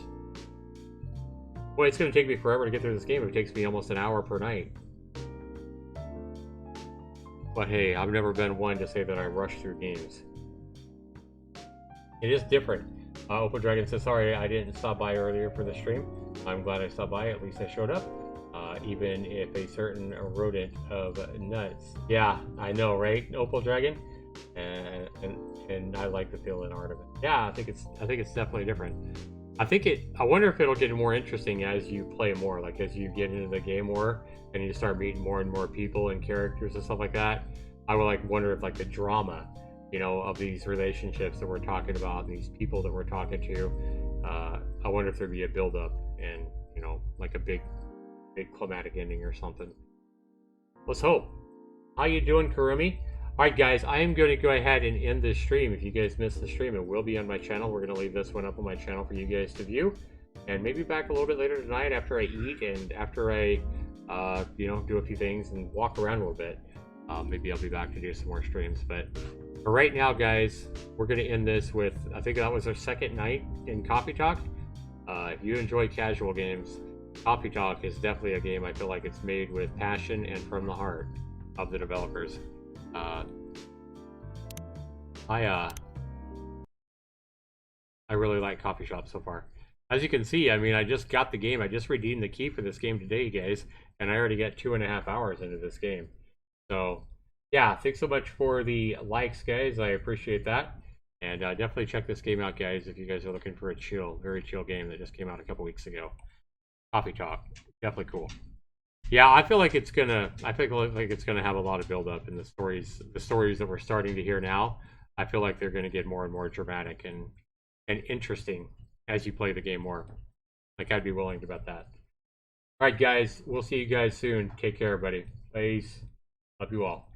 Boy, it's going to take me forever to get through this game. It takes me almost an hour per night. But hey, I've never been one to say that I rush through games. It is different. Open Dragon says, sorry I didn't stop by earlier for the stream. I'm glad I stopped by, at least I showed up. Even if a certain rodent of nuts. Yeah, I know, right, Opal Dragon? And I like the feel and art of it. Yeah, I think it's definitely different. I wonder if it'll get more interesting as you play more, like as you get into the game more and you start meeting more and more people and characters and stuff like that. I would like wonder if like the drama, you know, of these relationships that we're talking about, these people that we're talking to, I wonder if there'd be a build up and, you know, like a big climatic ending or something. Let's hope. How you doing, Karumi? Alright guys, I am going to go ahead and end this stream. If you guys missed the stream, it will be on my channel. We're going to leave this one up on my channel for you guys to view. And maybe back a little bit later tonight after I eat and after I, you know, do a few things and walk around a little bit. Maybe I'll be back to do some more streams. But for right now, guys, we're going to end this with, I think that was our second night in Coffee Talk. If you enjoy casual games, Coffee Talk is definitely a game I feel like it's made with passion and from the heart of the developers. Uh, I I really like Coffee Shop so far. As you can see, I mean, I just got the game. I just redeemed the key for this game today, guys, and I already got 2.5 hours into this game. So, yeah, thanks so much for the likes, guys. I appreciate that. And definitely check this game out, guys, if you guys are looking for a chill, very chill game that just came out a couple weeks ago. Coffee Talk, definitely cool. Yeah, I feel like it's gonna. I feel like it's gonna have a lot of build up in the stories. The stories that we're starting to hear now, I feel like they're gonna get more and more dramatic and interesting as you play the game more. Like I'd be willing to bet that. All right, guys, we'll see you guys soon. Take care, buddy. Peace. Love you all.